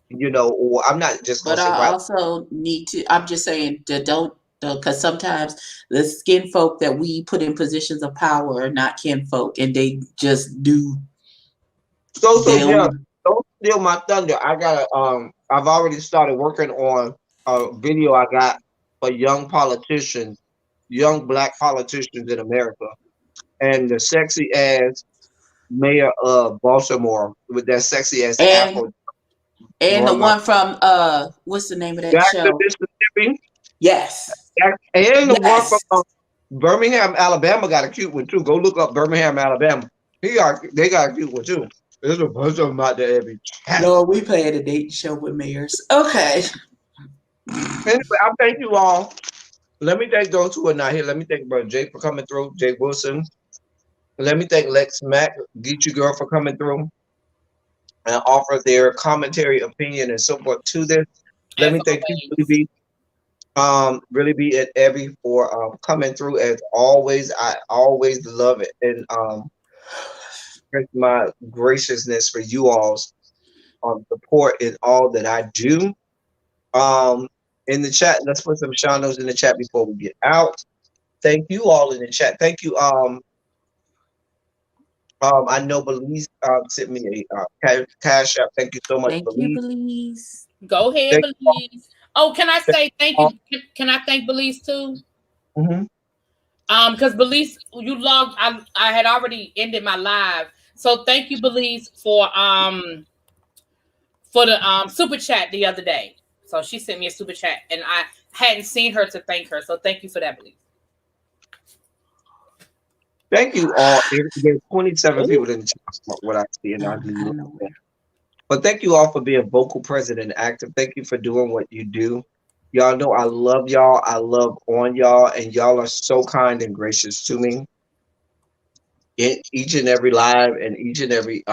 A: you know, or I'm not just going to say white.
B: But I also need to, I'm just saying, don't, because sometimes the skin folk that we put in positions of power are not kin folk, and they just do.
A: So yeah, those steal my thunder. I gotta I've already started working on a video I got for young politicians, young black politicians in America, and the sexy ass mayor of Baltimore with that sexy ass
B: And
A: afro.
B: and the
A: Blowing my
B: one from what's the name of that
A: Jackson,
B: show?
A: Mississippi,
B: Yes.
A: and the one from
B: Yes.
A: Birmingham, Alabama got a cute one too. Go look up Birmingham, Alabama. They got a cute one too. There's a bunch of them out there every chat.
B: Lord, we played a date show with mayors. Okay.
A: Anyway, I thank you all. Let me thank those who are not here. Let me thank Brother Jake for coming through, Jake Wilson. Let me thank Lex Mack, Get You Girl, for coming through and offer their commentary, opinion, and so forth to this. Let
E: As
A: me thank you,
E: always.
A: Really be at Evie for coming through as always. I always love it and my graciousness for you all's support in all that I do. In the chat, let's put some shadows in the chat before we get out. Thank you all in the chat. Thank you. I know Belize sent me a cash app. Thank you so much,
B: Thank you,
A: Belize.
B: Belize.
E: Go ahead,
A: Thank you all.
E: Belize. Oh, can I say thank
A: Thank
E: you? Can I thank Belize too?
A: Mhm.
E: Because Belize, you logged. I had already ended my live, so thank you, Belize, for the super chat the other day. So she sent me a super chat, and I hadn't seen her to thank her. So thank you for that, Belize.
A: Thank you all. There's 27 people
B: Ooh,
A: in the chat. What I see, and I
B: out
A: do.
B: of nowhere.
A: But thank you all for being vocal, present, and active. Thank you for doing what you do. Y'all know I love y'all. I love on y'all, and y'all are so kind and gracious to me in each and every live and each and every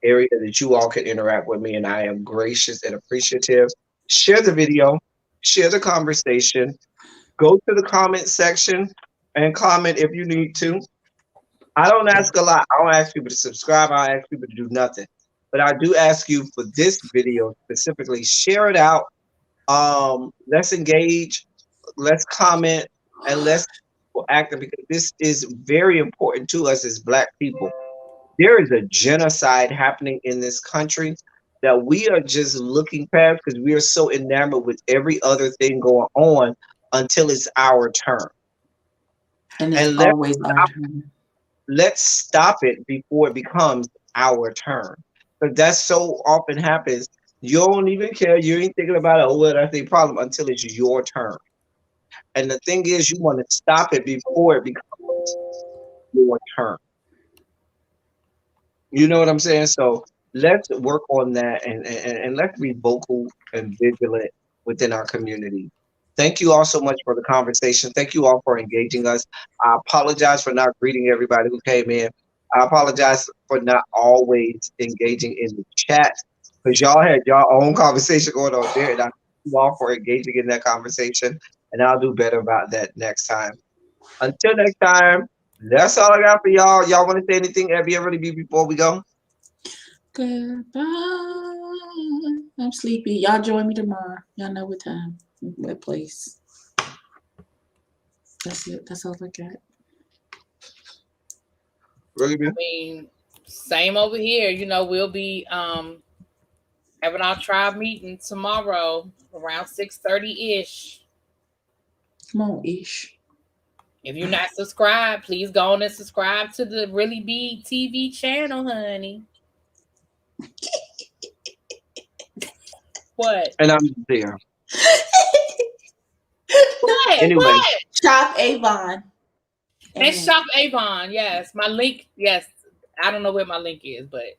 A: area that you all can interact with me, and I am gracious and appreciative. Share the video, share the conversation, go to the comment section and comment if you need to. I don't ask a lot. I don't ask people to subscribe. I don't ask people to do nothing. But I do ask you for this video specifically, share it out. Let's engage, let's comment, and let's be active because this is very important to us as Black people. There is a genocide happening in this country that we are just looking past because we are so enamored with every other thing going on until it's our turn.
B: And it's
A: And
B: always our turn.
A: let's stop it before it becomes our turn. But that so often happens. You don't even care. You ain't thinking about it. Oh, well, that's the problem until it's your turn. And the thing is, you want to stop it before it becomes your turn. You know what I'm saying? So let's work on that and let's be vocal and vigilant within our community. Thank you all so much for the conversation. Thank you all for engaging us. I apologize for not greeting everybody who came in. I apologize for not always engaging in the chat because y'all had your own conversation going on there. And I thank you all for engaging in that conversation. And I'll do better about that next time. Until next time, that's all I got for y'all. Y'all want to say anything, everybody, before we go?
B: Goodbye. I'm sleepy. Y'all join me tomorrow. Y'all know what time, what place. That's it. That's all I got.
A: Really,
E: I mean, same over here. You know, we'll be having our tribe meeting tomorrow around 6:30 ish.
B: Come on, Ish.
E: If you're not subscribed, please go on and subscribe to the Really Big TV channel, honey. What?
A: and I'm there.
E: What?
A: Anyway.
E: What?
B: Shop Avon.
E: And shop Avon. Yes, my link. Yes, I don't know where my link is, but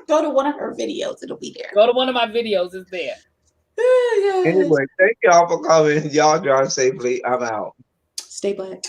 B: go to one of her videos. It'll be there.
E: go to one of my videos. It's there.
A: Anyway, thank y'all for coming. Y'all drive safely. I'm out.
B: Stay Black.